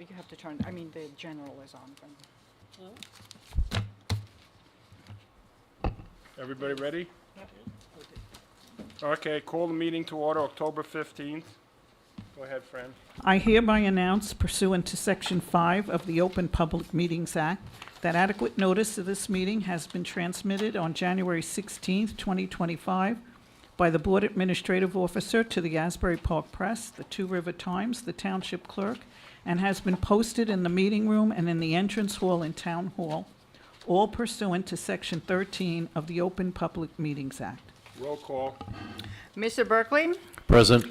you have to turn, I mean, the general is on. Everybody ready? Yep. Okay, call the meeting to order October 15th. Go ahead, Fran. I hereby announce pursuant to Section 5 of the Open Public Meetings Act that adequate notice of this meeting has been transmitted on January 16th, 2025 by the Board Administrative Officer to the Asbury Park Press, the Two River Times, the Township Clerk, and has been posted in the meeting room and in the entrance hall in Town Hall, all pursuant to Section 13 of the Open Public Meetings Act. Roll call. Mr. Berkeley? Present.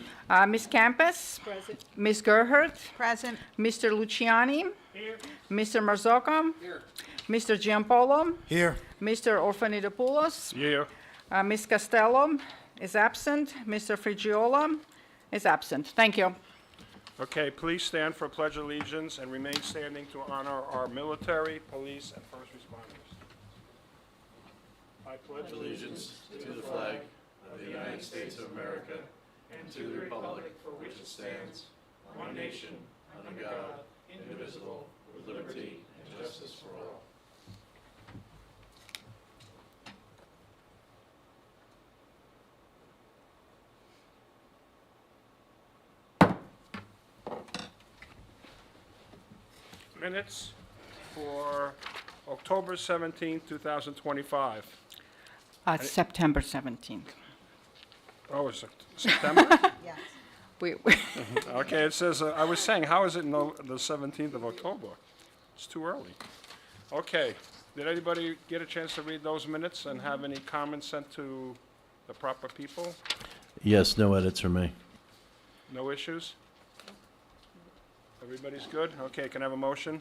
Ms. Campus? Present. Ms. Gerhart? Present. Mr. Luciani? Here. Mr. Marzocco? Here. Mr. Giampolo? Here. Mr. Orfanidopoulos? Yeah. Ms. Costello is absent. Mr. Frigiola is absent. Thank you. Okay, please stand for Pledge of Allegiance and remain standing to honor our military, police, and first responders. I pledge allegiance To the flag of the United States of America and to the republic for which it stands, one nation, under God, indivisible, with liberty and justice for all. minutes for October 17th, 2025. September 17th. Oh, is it September? Yes. We, Okay, it says, I was saying, how is it no, the 17th of October? It's too early. Okay, did anybody get a chance to read those minutes and have any comments sent to the proper people? Yes, no edits from me. No issues? Everybody's good? Okay, can I have a motion?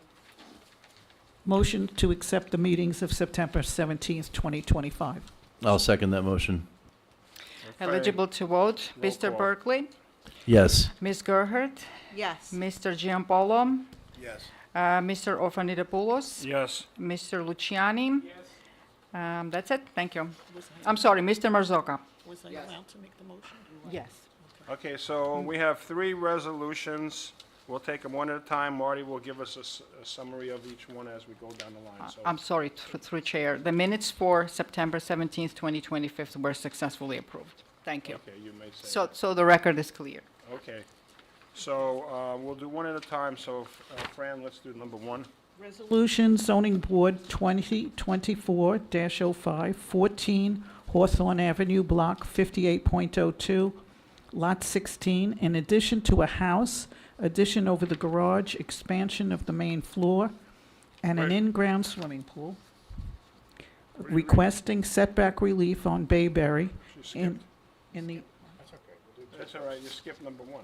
Motion to accept the meetings of September 17th, 2025. I'll second that motion. Okay. eligible to vote, Roll Mr. call. Berkeley? Yes. Ms. Gerhart? Yes. Mr. Giampolo? Yes. Mr. Orfanidopoulos? Yes. Mr. Luciani? Yes. That's it, thank you. I'm sorry, Mr. Marzocco? Was I allowed to make the motion? Yes. Okay, so we have 3 resolutions. We'll take them one at a time. Marty will give us a summary of each one as we go down the line. So, I'm sorry, through Chair. The minutes for September 17th, 2025 were successfully approved. Thank you. okay, you may say. So the record is clear. Okay, so we'll do one at a time. So Fran, let's do number 1. Resolution Zoning Board 2024-05, 14 Hawthorne Avenue, Block 58.02, Lot 16, in addition to a house, addition over the garage, expansion of the main floor, and an Right. in-ground swimming pool, What do you requesting setback relief on Bayberry You skipped. in the, That's all right, you skipped number 1.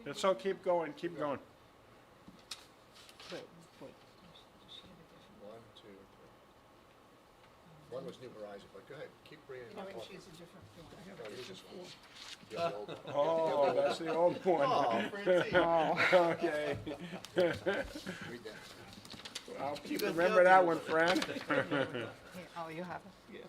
It's so keep going, keep going. 1, 2, 3. One was New Horizon, but go ahead, keep reading. No, yours is 4. Yeah, the old one. Oh, that's the old one. Okay. Read that. I'll remember that one, Fran. Oh, you have it?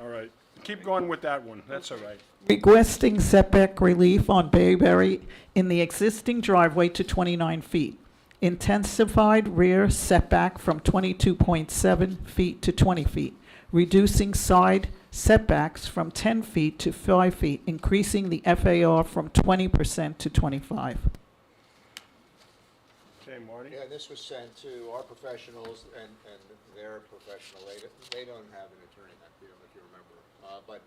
All right, keep going with that one, that's all right. requesting setback relief on Bayberry in the existing driveway to 29 feet. Intensified rear setback from 22.7 feet to 20 feet. Reducing side setbacks from 10 feet to 5 feet, increasing the FAR from 20% to 25. Okay, Marty? Yeah, this was sent to our professionals and their professional. They don't have an attorney, if you remember. But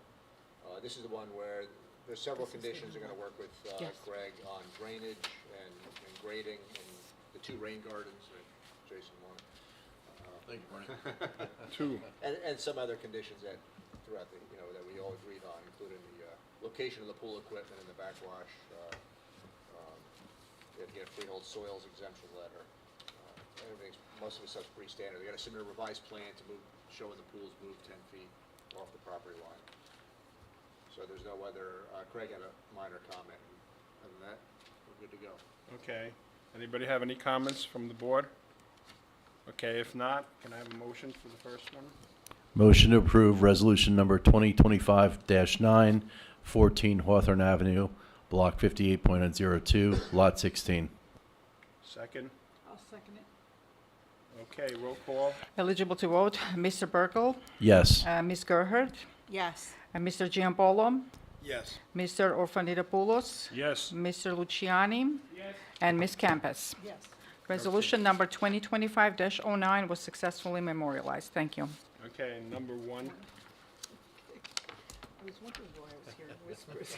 this is the one where there's several conditions. They're going to work with Yes. Greg on drainage and grading and the 2 rain gardens that Jason wanted. Thank you, Marty. 2. And some other conditions that throughout the, that we all agreed on, including the location of the pool equipment and the backwash. You have to get a freehold soils exemption letter. Most of the stuff's pretty standard. They got to submit a revised plan to move, showing the pool's moved 10 feet off the property line. So there's no other, Craig had a minor comment. Other than that, we're good to go. Okay, anybody have any comments from the board? Okay, if not, can I have a motion for the first one? Motion to approve resolution number 2025-9, 14 Hawthorne Avenue, Block 58.02, Lot 16. Second? I'll second it. Okay, roll call. Eligible to vote, Mr. Burkle, Yes. Ms. Gerhart, Yes. Mr. Giampolo, Yes. Mr. Orfanitopoulos, Yes. Mr. Luciani, and Ms. Campus. Yes. Resolution number 2025-09 was successfully memorialized. Thank you. Okay, number 1. I was wondering why I was hearing whispers.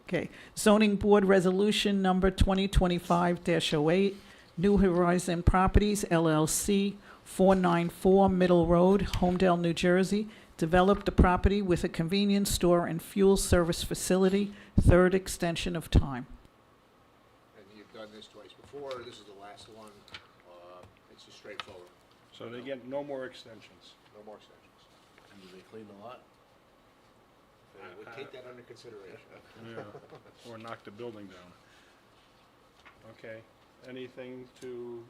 Okay, zoning board resolution number 2025-08, New Horizon Properties LLC, 494 Middle Road, Holmdel, New Jersey, developed the property with a convenience store and fuel service facility, third extension of time. And you've done this twice before. This is the last one. It's just straightforward. So they get no more extensions. No more extensions. And do they clean the lot? We'll take that under consideration. Yeah. Or knock the building down. Okay, anything to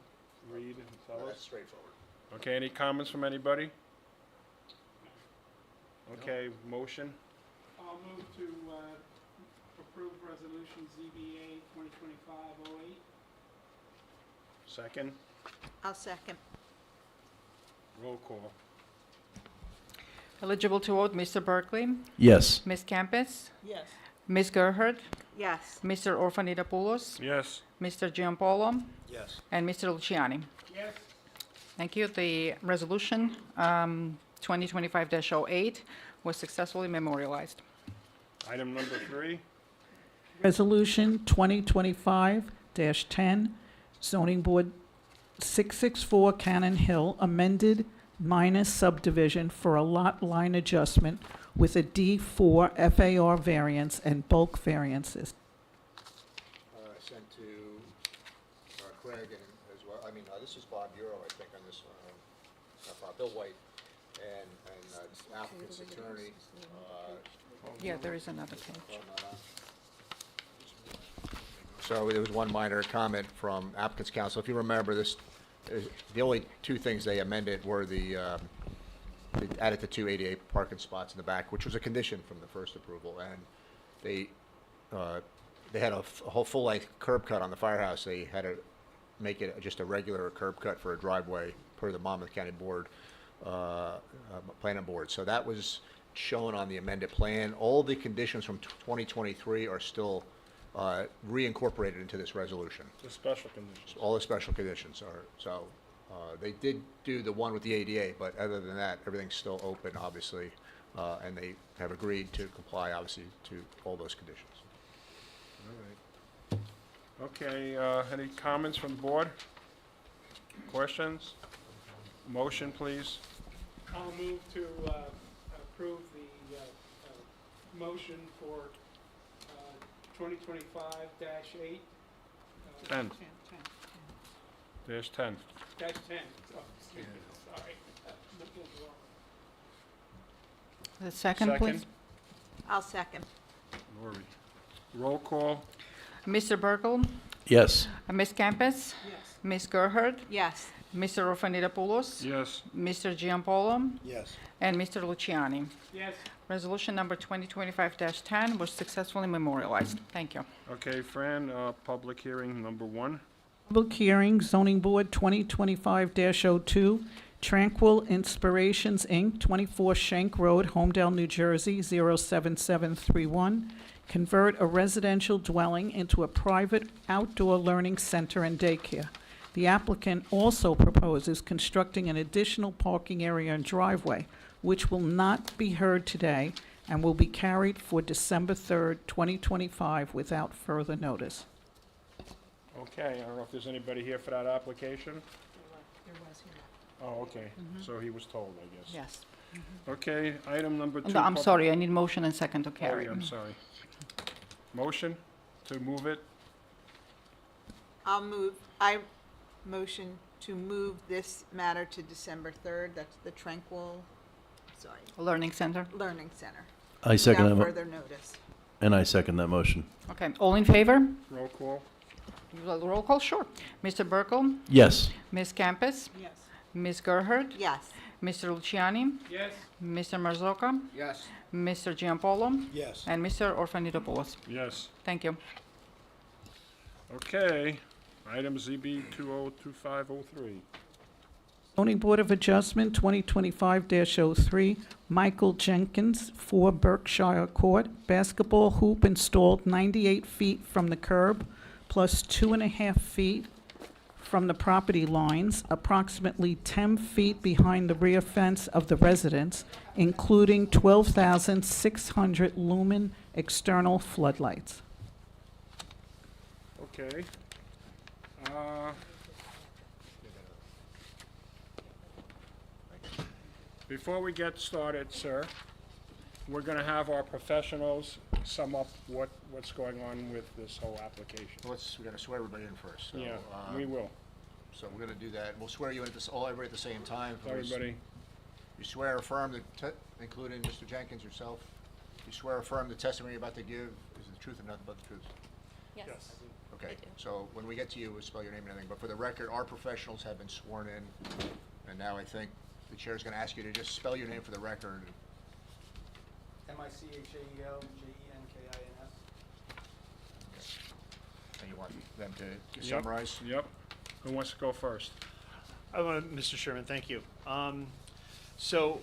read and tell That's us? straightforward. Okay, any comments from anybody? Okay, motion? I'll move to approve resolution ZBA 2025-08. Second? I'll second. Roll call. Eligible to vote, Mr. Berkeley, Yes. Ms. Campus, Yes. Ms. Gerhart, Yes. Mr. Orfanitopoulos, Yes. Mr. Giampolo, Yes. and Mr. Luciani. Yes. Thank you. The resolution 2025-08 was successfully memorialized. Item number 3? Resolution 2025-10, zoning board 664 Cannon Hill, amended minor subdivision for a lot line adjustment with a D4 FAR variance and bulk variances. Sent to Craig and as well, this is Bob Euro, I think, on this one, not Bob, Bill White, and applicant's attorney. Yeah, there is another page. So there was one minor comment from applicant's counsel. If you remember, the only two things they amended were they added the 288 parking spots in the back, which was a condition from the first approval, and they had a whole full-length curb cut on the firehouse. They had to make it just a regular curb cut for a driveway per the Monmouth County Board, Planning Board. So that was shown on the amended plan. All the conditions from 2023 are still reincorporated into this resolution. The special conditions. All the special conditions are, so they did do the one with the ADA, but other than that, everything's still open, obviously, and they have agreed to comply, obviously, to all those conditions. All right. Okay, any comments from the board? Questions? Motion, please. I'll move to approve the motion for 2025-8. 10. There's 10. Dash 10. Oh, excuse me, sorry. Looking at the wrong. The second, please. I'll second. Lori. Roll call. Mr. Burkle, Yes. Ms. Campus, Yes. Ms. Gerhart, Yes. Mr. Orfanitopoulos, Yes. Mr. Giampolo, Yes. and Mr. Luciani. Yes. Resolution number 2025-10 was successfully memorialized. Thank you. Okay, Fran, public hearing number 1. Public hearing, zoning board 2025-02, Tranquil Inspirations, Inc., 24 Shank Road, Holmdel, New Jersey, 07731. Convert a residential dwelling into a private outdoor learning center and daycare. The applicant also proposes constructing an additional parking area and driveway, which will not be heard today and will be carried for December 3rd, 2025, without further notice. Okay, I don't know if there's anybody here for that application? Oh, okay, so he was told, I guess. Yes. Okay, item number 2. No, I'm sorry, I need motion and second to Oh, carry. yeah, I'm sorry. Motion to move it? I motion to move this matter to December 3rd. That's the Tranquil, Learning Center. Learning Center. I second that, Without mo- further notice. and I second that motion. Okay, all in favor? Roll call? Roll call, sure. Mr. Burkle, Yes. Ms. Campus, Yes. Ms. Gerhart, Yes. Mr. Luciani? Yes. Mr. Marzocca? Yes. Mr. Giampolo? Yes. And Mr. Orfanitopoulos? Yes. Thank you. Okay, item ZB 202503. Zoning Board of Adjustment, 2025-03, Michael Jenkins, 4 Berkshire Court, basketball hoop installed 98 feet from the curb, plus 2.5 feet from the property lines, approximately 10 feet behind the rear fence of the residence, including 12,600 lumen external floodlights. Okay. Before we get started, sir, we're gonna have our professionals sum up what's going on with this whole application. We gotta swear everybody in first, so. Yeah, we will. So we're gonna do that. We'll swear you in everybody at the same time. Everybody, You swear or affirm including Mr. Jenkins yourself, you swear or affirm the testimony you're about to give is the truth and nothing but the truth? Yes. Okay, I do. so when we get to you, we'll spell your name and everything, but for the record, our professionals have been sworn in, and now I think the chair's gonna ask you to just spell your name for the record. Michaeljenkins. And you want them to Yep. summarize? Yep. Who wants to go first? Mr. Chairman, thank you. So,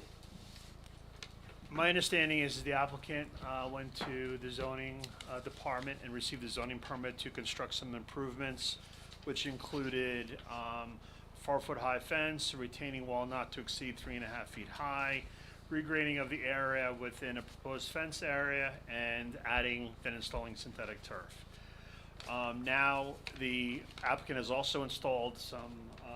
my understanding is the applicant went to the zoning department and received a zoning permit to construct some improvements, which included 4-foot-high fence, a retaining wall not to exceed 3.5 feet high, regrading of the area within a proposed fence area, and then installing synthetic turf. Now, the applicant has also installed some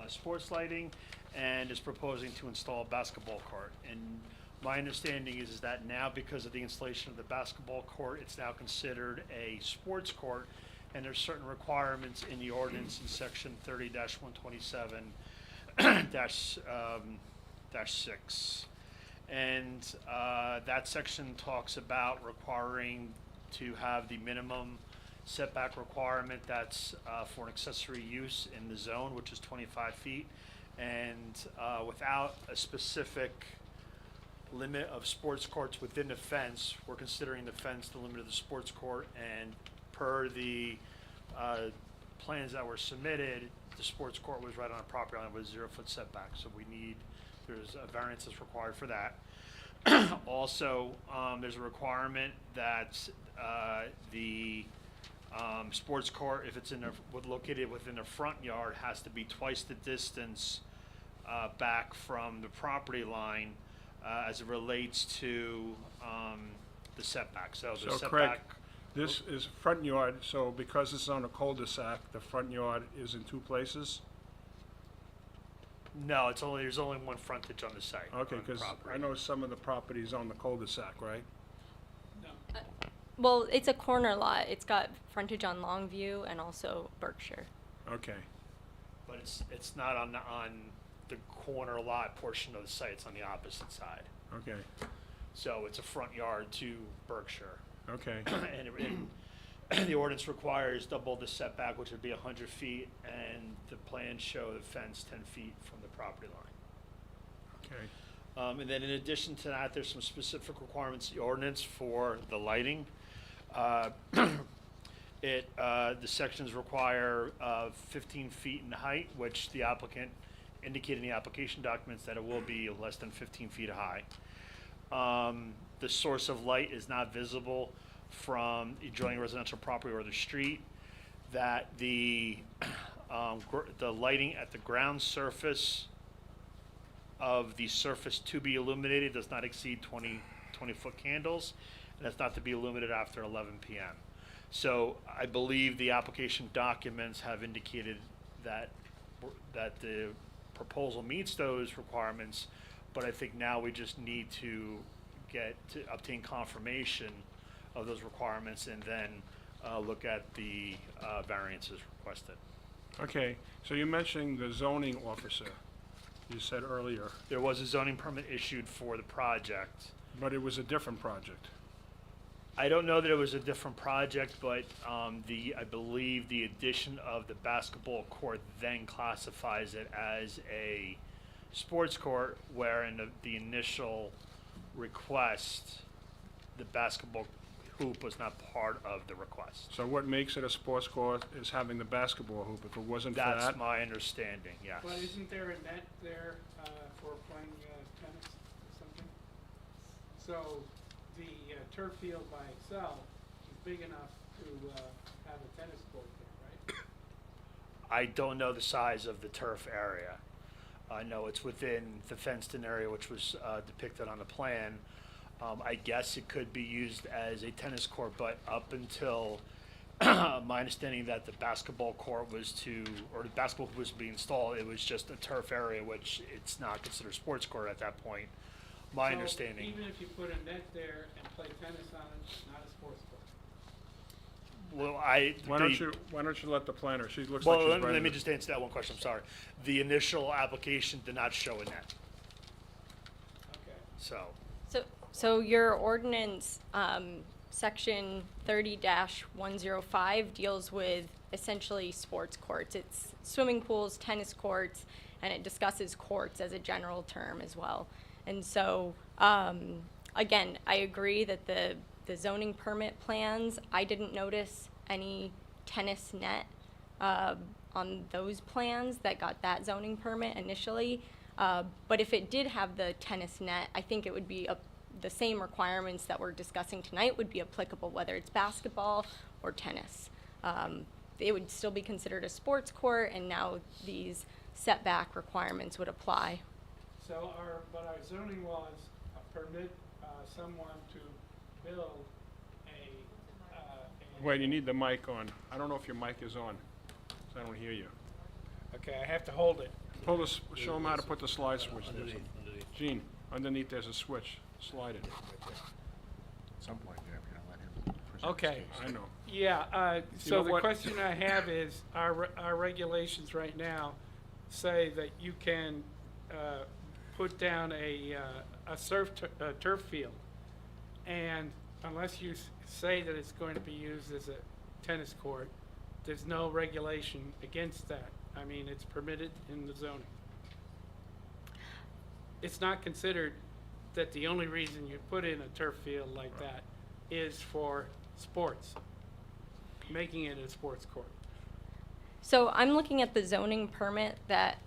sports lighting and is proposing to install a basketball court. And my understanding is that now, because of the installation of the basketball court, it's now considered a sports court, and there's certain requirements in the ordinance in section 30-127-6. And that section talks about requiring to have the minimum setback requirement that's for an accessory use in the zone, which is 25 feet. And without a specific limit of sports courts within the fence, we're considering the fence the limit of the sports court. And per the plans that were submitted, the sports court was right on the property line with 0-foot setback. So there's a variance that's required for that. Also, there's a requirement that the sports court, if it's located within the front yard, has to be twice the distance back from the property line as it relates to the setback. So the So setback. Craig, this is front yard, so because it's on a cul-de-sac, the front yard is in 2 places? No, there's only one frontage on the site. Okay, on the because property. I know some of the properties on the cul-de-sac, right? Well, it's a corner lot. It's got frontage on Longview and also Berkshire. Okay, But it's not on the corner lot portion of the site. It's on the opposite side. okay, So it's a front yard to Berkshire. okay, And the ordinance requires double the setback, which would be 100 feet, and the plans show the fence 10 feet from the property line. okay. And then in addition to that, there's some specific requirements in the ordinance for the lighting. The sections require 15 feet in height, which the applicant indicated in the application documents that it will be less than 15 feet high. The source of light is not visible from adjoining residential property or the street. That the lighting at the ground surface of the surface to be illuminated does not exceed 20-foot candles, and that's not to be illuminated after 11 p.m. So I believe the application documents have indicated that the proposal meets those requirements, but I think now we just need to obtain confirmation of those requirements and then look at the variances requested. Okay, so you mentioned the zoning officer, you said earlier, There was a zoning permit issued for the project. but it was a different project. I don't know that it was a different project, but I believe the addition of the basketball court then classifies it as a sports court, where in the initial request, the basketball hoop was not part of the request. So what makes it a sports court is having the basketball hoop. If it wasn't for That's that, my understanding, yes. But isn't there a net there for playing tennis or something? So the turf field by itself is big enough to have a tennis court there, right? I don't know the size of the turf area. I know it's within the fenced-in area, which was depicted on the plan. I guess it could be used as a tennis court, but up until my understanding that the basketball court was or the basketball was being installed, it was just a turf area, which it's not considered sports court at that point. My So understanding. even if you put a net there and play tennis on it, it's not a sports court. Well, why don't you let the planner? She looks Well, like she's ready. let me just answer that one question. I'm sorry. The initial application did not show a net, Okay. so. So your ordinance, section 30-105 deals with essentially sports courts. It's swimming pools, tennis courts, and it discusses courts as a general term as well. And so, again, I agree that the zoning permit plans, I didn't notice any tennis net on those plans that got that zoning permit initially. But if it did have the tennis net, I think it would be the same requirements that we're discussing tonight would be applicable, whether it's basketball or tennis. It would still be considered a sports court, and now these setback requirements would apply. So our zoning laws permit someone to build a. Wait, you need the mic on. I don't know if your mic is on, so I don't hear you. Okay, I have to hold it. Show them how to put the slide switch there. Gene, underneath there's a switch. Slide it. At some point, yeah, we're gonna let him present his Okay. case. I know. Yeah, so know the what? question I have is, our regulations right now say that you can put down a turf field, and unless you say that it's going to be used as a tennis court, there's no regulation against that. I mean, it's permitted in the zoning. It's not considered that the only reason you put in a turf field like that is for sports, making it a sports court. So I'm looking at the zoning permit that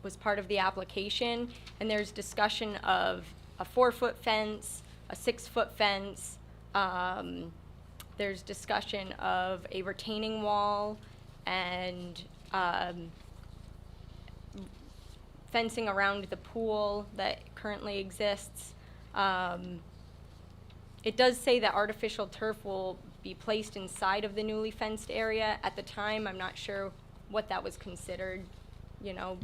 was part of the application, and there's discussion of a 4-foot fence, a 6-foot fence. There's discussion of a retaining wall and fencing around the pool that currently exists. It does say that artificial turf will be placed inside of the newly fenced area. At the time, I'm not sure what that was considered,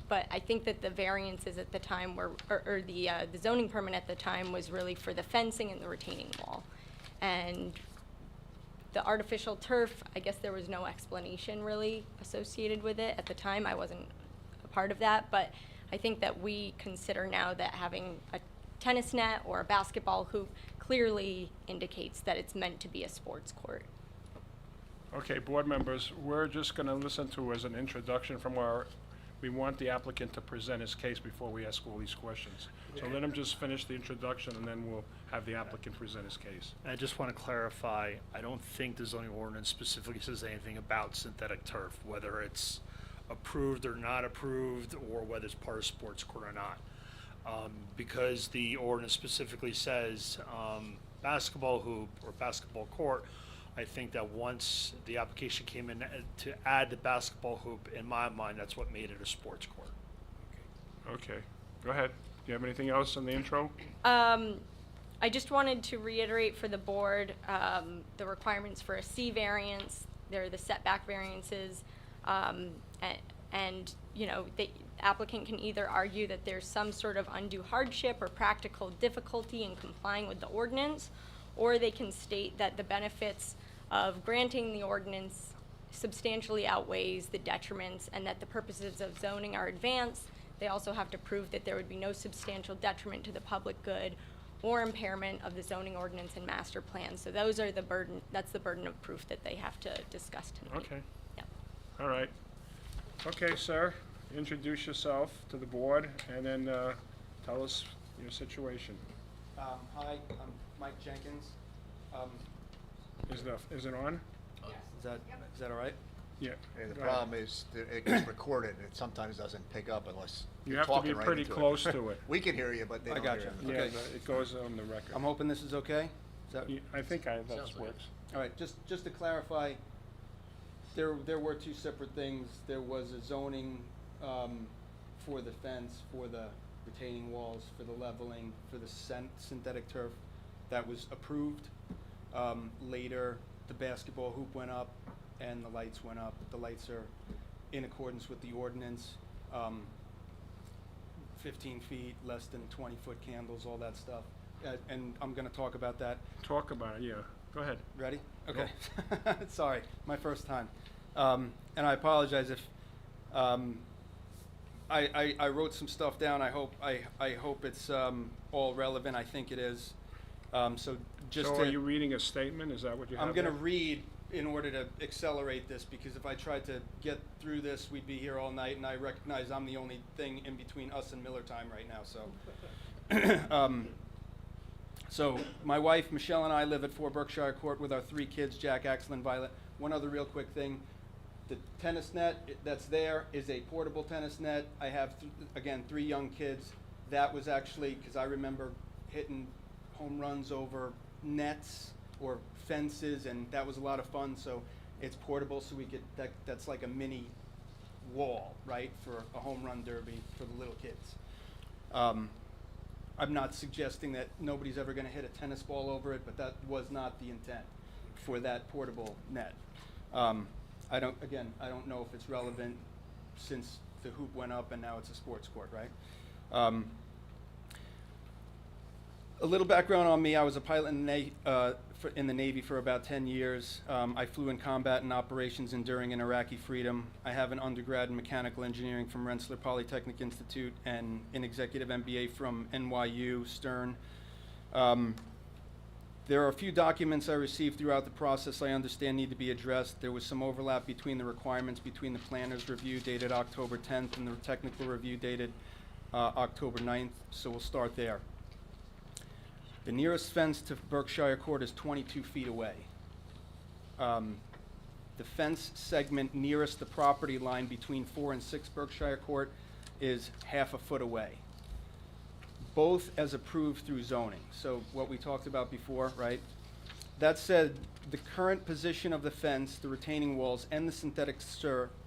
but I think that the variances at the time were, or the zoning permit at the time was really for the fencing and the retaining wall. And the artificial turf, I guess there was no explanation really associated with it at the time. I wasn't a part of that, but I think that we consider now that having a tennis net or a basketball hoop clearly indicates that it's meant to be a sports court. Okay, board members, we're just going to listen to as an introduction from we want the applicant to present his case before we ask all these questions. So let him just finish the introduction, and then we'll have the applicant present his case. I just want to clarify, I don't think the zoning ordinance specifically says anything about synthetic turf, whether it's approved or not approved, or whether it's part of sports court or not. Because the ordinance specifically says basketball hoop or basketball court, I think that once the application came in to add the basketball hoop, in my mind, that's what made it a sports court. Okay, go ahead. Do you have anything else in the intro? I just wanted to reiterate for the board the requirements for a C variance. There are the setback variances, and the applicant can either argue that there's some sort of undue hardship or practical difficulty in complying with the ordinance, or they can state that the benefits of granting the ordinance substantially outweighs the detriments, and that the purposes of zoning are advanced. They also have to prove that there would be no substantial detriment to the public good or impairment of the zoning ordinance and master plan. So that's the burden of proof that they have to discuss tonight. Okay, Yeah. all right. Okay, sir, introduce yourself to the board and then tell us your situation. Hi, I'm Mike Jenkins. Is it on? Is that all right? Yeah. And the Go ahead. problem is that it gets recorded, and it sometimes doesn't pick up unless You you're have to talking be right pretty into close to it. We can hear you, but they I don't gotcha. hear you. Yeah, Okay. it goes on the record. I'm hoping this is okay. Is that, I think that works. all right, just to clarify, there were two separate things. There was a zoning for the fence, for the retaining walls, for the leveling, for the synthetic turf that was approved. Later, the basketball hoop went up and the lights went up. The lights are in accordance with the ordinance. 15 feet, less than 20-foot candles, all that stuff. And I'm gonna talk about that. Talk about it, yeah. Go ahead. Ready? Okay. Sorry, my first time. And I apologize if I wrote some stuff down. I hope it's all relevant. I think it is. So just So to, are you reading a statement? Is that what you have I'm gonna there? read in order to accelerate this, because if I tried to get through this, we'd be here all night, and I recognize I'm the only thing in between us and Miller time right now. So. So my wife, Michelle, and I live at 4 Berkshire Court with our 3 kids, Jack, Axel, and Violet. One other real quick thing. The tennis net that's there is a portable tennis net. I have, again, 3 young kids. That was actually, because I remember hitting home runs over nets or fences, and that was a lot of fun. So it's portable, so we get that's like a mini wall, right, for a home run derby for the little kids. I'm not suggesting that nobody's ever going to hit a tennis ball over it, but that was not the intent for that portable net. I don't know if it's relevant since the hoop went up and now it's a sports court, right? A little background on me: I was a pilot in the Navy for about 10 years. I flew in combat and operations enduring in Iraqi freedom. I have an undergrad in mechanical engineering from Rensselaer Polytechnic Institute and an executive MBA from NYU Stern. There are a few documents I received throughout the process I understand need to be addressed. There was some overlap between the requirements between the planner's review dated October 10th and the technical review dated October 9th, so we'll start there. The nearest fence to Berkshire Court is 22 feet away. The fence segment nearest the property line between 4 and 6 Berkshire Court is half a foot away. Both as approved through zoning. So what we talked about before, right? That said, the current position of the fence, the retaining walls, and the synthetic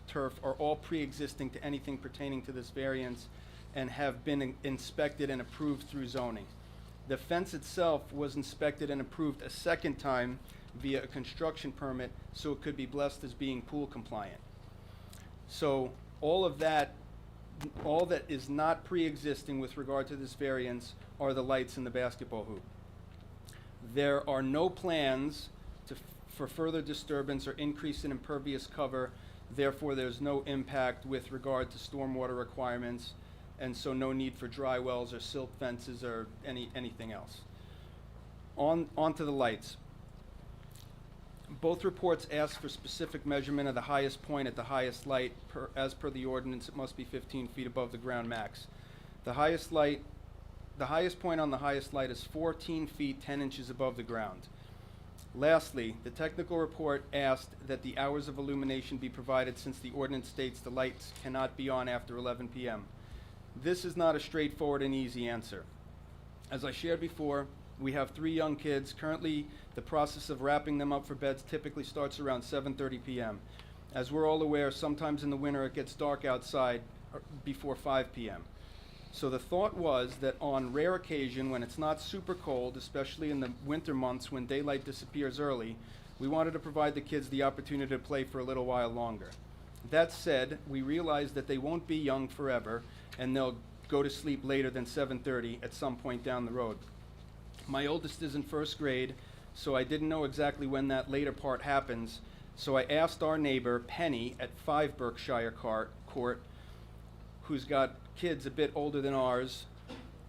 turf are all pre-existing to anything pertaining to this variance and have been inspected and approved through zoning. The fence itself was inspected and approved a second time via a construction permit, so it could be blessed as being pool compliant. So all that is not pre-existing with regard to this variance are the lights in the basketball hoop. There are no plans for further disturbance or increase in impervious cover, therefore there's no impact with regard to stormwater requirements, and so no need for dry wells or silt fences or anything else. Onto the lights. Both reports ask for specific measurement of the highest point at the highest light. As per the ordinance, it must be 15 feet above the ground max. The highest point on the highest light is 14 feet 10 inches above the ground. Lastly, the technical report asked that the hours of illumination be provided, since the ordinance states the lights cannot be on after 11 p.m. This is not a straightforward and easy answer. As I shared before, we have 3 young kids. Currently, the process of wrapping them up for beds typically starts around 7:30 p.m. As we're all aware, sometimes in the winter it gets dark outside before 5 p.m. So the thought was that on rare occasion, when it's not super cold, especially in the winter months when daylight disappears early, we wanted to provide the kids the opportunity to play for a little while longer. That said, we realize that they won't be young forever, and they'll go to sleep later than 7:30 at some point down the road. My oldest is in 1st grade, so I didn't know exactly when that later part happens, so I asked our neighbor, Penny, at 5 Berkshire Court, who's got kids a bit older than ours,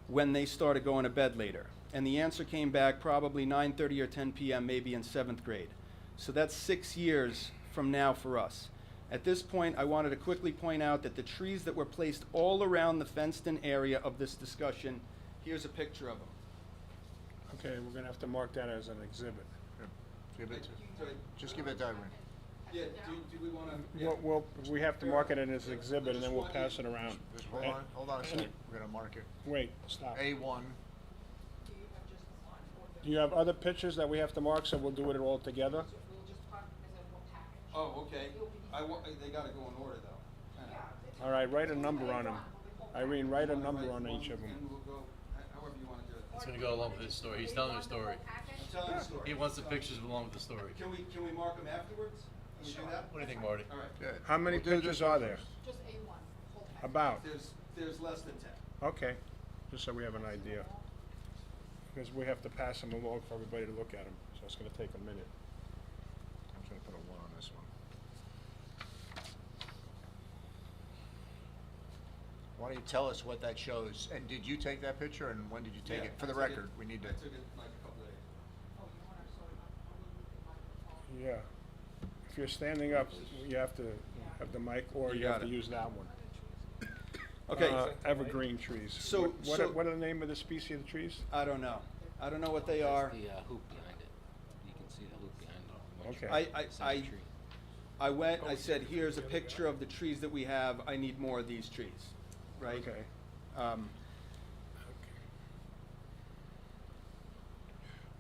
when they started going to bed later. And the answer came back probably 9:30 or 10 p.m., maybe in 7th grade. So that's 6 years from now for us. At this point, I wanted to quickly point out that the trees that were placed all around the fenced-in area of this discussion, here's a picture of them. Okay, we're gonna have to mark that as an exhibit. Just give it to Irene. Yeah, do we want to? Well, we have to mark it as an exhibit, and then we'll pass it around. Just hold on a second. We're gonna mark it. Wait, stop. A1. Do you have other pictures that we have to mark, so we'll do it all together? Oh, okay. They gotta go in order, though. All right, write a number on them. Irene, write a number on each of them. And we'll go, however you want to do it. It's gonna go along with his story. He's telling a story. I'm telling the story. He wants the pictures along with the story. Can we mark them afterwards? Can we do that? What do you think, Marty? All right. Good. How many pictures are there? Just A1, whole package. About? There's less than 10. Okay, just so we have an idea. Because we have to pass them along for everybody to look at them, so it's gonna take a minute. I'm just gonna put a 1 on this one. Why don't you tell us what that shows? And did you take that picture, and when did you take Yeah, it? For the I took record, it- we need to. I took it like a couple of days. Yeah. If you're standing up, you have to have the mic, or You you have got to it. use that one. Okay, Evergreen trees. So- What so- are the name of the species of the trees? I don't know. I don't know what they are. The hoop behind it. You can see the hoop behind it. Okay. I went, I said, here's a picture of the trees that we have, I need more of these trees, right? Okay.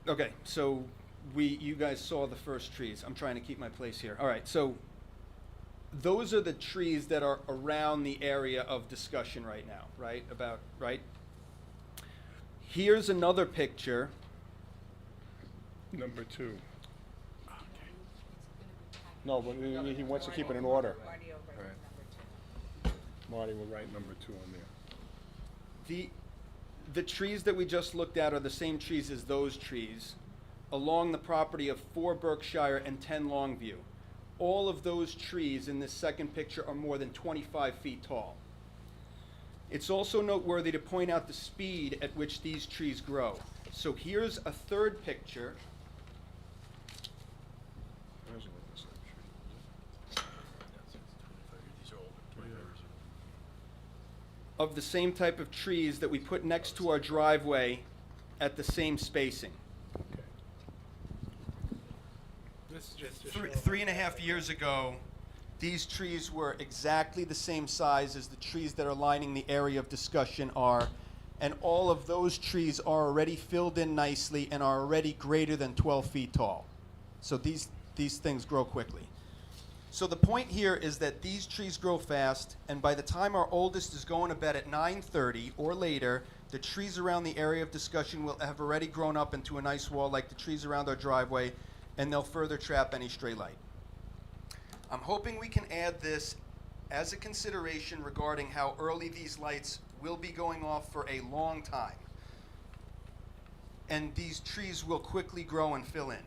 Okay, so you guys saw the first trees. I'm trying to keep my place here. All right, so those are the trees that are around the area of discussion right now, right? Right? Here's another picture. Number 2. No, but he wants to keep it in order. Marty will write number 2 on there. The trees that we just looked at are the same trees as those trees along the property of 4 Berkshire and 10 Longview. All of those trees in this second picture are more than 25 feet tall. It's also noteworthy to point out the speed at which these trees grow. So here's a third picture Those are the same trees. These are older. of the same type of trees that we put next to our driveway at the same spacing. Okay. This is just to Three, show. 3.5 years ago, these trees were exactly the same size as the trees that are lining the area of discussion are, and all of those trees are already filled in nicely and are already greater than 12 feet tall. So these things grow quickly. So the point here is that these trees grow fast, and by the time our oldest is going to bed at 9:30 or later, the trees around the area of discussion will have already grown up into a nice wall like the trees around our driveway, and they'll further trap any stray light. I'm hoping we can add this as a consideration regarding how early these lights will be going off for a long time. And these trees will quickly grow and fill in.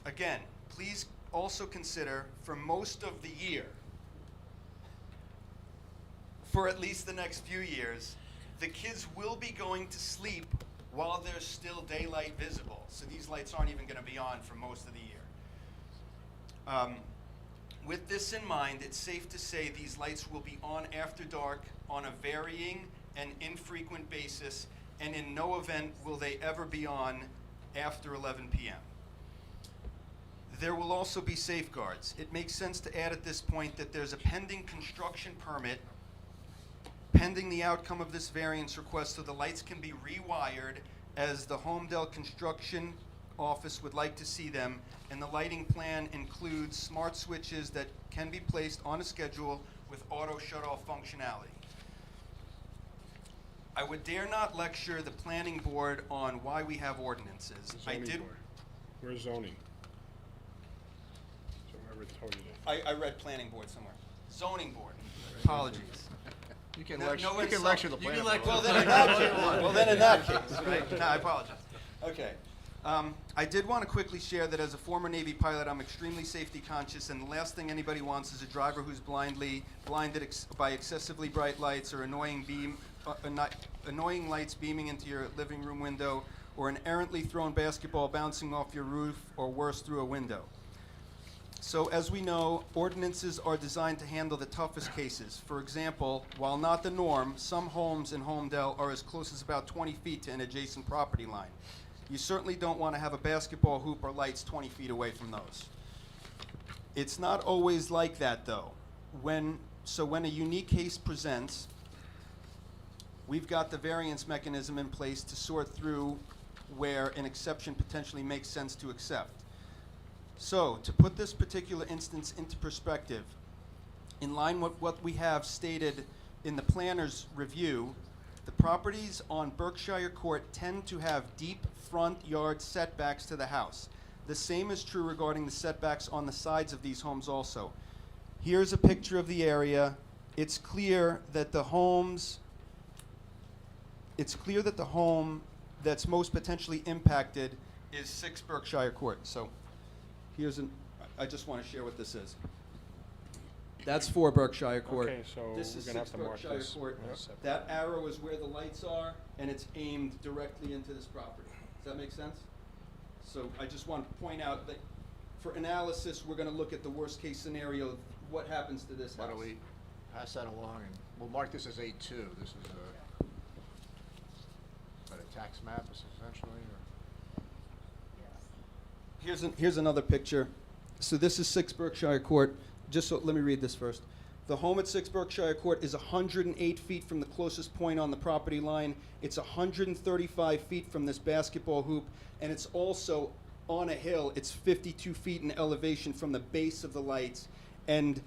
Again, please also consider for most of the year, for at least the next few years, the kids will be going to sleep while there's still daylight visible. So these lights aren't even going to be on for most of the year. With this in mind, it's safe to say these lights will be on after dark on a varying and infrequent basis, and in no event will they ever be on after 11 p.m. There will also be safeguards. It makes sense to add at this point that there's a pending construction permit pending the outcome of this variance request, so the lights can be rewired as the Holmdel construction office would like to see them, and the lighting plan includes smart switches that can be placed on a schedule with auto shut-off functionality. I would dare not lecture the planning board on why we have ordinances. Zoning board. Where's zoning? So whoever told you that. I read planning board somewhere. Zoning board. Apologies. You can No- lecture, no you can insult. lecture the You planning can lecture board. Well, then in that case, right? No, I apologize. Okay. I did want to quickly share that as a former Navy pilot, I'm extremely safety conscious, and the last thing anybody wants is a driver who's blinded by excessively bright lights or annoying lights beaming into your living room window, or an errantly thrown basketball bouncing off your roof, or worse, through a window. So as we know, ordinances are designed to handle the toughest cases. For example, while not the norm, some homes in Holmdel are as close as about 20 feet to an adjacent property line. You certainly don't want to have a basketball hoop or lights 20 feet away from those. It's not always like that, though. When a unique case presents, we've got the variance mechanism in place to sort through where an exception potentially makes sense to accept. So, to put this particular instance into perspective, in line with what we have stated in the planner's review, the properties on Berkshire Court tend to have deep front yard setbacks to the house. The same is true regarding the setbacks on the sides of these homes also. Here's a picture of the area. It's clear that the home that's most potentially impacted is 6 Berkshire Court. So I just want to share what this is. That's 4 Berkshire Court. Okay, so This we're is gonna have 6 to mark Berkshire this. Court. Yeah. That arrow is where the lights are, and it's aimed directly into this property. Does that make sense? So I just want to point out that for analysis, we're going to look at the worst case scenario, what happens to this house. Why don't we pass that along, and we'll mark this as A2. This is a tax map, essentially, or? Here's another picture. So this is 6 Berkshire Court. Let me read this first. The home at 6 Berkshire Court is 108 feet from the closest point on the property line. It's 135 feet from this basketball hoop, and it's also on a hill. It's 52 feet in elevation from the base of the lights, and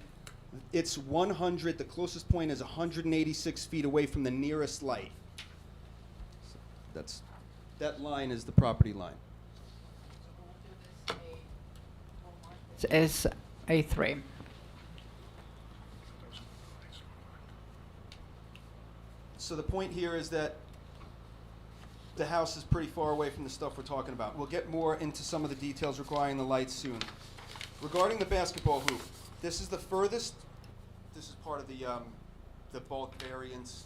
it's the closest point is 186 feet away from the nearest light. That line is the property line. It's A3. So the point here is that the house is pretty far away from the stuff we're talking about. We'll get more into some of the details requiring the lights soon. Regarding the basketball hoop, this is the furthest, this is part of the bulk variance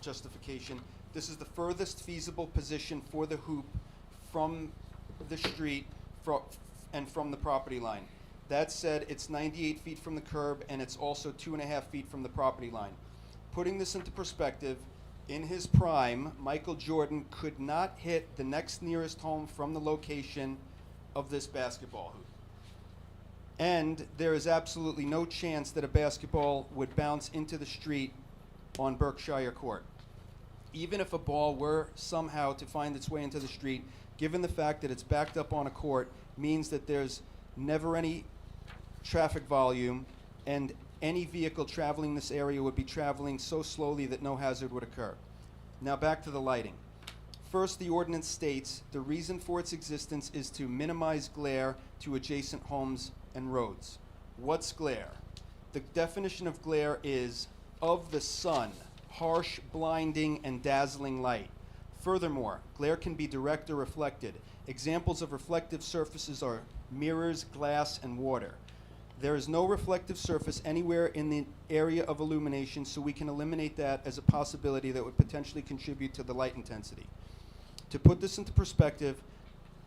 justification. This is the furthest feasible position for the hoop from the street and from the property line. That said, it's 98 feet from the curb, and it's also 2.5 feet from the property line. Putting this into perspective, in his prime, Michael Jordan could not hit the next nearest home from the location of this basketball hoop. And there is absolutely no chance that a basketball would bounce into the street on Berkshire Court. Even if a ball were somehow to find its way into the street, given the fact that it's backed up on a court, means that there's never any traffic volume, and any vehicle traveling this area would be traveling so slowly that no hazard would occur. Now back to the lighting. First, the ordinance states the reason for its existence is to minimize glare to adjacent homes and roads. What's glare? The definition of glare is of the sun, harsh, blinding, and dazzling light. Furthermore, glare can be direct or reflected. Examples of reflective surfaces are mirrors, glass, and water. There is no reflective surface anywhere in the area of illumination, so we can eliminate that as a possibility that would potentially contribute to the light intensity. To put this into perspective,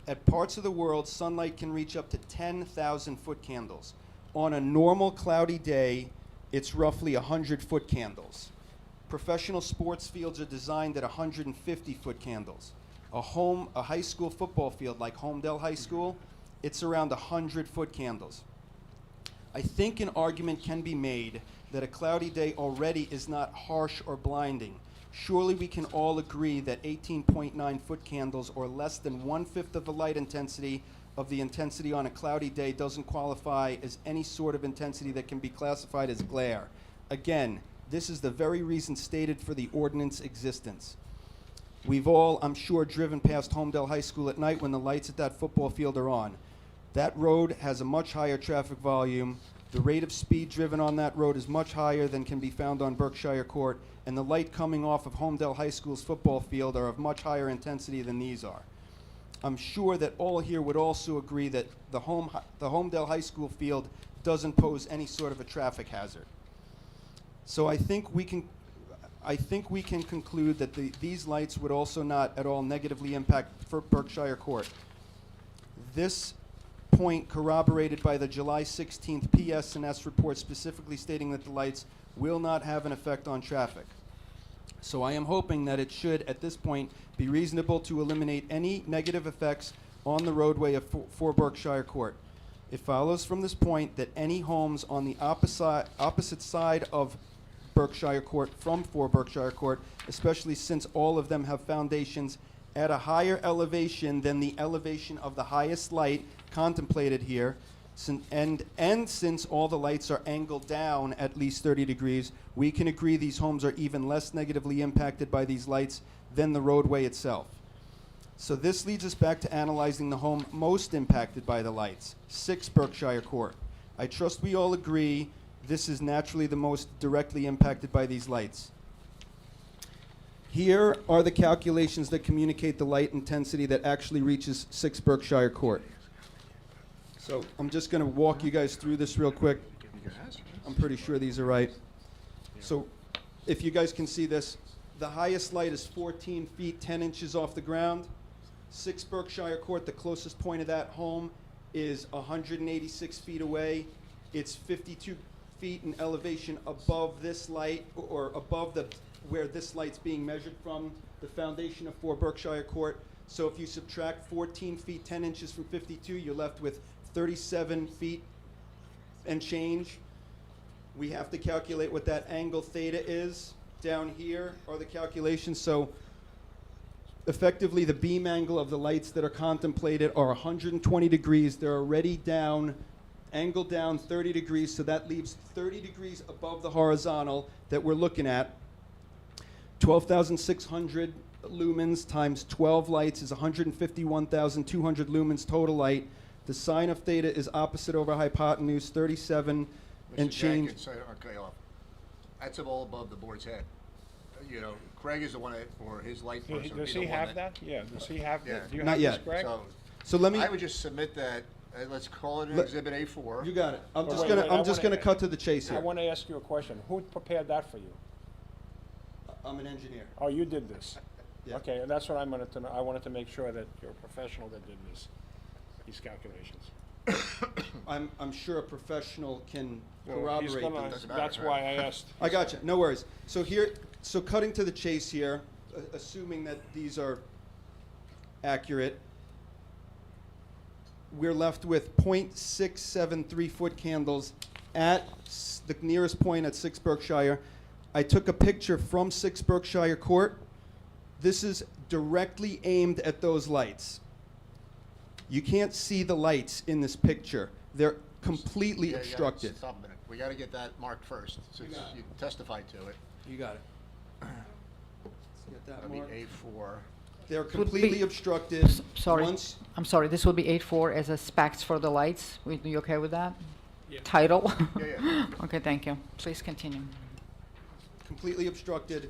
at parts of the world, sunlight can reach up to 10,000 foot candles. On a normal cloudy day, it's roughly 100 foot candles. Professional sports fields are designed at 150 foot candles. A high school football field like Holmdel High School, it's around 100 foot candles. I think an argument can be made that a cloudy day already is not harsh or blinding. Surely we can all agree that 18.9 foot candles, or less than 1/5 of the light intensity of the intensity on a cloudy day, doesn't qualify as any sort of intensity that can be classified as glare. Again, this is the very reason stated for the ordinance existence. We've all, I'm sure, driven past Holmdel High School at night when the lights at that football field are on. That road has a much higher traffic volume. The rate of speed driven on that road is much higher than can be found on Berkshire Court, and the light coming off of Holmdel High School's football field are of much higher intensity than these are. I'm sure that all here would also agree that the Holmdel High School field doesn't pose any sort of a traffic hazard. So I think we can conclude that these lights would also not at all negatively impact Berkshire Court. This point corroborated by the July 16th PS&S report specifically stating that the lights will not have an effect on traffic. So I am hoping that it should, at this point, be reasonable to eliminate any negative effects on the roadway of 4 Berkshire Court. It follows from this point that any homes on the opposite side of Berkshire Court from 4 Berkshire Court, especially since all of them have foundations at a higher elevation than the elevation of the highest light contemplated here, and since all the lights are angled down at least 30 degrees, we can agree these homes are even less negatively impacted by these lights than the roadway itself. So this leads us back to analyzing the home most impacted by the lights, 6 Berkshire Court. I trust we all agree this is naturally the most directly impacted by these lights. Here are the calculations that communicate the light intensity that actually reaches 6 Berkshire Court. So I'm just going to walk you guys through this real quick. I'm pretty sure these are right. So if you guys can see this, the highest light is 14 feet 10 inches off the ground. 6 Berkshire Court, the closest point of that home, is 186 feet away. It's 52 feet in elevation above this light, or above where this light's being measured from, the foundation of 4 Berkshire Court. So if you subtract 14 feet 10 inches from 52, you're left with 37 feet and change. We have to calculate what that angle theta is. Down here are the calculations. So effectively, the beam angle of the lights that are contemplated are 120 degrees. They're already down, angled down 30 degrees, so that leaves 30 degrees above the horizontal that we're looking at. 12,600 lumens times 12 lights is 151,200 lumens total light. The sine of theta is opposite over hypotenuse, 37 and Mr. change. Jenkins, okay, that's all above the board's head. You know, Craig is the one or his light person. would Does be he the one have that? Yeah, does he have Yeah. that? Do you Not have yet. this, Greg? So let me. I would just submit that, let's call it an Let- Exhibit A4. You got it. I'm But just wait, gonna. wait, I I'm just wanna- gonna cut to the chase I here. want to ask you a question. Who prepared that for you? I'm an engineer. Oh, you did this? Yeah. Okay, and that's what I wanted to know. I wanted to make sure that you're a professional that did this, these calculations. I'm sure a professional can Well, he's corroborate gonna- these. Doesn't matter, That's right? why I asked. I got you. No worries. So cutting to the chase here, assuming that these are accurate, we're left with 0.673 foot candles at the nearest point at 6 Berkshire. I took a picture from 6 Berkshire Court. This is directly aimed at those lights. You can't see the lights in this picture. They're completely Yeah, obstructed. Stop a minute. We got to get that marked first, since got it. you testified to it. You got it. Let's get that That'll be marked. A4. They're be- completely obstructed. Sorry, Once, I'm sorry, this will be 8.4 as a specs for the lights. You okay with that? Yeah. Title? Yeah, yeah. Okay, thank you. Please continue. completely obstructed.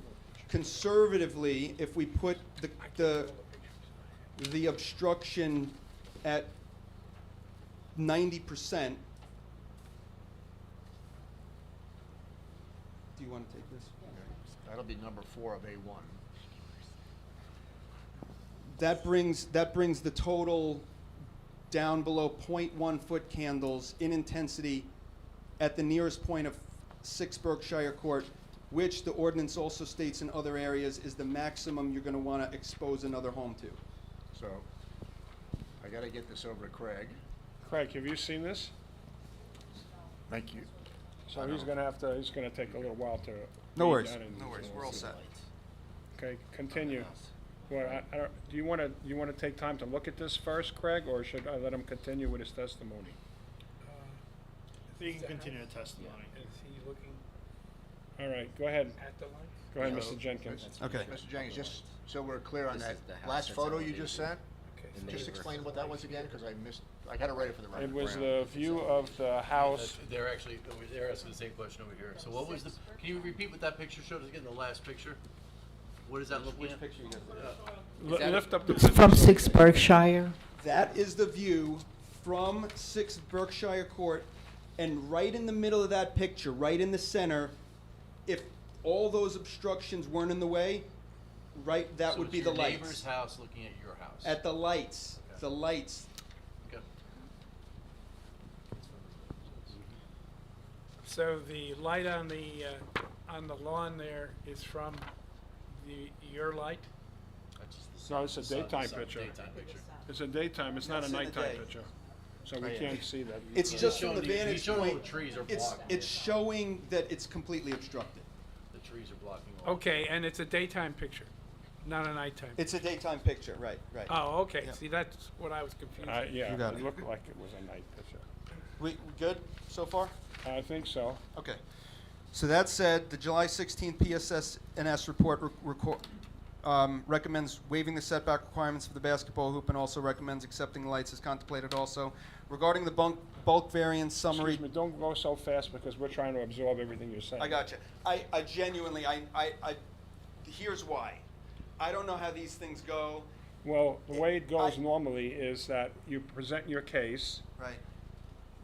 Conservatively, if we put the obstruction at 90%, do you want to take this? That'll be number 4 of A1. That brings the total down below 0.1 foot candles in intensity at the nearest point of 6 Berkshire Court, which the ordinance also states in other areas is the maximum you're going to want to expose another home to. So I got to get this over to Craig. Craig, have you seen this? Thank you. So he's gonna take a little while to. No read worries. that and- No worries. We're all set. Okay, continue. Well, do you wanna take time to look at this first, Craig, or should I let him continue with his testimony? You can continue the testimony. Is he looking All right, go ahead. at the lights? Go ahead, So, Mr. Jenkins. Okay. Mr. Jenkins, just so we're clear on This that is the house last that's photo you elevated. just sent, Okay. The just neighbor. explain what that was again, because I got it ready for the record. It was the view of the house. They're actually, they're asking the same question over here. So what was the, can you repeat what that picture showed us again, the last picture? What is that looking at? picture you Lift up the. From 6 Berkshire. That is the view from 6 Berkshire Court, and right in the middle of that picture, right in the center, if all those obstructions weren't in the way, right, that So would it's be the your lights. neighbor's house looking at your house. At the lights, Okay. the lights. Okay. So the light on the lawn there is from your light? That's just the No, sun- it's a the sun- daytime sun- picture. Daytime picture. It's a daytime, it's not a It's in the nighttime day. picture. So we can't see that. It's just from showing the the- he's vantage showing all point. the trees are It's, blocking it's showing that it's completely obstructed. The trees are blocking all. Okay, and it's a daytime picture, not a nighttime? It's a daytime picture, right, right. Oh, okay, Yeah. see, that's what I was confused. Yeah, You got it it. looked like it was a night picture. We good so far? I think so. Okay. So that said, the July 16th PSS&S report recommends waiving the setback requirements for the basketball hoop and also recommends accepting the lights as contemplated also. Regarding the bulk variance summary. Excuse me, don't go so fast because we're trying to absorb everything you're saying. I got you. I genuinely, here's why. I don't know how these things go. Well, the way it goes I- normally is that you present your case, Right.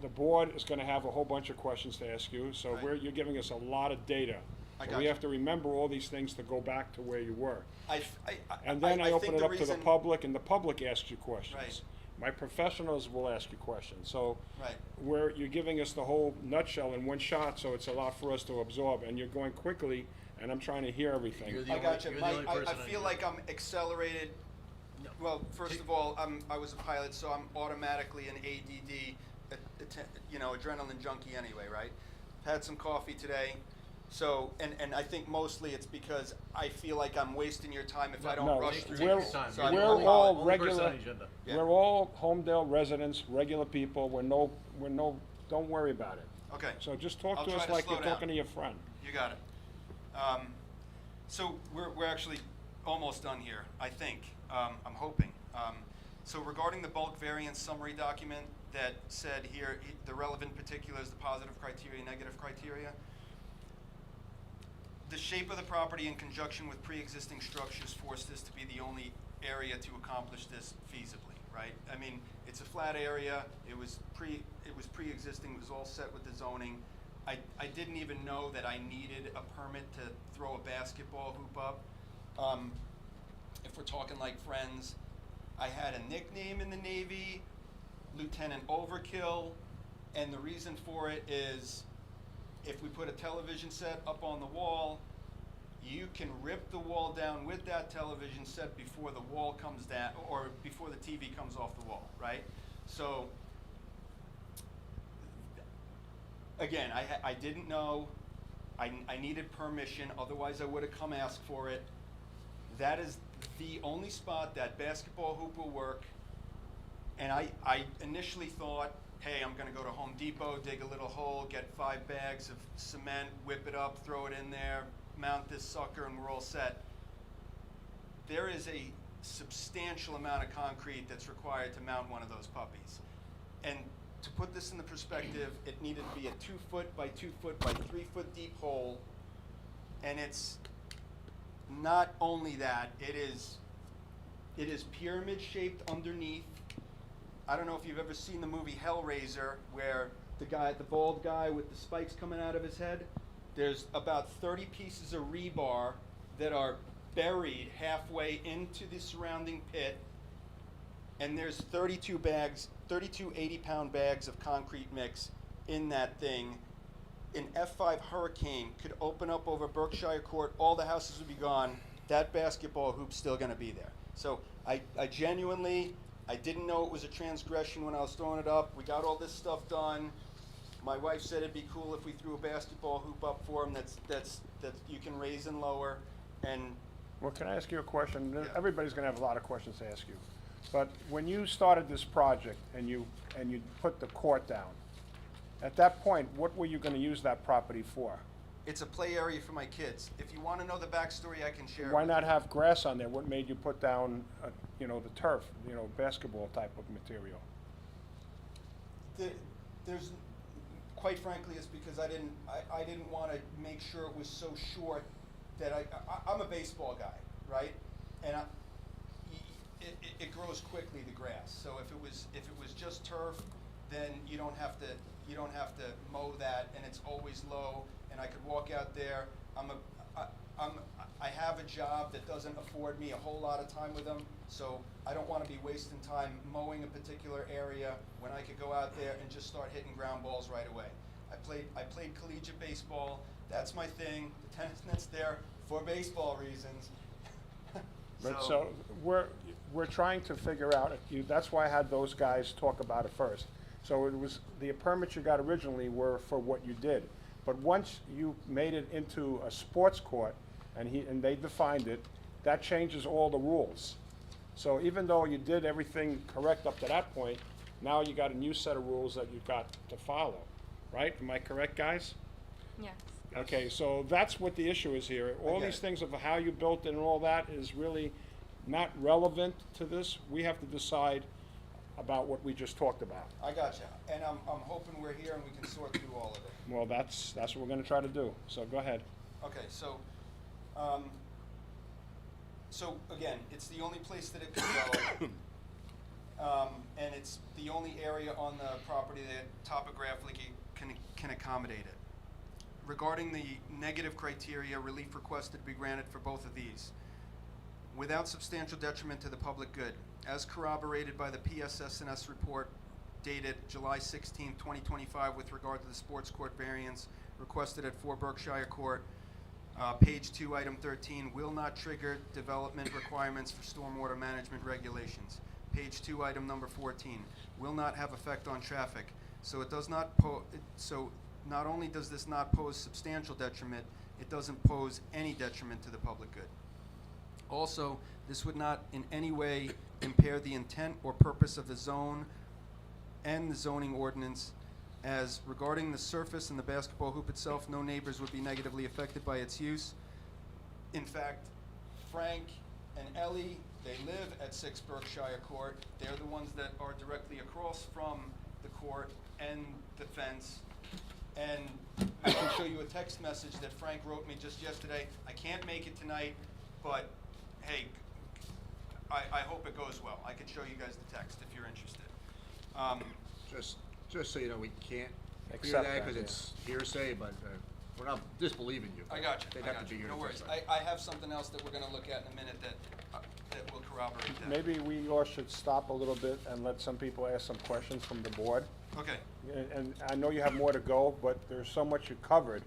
the board is gonna have a whole bunch of questions to ask you, so Right. you're giving us a lot of data. I So got we you. have to remember all these things to go back to where you were. And I then I open think it the up to the reason- public, and the public asks you questions. Right. My professionals will ask you questions, so Right. you're giving us the whole nutshell in one shot, so it's a lot for us to absorb, and you're going quickly, and I'm trying to hear everything. You're the I only- got you. you're the only I person on feel here. like I'm accelerated. No. Well, first of all, I was a pilot, so I'm automatically an ADD, adrenaline junkie anyway, right? Had some coffee today, so and I think mostly it's because I feel like I'm wasting your time if I don't No, rush through Take we're- your time. So You're I'm the we're only- all only person regular- on the agenda. Yeah. We're all Holmdel residents, regular people, don't worry about it. Okay. So just talk I'll to try us to like slow you're down. talking to your friend. You got it. So we're actually almost done here, I think. I'm hoping. So regarding the bulk variance summary document that said here, the relevant particulars, the positive criteria, negative criteria. The shape of the property in conjunction with pre-existing structures forced this to be the only area to accomplish this feasibly, right? I mean, it's a flat area. It was pre-existing. It was all set with the zoning. I didn't even know that I needed a permit to throw a basketball hoop up. If we're talking like friends, I had a nickname in the Navy, Lieutenant Overkill, and the reason for it is if we put a television set up on the wall, you can rip the wall down with that television set before the wall comes down, or before the TV comes off the wall, right? So, again, I didn't know, I needed permission, otherwise I would have come ask for it. That is the only spot that basketball hoop will work. And I initially thought, hey, I'm gonna go to Home Depot, dig a little hole, get 5 bags of cement, whip it up, throw it in there, mount this sucker, and we're all set. There is a substantial amount of concrete that's required to mount one of those puppies. And to put this in the perspective, it needed to be a 2 foot by 2 foot by 3 foot deep hole. And it's not only that, it is pyramid shaped underneath. I don't know if you've ever seen the movie Hellraiser, where the bald guy with the spikes coming out of his head. There's about 30 pieces of rebar that are buried halfway into the surrounding pit, and there's 32 80-pound bags of concrete mix in that thing. An F5 hurricane could open up over Berkshire Court, all the houses would be gone, that basketball hoop's still gonna be there. So I genuinely, I didn't know it was a transgression when I was throwing it up. We got all this stuff done. My wife said it'd be cool if we threw a basketball hoop up for him that you can raise and lower. And Well, can I ask you a question? Yeah. Everybody's gonna have a lot of questions to ask you. But when you started this project and you put the court down, at that point, what were you gonna use that property for? it's a play area for my kids. If you want to know the backstory, I can share. Why not have grass on there? What made you put down, the turf, basketball type of material? There's, quite frankly, it's because I didn't want to make sure it was so short that I'm a baseball guy, right? And it grows quickly, the grass. So if it was just turf, then you don't have to mow that, and it's always low. And I could walk out there. I have a job that doesn't afford me a whole lot of time with them, so I don't want to be wasting time mowing a particular area when I could go out there and just start hitting ground balls right away. I played collegiate baseball. That's my thing. The tennis net's there for baseball reasons. But so, we're trying to figure out, that's why I had those guys talk about it first. So it was, the permits you got originally were for what you did. But once you made it into a sports court, and they defined it, that changes all the rules. So even though you did everything correct up to that point, now you got a new set of rules that you've got to follow, right? Am I correct, guys? Yes. Okay, so that's what the issue is here. All get these it. things of how you built it and all that is really not relevant to this. We have to decide about what we just talked about. I got you. And I'm hoping we're here and we can sort through all of it. Well, that's what we're gonna try to do. So go ahead. Okay, so again, it's the only place that it could go. And it's the only area on the property that topographically can accommodate it. Regarding the negative criteria, relief requested be granted for both of these. Without substantial detriment to the public good, as corroborated by the PSS&S report dated July 16, 2025 with regard to the sports court variance requested at 4 Berkshire Court, page 2, item 13, will not trigger development requirements for stormwater management regulations. Page 2, item number 14, will not have effect on traffic. So it does not not only does this not pose substantial detriment, it doesn't pose any detriment to the public good. Also, this would not in any way impair the intent or purpose of the zone and the zoning ordinance, as regarding the surface and the basketball hoop itself, no neighbors would be negatively affected by its use. In fact, Frank and Ellie, they live at 6 Berkshire Court. They're the ones that are directly across from the court and the fence. And I can show you a text message that Frank wrote me just yesterday. I can't make it tonight, but hey, I hope it goes well. I can show you guys the text if you're interested. Just so you know, we can't clear Accept that that, because yeah. it's hearsay, but we're not disbelieving you. I got you. They'd I have got to be you. here No to worries. testify. I have something else that we're going to look at in a minute that will corroborate that. Maybe we all should stop a little bit and let some people ask some questions from the board. Okay. And I know you have more to go, but there's so much you covered.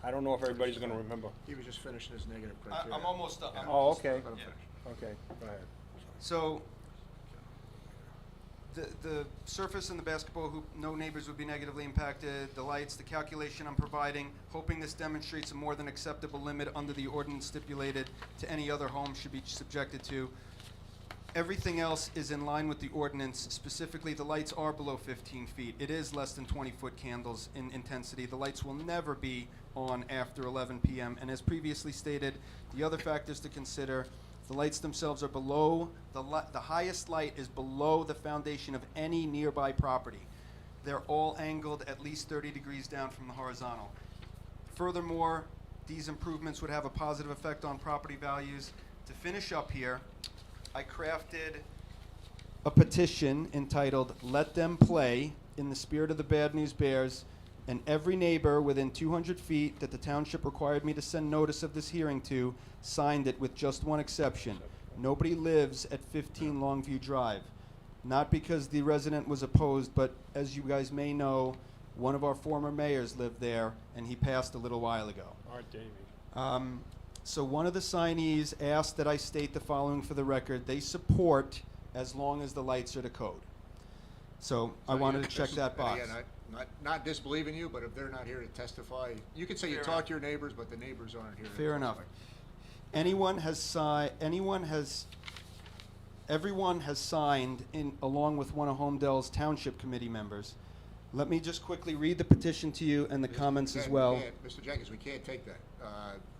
I don't know if everybody's gonna remember. He was just finishing his negative criteria. I'm almost done. I'm Oh, almost okay. done. Let him Yeah. finish. Okay, go ahead. So, the surface and the basketball hoop, no neighbors would be negatively impacted. The lights, the calculation I'm providing, hoping this demonstrates a more than acceptable limit under the ordinance stipulated to any other home should be subjected to. Everything else is in line with the ordinance. Specifically, the lights are below 15 feet. It is less than 20-foot candles in intensity. The lights will never be on after 11 p.m. And as previously stated, the other factors to consider, the lights themselves are below, the highest light is below the foundation of any nearby property. They're all angled at least 30 degrees down from the horizontal. Furthermore, these improvements would have a positive effect on property values. To finish up here, I crafted a petition entitled "Let Them Play" in the spirit of the Bad News Bears, and every neighbor within 200 feet that the township required me to send notice of this hearing to signed it with just one exception. Nobody lives at 15 Longview Drive. Not because the resident was opposed, but as you guys may know, one of our former mayors lived there, and he passed a little while ago. Art Davey. So one of the signees asked that I state the following for the record. They support as long as the lights are to code. So I wanted to check that box. And again, not disbelieving you, but if they're not here to testify, you can say you Fair talk enough. to your neighbors, but the neighbors aren't here to Fair enough. testify. Everyone has signed in along with one of Holmdel's Township Committee members. Let me just quickly read the petition to you and the comments as Again, well. Mr. Jenkins, we can't take that.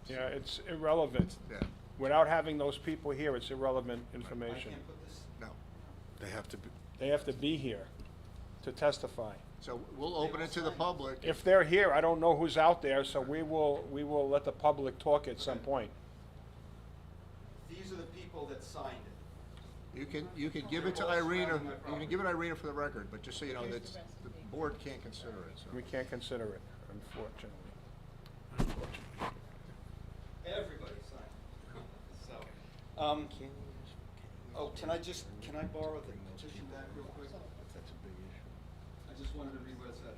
Yeah, it's irrelevant. Yeah, Without having those people here, it's irrelevant information. no. They have to be, They have to be here to testify. so we'll open it to the public. If they're here, I don't know who's out there, so we will let the public talk at some point. These are the people that signed it. You can give it to Irina, you can give it Irina for the record, but just so you know, that the board can't consider it, so. We can't consider it, unfortunately. Everybody signed it. So, can I borrow the petition back real quick? That's a big issue. I just wanted to read what it said.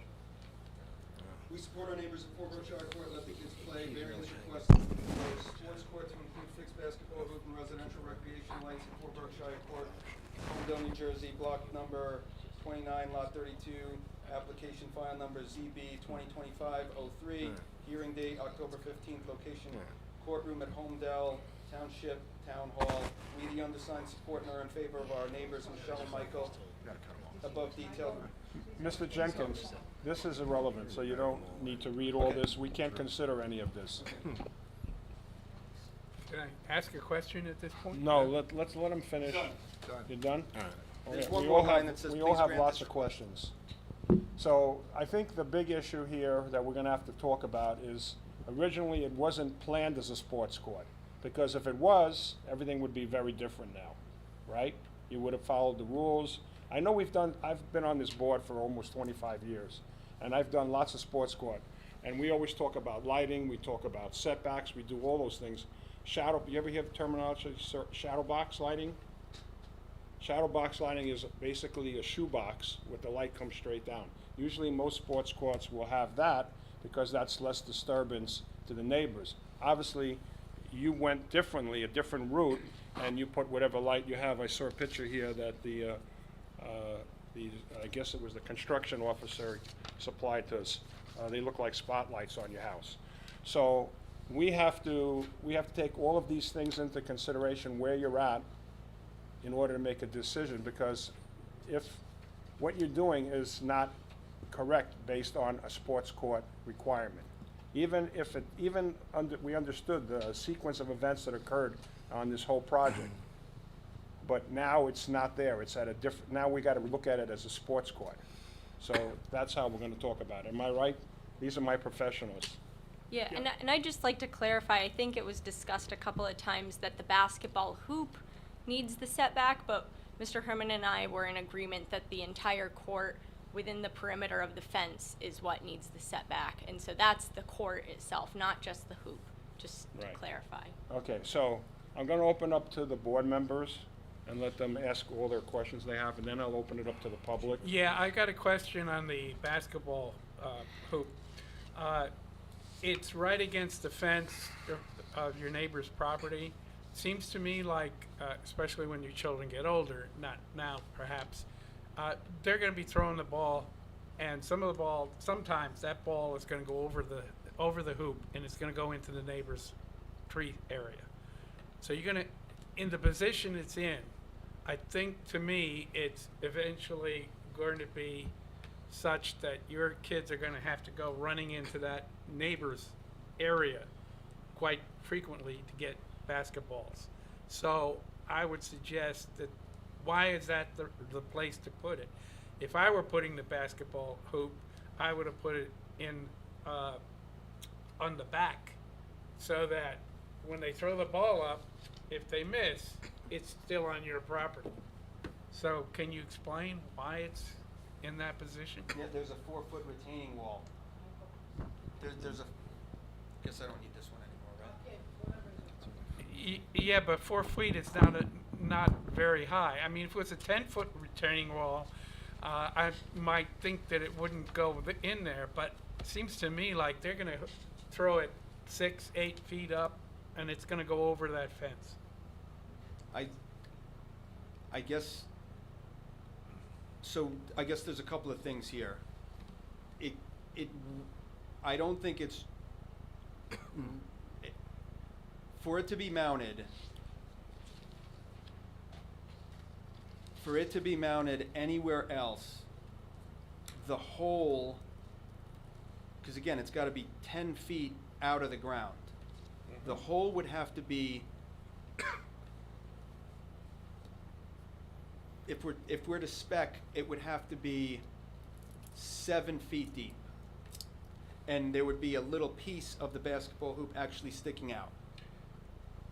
We support our neighbors at 4 Berkshire Court, let the kids play. Variance request for sports court to include fixed basketball hoop and residential recreation lights at 4 Berkshire Court, Holmdel, New Jersey, block number 29, lot 32, application file number ZB 2025-03, hearing date October 15th, location courtroom at Holmdel Township, Town Hall. We, the undersigned, support and are in favor of our neighbors, Michelle and Michael, above detailed. Mr. Jenkins, this is irrelevant, so you don't need to read all this. We can't consider any of this. Can I ask a question at this point? No, let's let him finish. You done? There's Okay, one we more all line have- that says, We "Please all have grant lots this of questions. So I think the big issue here that we're gonna have to talk about is originally it wasn't planned as a sports court. Because if it was, everything would be very different now, right? You would have followed the rules. I know I've been on this board for almost 25 years, and I've done lots of sports court. And we always talk about lighting, we talk about setbacks, we do all those things. You ever hear the terminology, shadow box lighting? Shadow box lighting is basically a shoebox with the light comes straight down. Usually most sports courts will have that because that's less disturbance to the neighbors. Obviously, you went differently, a different route, and you put whatever light you have. I saw a picture here that I guess it was the construction officer supplied to us. They look like spotlights on your house. So we have to take all of these things into consideration where you're at in order to make a decision, because if what you're doing is not correct based on a sports court requirement, even if we understood the sequence of events that occurred on this whole project, but now it's not there. It's at a different. Now we got to look at it as a sports court. So that's how we're going to talk about it. Am I right? These are my professionals. Yeah, and I'd just like to clarify, I think it was discussed a couple of times that the basketball hoop needs the setback, but Mr. Herman and I were in agreement that the entire court within the perimeter of the fence is what needs the setback. And so that's the court itself, not just the hoop, just to Right. clarify. Okay, so I'm going to open up to the board members and let them ask all their questions they have, and then I'll open it up to the public. Yeah, I got a question on the basketball hoop. It's right against the fence of your neighbor's property. Seems to me like, especially when your children get older, not now perhaps, they're going to be throwing the ball, and sometimes that ball is going to go over the hoop, and it's going to go into the neighbor's tree area. So you're going to, in the position it's in, I think to me it's eventually going to be such that your kids are going to have to go running into that neighbor's area quite frequently to get basketballs. So I would suggest that, why is that the place to put it? If I were putting the basketball hoop, I would have put it in on the back, so that when they throw the ball up, if they miss, it's still on your property. So can you explain why it's in that position? Yeah, there's a 4-foot retaining wall. There's a, guess I don't need this one anymore, right? Yeah, but 4 feet is not very high. I mean, if it was a 10-foot retaining wall, I might think that it wouldn't go in there, but it seems to me like they're gonna throw it 6-8 feet up, and it's gonna go over that fence. I guess, so I guess there's a couple of things here. I don't think it's, for it to be mounted anywhere else, the hole, because again, it's got to be 10 feet out of the ground. The hole would have to be, if we're to spec, it would have to be 7 feet deep. And there would be a little piece of the basketball hoop actually sticking out.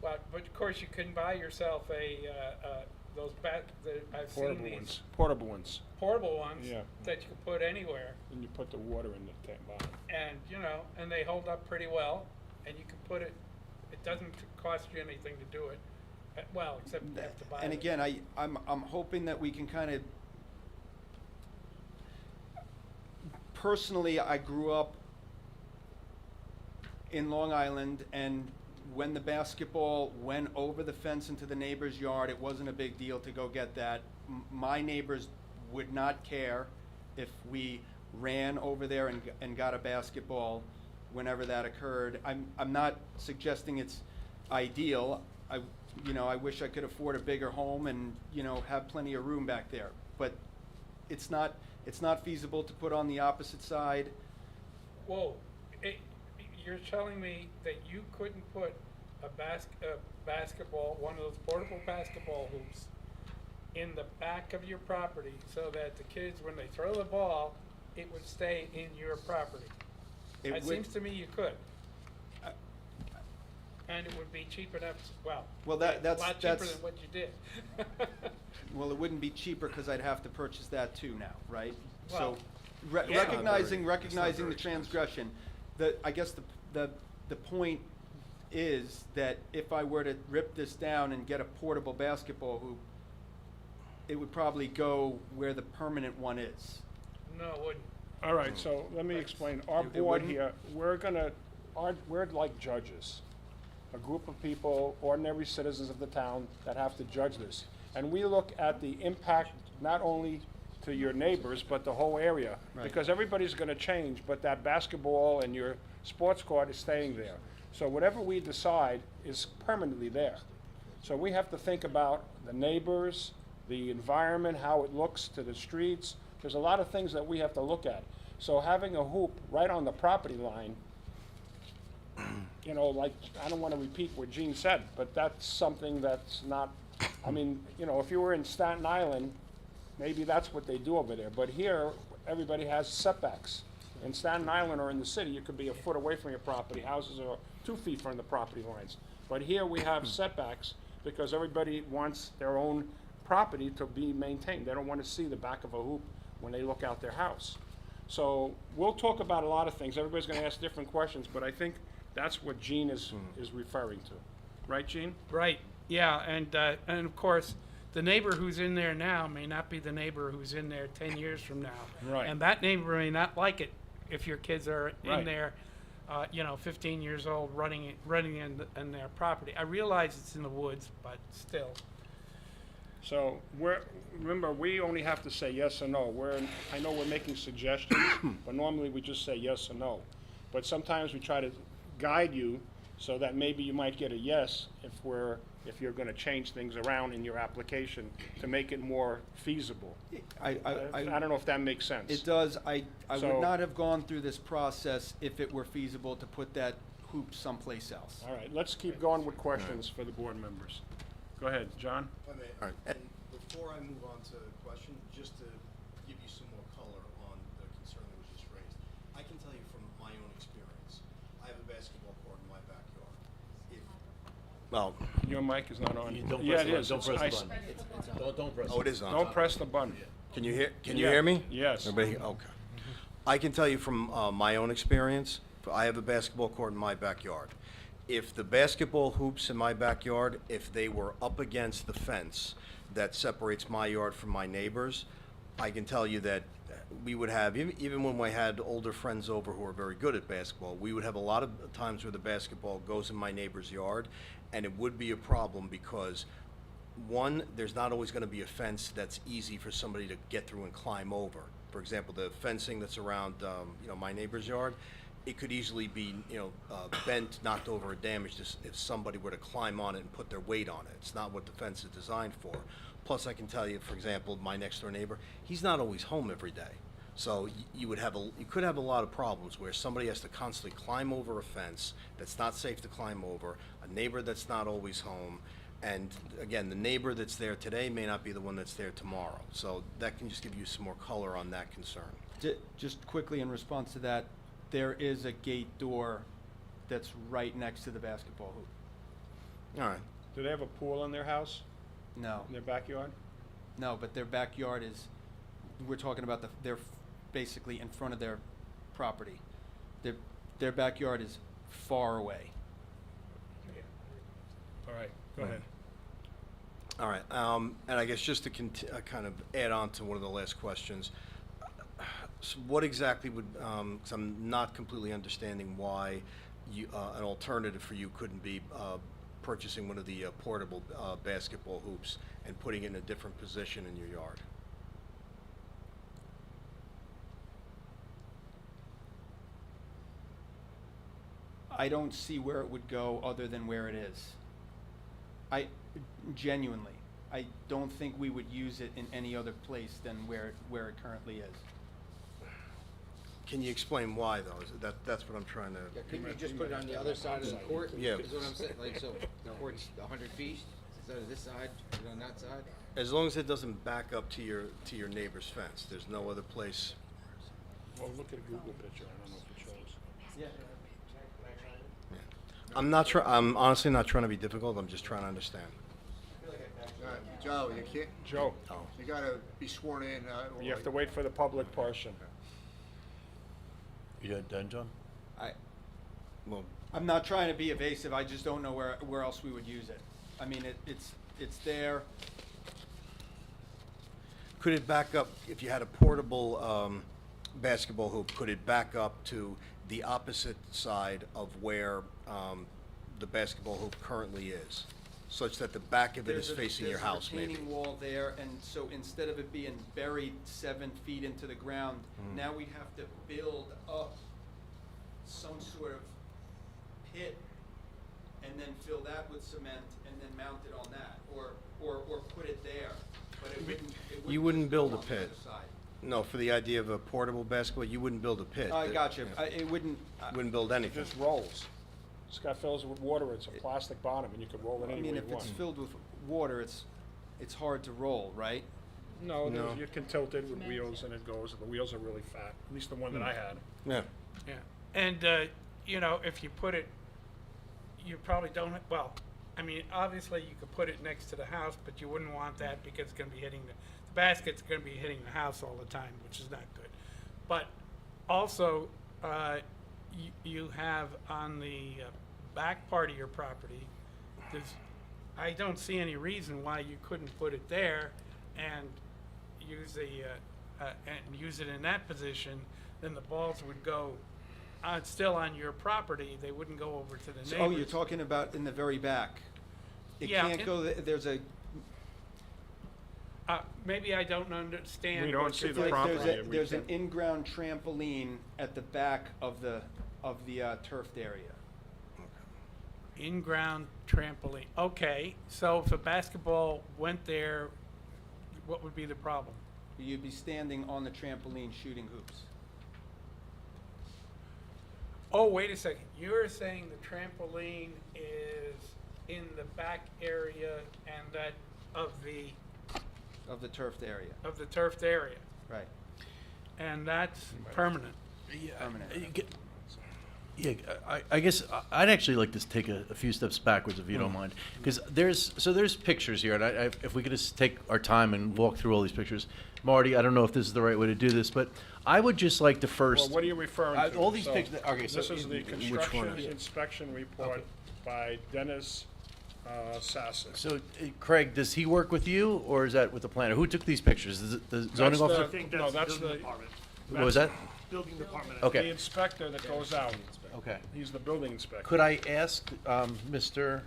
But of course, you can buy yourself those I've seen these Portable ones. portable ones Yeah. that you can put anywhere, And you put the water in the bottom. and and they hold up pretty well, and you can put it. It doesn't cost you anything to do it, well, except you have to buy it. And again, I'm hoping that we can kind of, personally, I grew up in Long Island, and when the basketball went over the fence into the neighbor's yard, it wasn't a big deal to go get that. My neighbors would not care if we ran over there and got a basketball whenever that occurred. I'm not suggesting it's ideal. I wish I could afford a bigger home and, have plenty of room back there. But it's not feasible to put on the opposite side. Whoa, you're telling me that you couldn't put a basketball, one of those portable basketball hoops, in the back of your property so that the kids, when they throw the ball, it would stay in your property? It seems to me you could. And it would be cheap enough, Well, that's a lot cheaper than what you did. Well, it wouldn't be cheaper because I'd have to purchase that too now, right? Well, So, yeah. recognizing It's not very the transgression, I guess the point is that if I were to rip this down and get a portable basketball hoop, it would probably go where the permanent one is. No, it wouldn't. All right, so let me explain. Our It board wouldn't? here, we're like judges. A group of people, ordinary citizens of the town that have to judge this. And we look at the impact not only to your neighbors, but the whole area. Right. Because everybody's gonna change, but that basketball and your sports court is staying there. So whatever we decide is permanently there. So we have to think about the neighbors, the environment, how it looks to the streets. There's a lot of things that we have to look at. So having a hoop right on the property line, like, I don't want to repeat what Gene said, but that's something that's not, if you were in Staten Island, maybe that's what they do over there. But here, everybody has setbacks. In Staten Island or in the city, you could be a foot away from your property. Houses are 2 feet from the property lines. But here we have setbacks because everybody wants their own property to be maintained. They don't want to see the back of a hoop when they look out their house. So we'll talk about a lot of things. Everybody's going to ask different questions, but I think that's what Gene is referring to. Right, Gene? Right, yeah, and of course, the neighbor who's in there now may not be the neighbor who's in there 10 years from now. Right. And that neighbor may not like it if your kids are Right. in there, 15 years old, running in their property. I realize it's in the woods, but still. So remember, we only have to say yes or no. I know we're making suggestions, but normally we just say yes or no. But sometimes we try to guide you so that maybe you might get a yes if you're going to change things around in your application to make it more feasible. I don't know if that makes sense. It does. I So- would not have gone through this process if it were feasible to put that hoop someplace else. All right, let's keep going with questions for the board members. Go ahead, John. If I may, All right. and before I move on to the question, just to give you some more color on the concern that was just raised, I can tell you from my own experience, I have a basketball court in my backyard. Well, Your mic is not on. You don't Yeah, press it the is. button, don't It's- press the button. Don't press oh, it. it is on. Don't press the button. Can you hear? Can you Yeah. hear me? Yes. Everybody, okay. I can tell you from my own experience. I have a basketball court in my backyard. If the basketball hoops in my backyard, if they were up against the fence that separates my yard from my neighbors, I can tell you that we would have, even when we had older friends over who are very good at basketball, we would have a lot of times where the basketball goes in my neighbor's yard, and it would be a problem because, one, there's not always going to be a fence that's easy for somebody to get through and climb over. For example, the fencing that's around, my neighbor's yard, it could easily be, bent, knocked over, or damaged if somebody were to climb on it and put their weight on it. It's not what the fence is designed for. Plus, I can tell you, for example, my next door neighbor, he's not always home every day. So you could have a lot of problems where somebody has to constantly climb over a fence that's not safe to climb over, a neighbor that's not always home, and again, the neighbor that's there today may not be the one that's there tomorrow. So that can just give you some more color on that concern. Just quickly in response to that, there is a gate door that's right next to the basketball hoop. All right. Do they have a pool in their house, No, in their backyard? no, but their backyard is, we're talking about they're basically in front of their property. Their backyard is far away. All right, go ahead. All right, and I guess just to kind of add on to one of the last questions, so what exactly would, because I'm not completely understanding why an alternative for you couldn't be purchasing one of the portable basketball hoops and putting it in a different position in your yard. I don't see where it would go other than where it is. I genuinely, I don't think we would use it in any other place than where it currently is. Can you explain why, though? That's what I'm trying to... Yeah, couldn't you just put it on the other side of the court? Yeah. Is what I'm saying, like, so the court's 100 feet, instead of this side, is it on that side? As long as it doesn't back up to your neighbor's fence, there's no other place. Well, look at a Google picture, I don't know if it shows. Yeah. I'm honestly not trying to be difficult, I'm just trying to understand. Joe, you can't, Joe, you gotta be sworn in. you have to wait for the public portion. You done, John? Well, I'm not trying to be evasive, I just don't know where else we would use it. I mean, it's there. could it back up, if you had a portable basketball hoop, could it back up to the opposite side of where the basketball hoop currently is? Such that the back of it is facing your house, maybe? There's a retaining wall there, and so instead of it being buried 7 feet into the ground, now we have to build up some sort of pit and then fill that with cement and then mount it on that, or put it there. But it wouldn't. You wouldn't build a go on the pit. other side. No, for the idea of a portable basketball, you wouldn't build a pit. I got you. Yeah. It wouldn't. Wouldn't build It anything. just rolls. It's got fills with water, it's a plastic bottom, and you can roll it I any mean, way if you want. it's filled with water, it's hard to roll, right? No, No. you can tilt it with wheels and it goes, the wheels are really fat, at least the one that I had. Yeah. Yeah, and, you know, if you put it, you probably don't, well, I mean, obviously you could put it next to the house, but you wouldn't want that because it's gonna be hitting the basket's gonna be hitting the house all the time, which is not good. But also, you have on the back part of your property, I don't see any reason why you couldn't put it there and use use it in that position. Then the balls would go still on your property. They wouldn't go over to the neighbors. Oh, you're talking about in the very back. It Yeah, can't go, there's a, Maybe I don't understand. We don't what see you're the saying. property. there's we there's an can- in-ground trampoline at the back of the turfed area. In-ground trampoline. Okay, so if a basketball went there, what would be the problem? You'd be standing on the trampoline shooting hoops. Oh, wait a second. You're saying the trampoline is in the back area and that of the Turfed area, turfed area, right. and that's permanent. Permanent. Yeah, I guess I'd actually like to take a few steps backwards, if you don't mind, because there's pictures here, and if we could just take our time and walk through all these pictures. Marty, I don't know if this is the right way to do this, but I would just like to first. Well, what are you referring to? All these So, pictures. Okay, so This is the one construction is it? inspection report by Dennis Sasek. So, Craig, does he work with you, or is that with the planner? Who took these pictures? Is it the zoning That's the- officer? No, that's the, What was that? Building department. the Okay, inspector that goes out. okay. He's the building inspector. Could I ask Mr.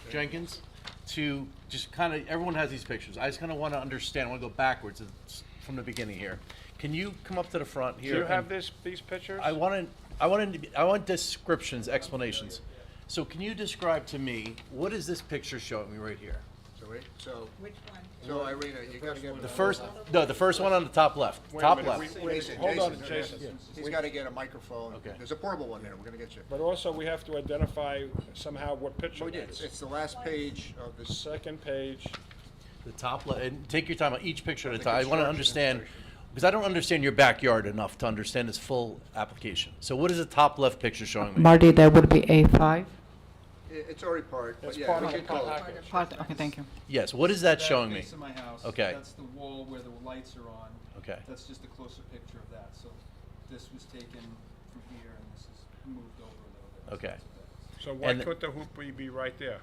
Jenkins to just kind of, everyone has these pictures. I just kind of want to understand, I want to go backwards from the beginning here. Can you come up to the front Do here? you have and- these pictures? I want descriptions, explanations. So can you describe to me, what is this picture showing me right here? So wait, so, Which one? so Irina, you gotta get. The first one on the top left, Wait a top minute, left. Jason, Hold on, Jason, Jason. He's gotta get a microphone. Okay. There's a portable one there, we're gonna get you. But also, we have to identify somehow what picture Oh, it yeah, is. it's the last page of this. Second page. The top left, and take your time on each picture at a The time. I want to construction understand, inspection. because I don't understand your backyard enough to understand its full application. So what is the top left picture showing me? Marty, that would be A5. It's already part, but It's yeah, part we of can the call it. package. Okay, thank you. Yes, what is that Back showing me? face of my house. Okay. That's the wall where the lights are on. Okay, That's just a closer picture of that. So this was taken from here and this is moved over a little bit. Okay. So why And- could the hoop be right there?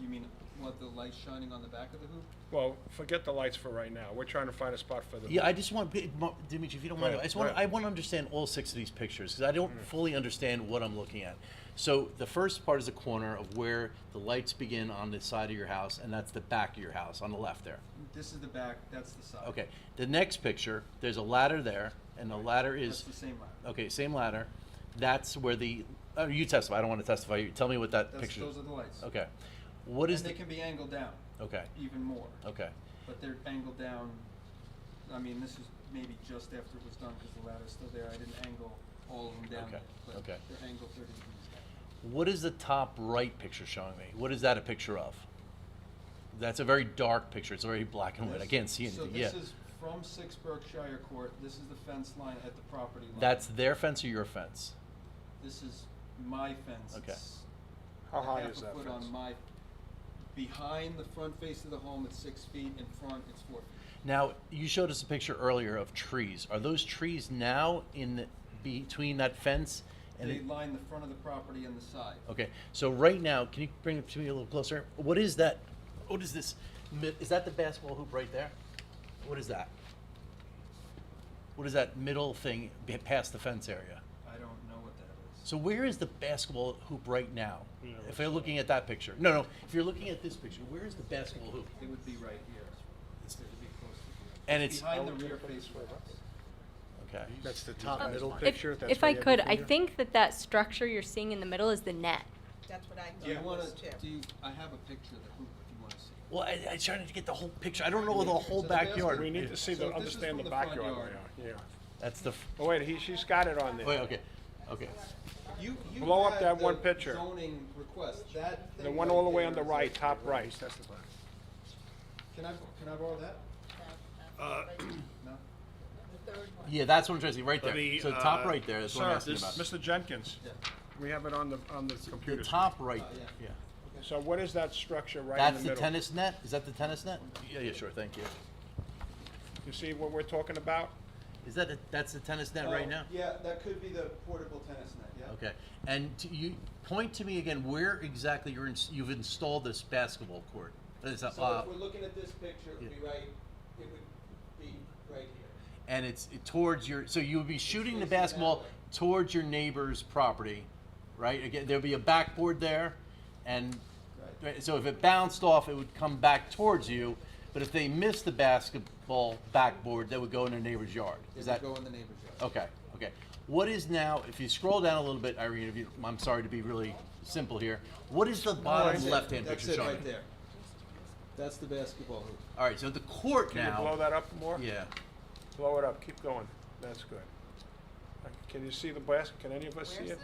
You mean, want the light shining on the back of the hoop? Well, forget the lights for right now. We're trying to find a spot for the. Yeah, I just want, Dimitri, if you don't mind, Right, I just want, right. I want to understand all 6 of these pictures, because I don't fully understand what I'm looking at. So the first part is the corner of where the lights begin on the side of your house, and that's the back of your house, on the left there. This is the back, that's the side. Okay, the next picture, there's a ladder there, and the ladder That's is, the same ladder. okay, same ladder. That's where the, you testify, I don't want to testify, you tell me what that That's, picture those is. are the lights. Okay, what is And the, they can be angled down, okay, even more. okay. But they're angled down, I mean, this is maybe just after it was done, because the ladder's still there. I didn't angle all of them down, Okay, but okay. they're angled 30 degrees down. What is the top right picture showing me? What is that a picture of? That's a very dark picture. It's very black and white. I can't see anything. So Yeah. this is from 6 Berkshire Court. This is the fence line at the property line. That's their fence or your fence? This is my fence. Okay. It's How a high half is a that foot fence? on my, behind the front face of the home, it's 6 feet. In front, it's 4 feet. Now, you showed us a picture earlier of trees. Are those trees now in the, between that fence and They it? line the front of the property and the side. Okay, so right now, can you bring it to me a little closer? What is that? What is this? Is that the basketball hoop right there? What is that? What is that middle thing past the fence area? I don't know what that is. So where is the basketball hoop right now? Yeah, If you're looking at that picture. No, if you're looking at this picture, where is the basketball hoop? It would be right here. It'd be close to here. And it's, Behind the rear face of the house. okay. That's the top middle If, picture? That's if what I you have could, before I you? think that structure you're seeing in the middle is the net. That's what I Do you thought wanna, was too. I have a picture of the hoop if you wanna see. Well, I'm trying to get the whole picture. I don't know the whole So the basket- backyard. We need to see So the, this is understand from the the front backyard yard. layout, yeah. That's the, Oh, wait, she's got it on there. wait, okay, okay. You Blow up had that one the picture. Zoning request, that The thing one right all the way there on the is right, actually top right. Can I borrow that? No? Yeah, that's what I'm trying to see, right there. The, So the top right there, that's what I'm Sir, asking about. Mr. Jenkins, Yeah. we have it on the computer. The top right, yeah. yeah. So what is that structure right in That's the the middle? tennis net? Is that the tennis net? Yeah, sure, thank you. You see what we're talking about? Is that, that's the tennis net right Oh, now? Yeah, that could be the portable tennis net, yeah. Okay, and you, point to me again, where exactly you've installed this basketball court? Is that, So if we're looking at this picture, it would be right, it would be right here. and it's towards your, so you would be shooting the facing that basketball way. towards your neighbor's property, right? Again, there'll be a backboard there, and, Right. right, so if it bounced off, it would come back towards you, but if they missed the basketball backboard, that would go in their neighbor's yard. Is It that? would go in the neighbor's yard. Okay, okay. What is now, if you scroll down a little bit, Irene, if you, I'm sorry to be really simple here, what is the bottom That's it. left-hand picture That's it showing? right there. That's the basketball hoop. All right, so the court Can you blow now, that up more? yeah. Blow it up, keep going. That's good. Can you see the basket? Can any of us see it?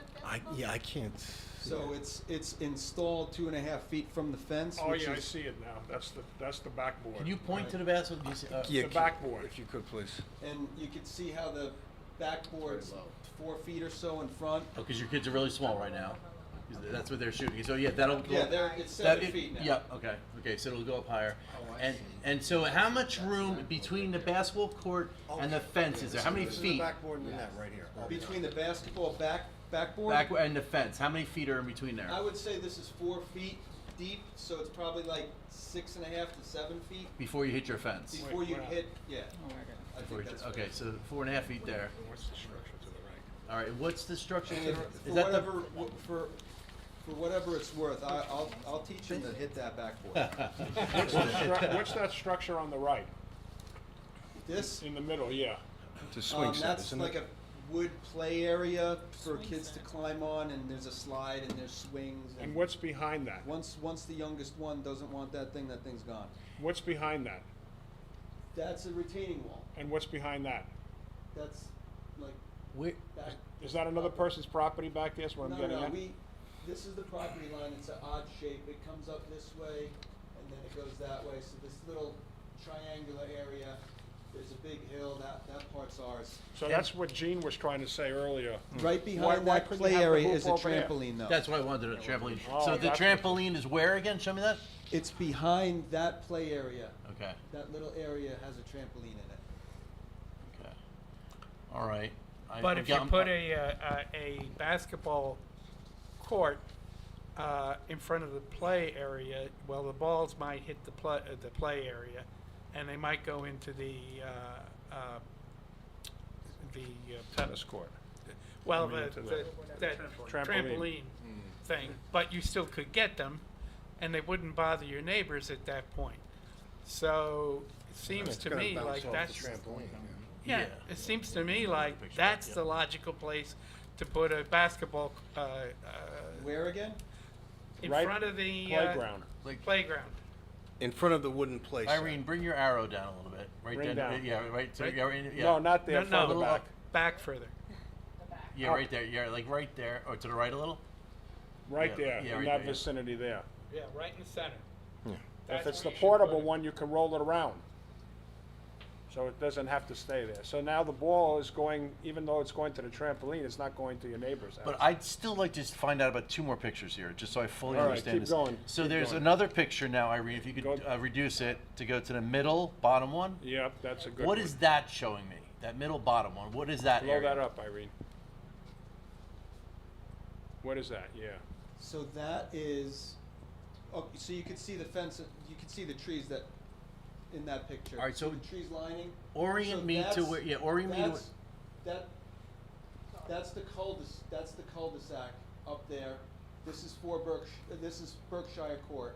Yeah, I can't. So it's installed 2.5 feet from the fence, Oh, which yeah, I is, see it now. That's the backboard. Can you point to the basketball? Do you see- Yeah, The backboard. If you could, please. and you can see how the backboard's 4 feet or so in front. Oh, because your kids are really small right now. 'Cause that's what they're shooting. So yeah, that'll go. Yeah, it's that- 7 feet now. Yeah, okay, okay, so it'll go up higher. And so how much room between the basketball court and the fence is there? How many This is the feet? backboard and the net right here. Between the basketball backboard, Back and the fence, how many feet are in between there? I would say this is 4 feet deep, so it's probably like 6.5 to 7 feet Before you hit your fence? before you wow. hit, yeah. I Before think you- that's Okay, right. so 4.5 feet there. What's the structure to the right? All right, what's the structure? And to if, the- for is that the- whatever, for whatever it's worth, I'll teach him to hit that backboard. What's that structure on the right? This, In the middle, yeah. It's a swing set, that's isn't like it? a wood play area for kids to climb on, and there's a slide and there's swings. And what's behind that? Once the youngest one doesn't want that thing's gone. What's behind that? That's a retaining wall. And what's behind that? That's like Where, back. Is that another person's property back there? That's what I'm getting at? This is the property line. It's an odd shape. It comes up this way, and then it goes that way. So this little triangular area, there's a big hill. That part's ours. So that's what Gene was trying to say earlier. Right behind why that couldn't play you have the area hoop is a over there? trampoline, though. that's what I wanted, a trampoline. Oh, So the that's what- trampoline is where again? Show me that? It's behind that play area. Okay, That little area has a trampoline in it. okay. All right. But if you put a basketball court in front of the play area, well, the balls might hit the play area, and they might go into the Tennis court. well, I mean, into that trampoline thing, but you still could get them, and they wouldn't bother your neighbors at that point. So it seems to me like that's, yeah, it seems to me like that's the logical place to put a basketball, Where again? in Right front of the Playground. playground. In front of the wooden place. Irene, bring your arrow down a little bit. Right Bring down. down. Yeah, right. So, Right? yeah. No, not there, No, further back. back further. Yeah, right there. Yeah, like right there, or to the right a little. Right Yeah, there, yeah, in right that there, yeah. vicinity there. Yeah, right in the center. If That's it's the where you should put portable it. one, you can roll it around. So it doesn't have to stay there. So now the ball is going, even though it's going to the trampoline, it's not going to your neighbor's house. But I'd still like to find out about 2 more pictures here, just so I fully All right, understand keep this. going, So keep there's going. another picture now, Irene. If you could Go- reduce it to go to the middle, bottom one. Yep, that's a good one. What is that showing me? That middle bottom one. What is that Blow area? that up, Irene. What is that? Yeah. So that is, oh, so you could see the fence, you could see the trees that, in that picture. All right, so See the trees lining? Orient So me to that's- where. Yeah, orient me to. That's the cul-de-sac up there. This is this is Berkshire Court,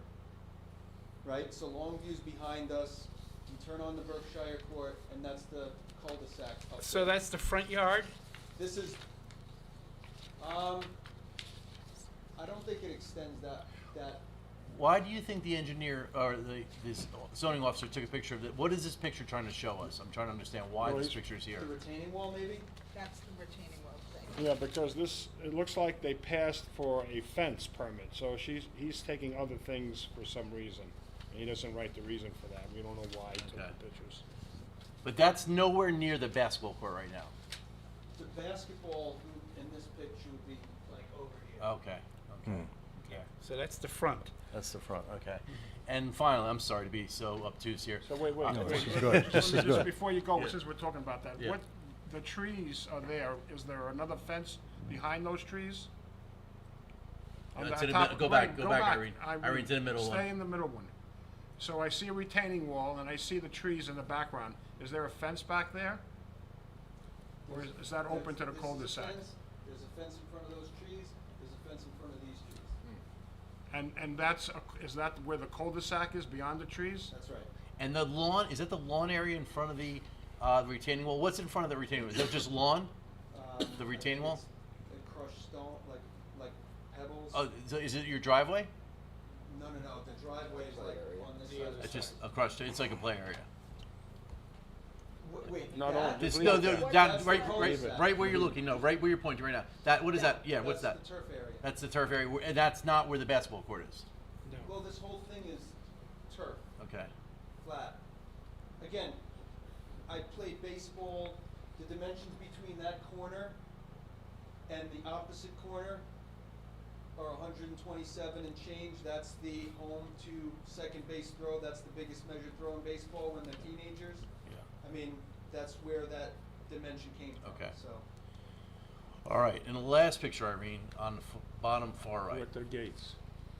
right? So Longview's behind us. You turn on the Berkshire Court, and that's the cul-de-sac up So there. that's the front yard? This is, I don't think it extends that. Why do you think the engineer or this zoning officer took a picture of it? What is this picture trying to show us? I'm trying to understand why Well, this he's- picture is here. The retaining wall, maybe? That's the retaining wall thing. Yeah, because this, it looks like they passed for a fence permit, so he's taking other things for some reason. And he doesn't write the reason for that. We don't know why he took Okay. the pictures. But that's nowhere near the basketball court right now. The basketball hoop in this picture would be like over here. Okay. Okay. Okay. So that's the front. That's the front. Okay. And finally, I'm sorry to be so obtuse here. So wait, No, wait. this is good. This is Just good. before you go, Yeah. since we're talking about that, Yeah. what, the trees are there, is there another fence behind those trees? On To the the top- mid- go right, back, Irene. Irene, to the middle one. Stay in the middle one. So I see a retaining wall and I see the trees in the background. Is there a fence back there? Or is that open to the This is a cul-de-sac? fence. There's a fence in front of those trees, there's a fence in front of these trees. And that's, is that where the cul-de-sac is, beyond the trees? That's right. And the lawn, is that the lawn area in front of the retaining wall? What's in front of the retaining wall? Is that just lawn? The retaining wall? It's like crushed stone, like pebbles. Oh, so is it your driveway? No, the driveway is like on this side of the It's just side. a crushed, it's like a play area. Wait, No, that? This, leave no, it there. down, That's the right, cul-de-sac. right where you're looking, no, right where you're pointing right now. What is that? Yeah, what's that? That's the turf area. That's the turf area, and that's not where the basketball court is. Well, this whole thing is turf, Okay. flat. Again, I played baseball, the dimensions between that corner and the opposite corner are 127 and change. That's the home to second base throw. That's the biggest measured throw in baseball when they're teenagers. Yeah. I mean, that's where that dimension came from, Okay. so. All right, and the last picture, Irene, on the bottom far right. With the gates.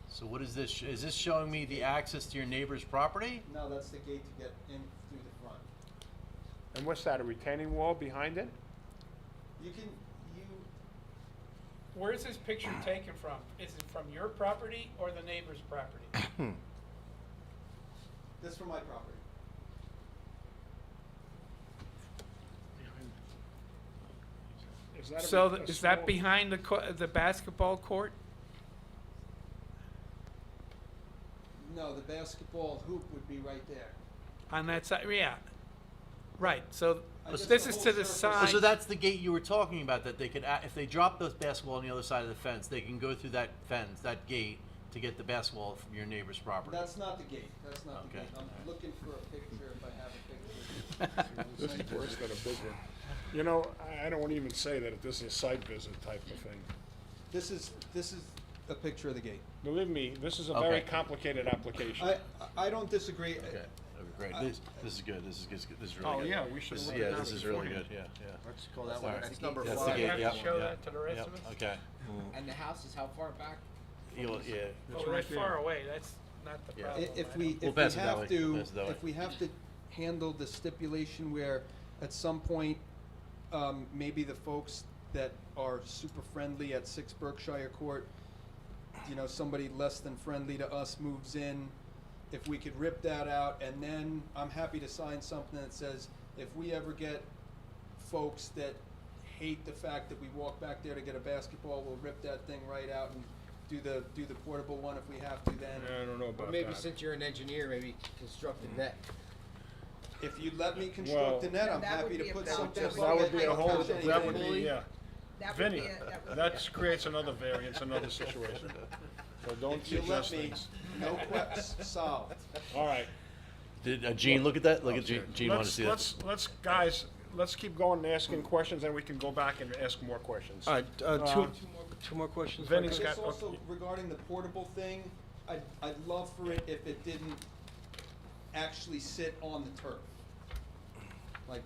So what is this? Is this showing me the access to your neighbor's property? No, that's the gate to get in through the front. And what's that, a retaining wall behind it? Where's this picture taken from? Is it from your property or the neighbor's property? This from my property. Is that a So a is that small- behind the basketball court? No, the basketball hoop would be right there. On that side, yeah. Right, so I guess this the is whole to the surface- side. So that's the gate you were talking about, that they could, if they drop the basketball on the other side of the fence, they can go through that fence, that gate, to get the basketball from your neighbor's property. That's not the gate, that's not the Okay. gate. I'm looking for a picture if I have a picture. This is worse than a big one. You know, I don't even say that this is a site visit type of thing. This is a picture of the gate. Believe me, this is a very Okay. complicated application. I don't disagree. Okay, that'd be great. This is good, this is good, this is really Oh, good. yeah, we should This is- look at Yeah, that this is really beforehand. good, yeah. Let's call that All one, right. that's number That's the Well, five. you gate, have to yep, show yep, that to the rest yep, of us? Okay. And the house is how far back? Yeah. Oh, that's far away, that's not the Yeah. problem. If I we, don't- We'll if we pass it that way. have to, We'll pass it that way. if we have to handle the stipulation where at some point, maybe the folks that are super friendly at 6 Berkshire Court, you know, somebody less than friendly to us moves in, if we could rip that out, and then I'm happy to sign something that says, if we ever get folks that hate the fact that we walk back there to get a basketball, we'll rip that thing right out and do the portable one if we have to then. I don't know Or about maybe that. since you're an engineer, maybe construct a net. If you let me construct the net, I'm That would happy to be a put problem. something. That would be a above whole, it anyway. that would be, yeah. That would be Vinny, a- that would be that creates another variance, another situation. So don't If you let suggest me, things. no quests solved. All right. Did Gene look at that? Look at Gene. Gene wanted to see that. Let's, guys, let's keep going and asking questions, and we can go back and ask more questions. All right, two more questions. if I Vinny's could? got- Just also regarding the portable thing, I'd love for it if it didn't actually sit on the turf. Like,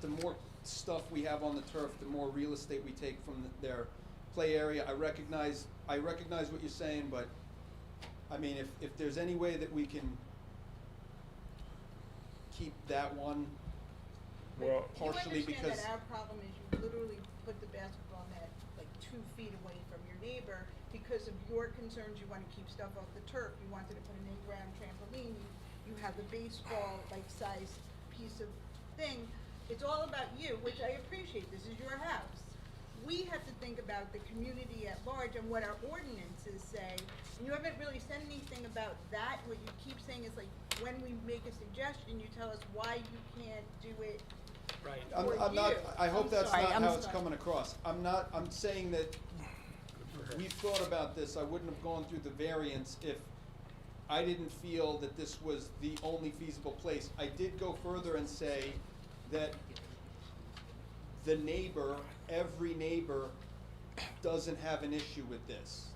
the more stuff we have on the turf, the more real estate we take from their play area. I recognize what you're saying, but, I mean, if there's any way that we can keep that one Well, partially You because. understand that our problem is you literally put the basketball net like 2 feet away from your neighbor because of your concerns, you wanna keep stuff off the turf, you wanted to put an in-ground trampoline, you have the baseball like size piece of thing. It's all about you, which I appreciate, this is your house. We have to think about the community at large and what our ordinances say, and you haven't really said anything about that. What you keep saying is like, when we make a suggestion, you tell us why you can't do it. Right. I'm not, I hope I'm that's sorry, not I'm how it's sorry. coming across. I'm saying that we've thought about this, I wouldn't have gone through the variance if I didn't feel that this was the only feasible place. I did go further and say that the neighbor, every neighbor, doesn't have an issue with this.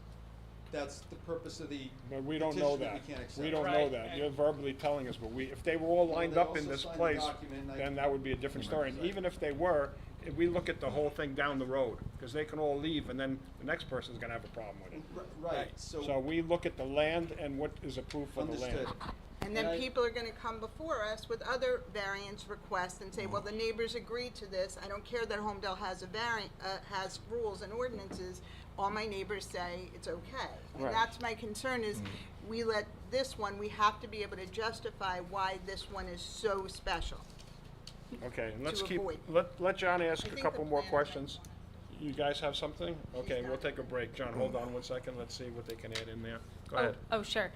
That's the purpose of the but we don't know petition that. we can't accept. We don't know Right, that. and- You're verbally telling us, but if they were all Well, lined they up in also this signed the place, document, and I- then that would be a different story. And even if they were, if we look at the whole thing down the road, because they can all leave, and then the next person's gonna have a problem with it. Right, So we look at the land and what is approved for the land. understood. And then And I- people are gonna come before us with other variance requests and say, well, the neighbors agreed to this, I don't care that Holmdel has has rules and ordinances, all my neighbors say it's okay. Right. And that's my concern is, we let this one, we have to be able to justify why this one is so special. Okay, and let's to keep, avoid. let John ask I a think couple the more plan- questions. You guys have something? Okay, got we'll it. take a break. John, hold on 1 second. Let's see what they can add in there. Go Oh, ahead. oh, sure.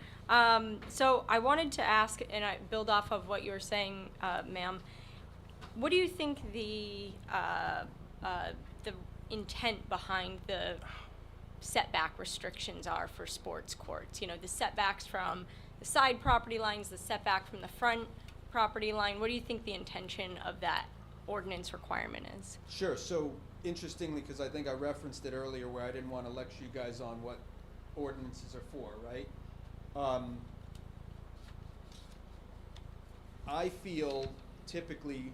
So I wanted to ask, and I build off of what you were saying, ma'am. What do you think the intent behind the setback restrictions are for sports courts? You know, the setbacks from the side property lines, the setback from the front property line. What do you think the intention of that ordinance requirement is? Sure, so interestingly, because I think I referenced it earlier where I didn't want to lecture you guys on what ordinances are for, right? I feel typically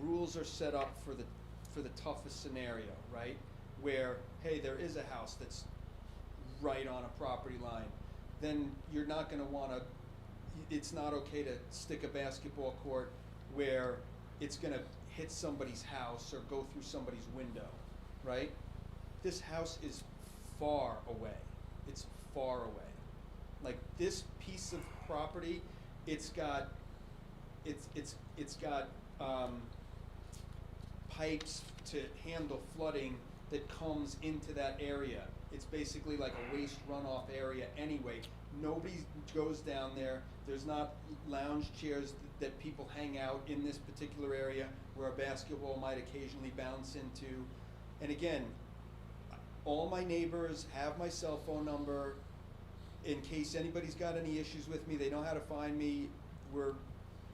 rules are set up for the toughest scenario, right? Where, hey, there is a house that's right on a property line, then you're not gonna wanna, it's not okay to stick a basketball court where it's gonna hit somebody's house or go through somebody's window, right? This house is far away. It's far away. Like this piece of property, it's got pipes to handle flooding that comes into that area. It's basically like a waste runoff area anyway. Nobody goes down there. There's not lounge chairs that people hang out in this particular area where a basketball might occasionally bounce into. And again, all my neighbors have my cell phone number. In case anybody's got any issues with me, they know how to find me.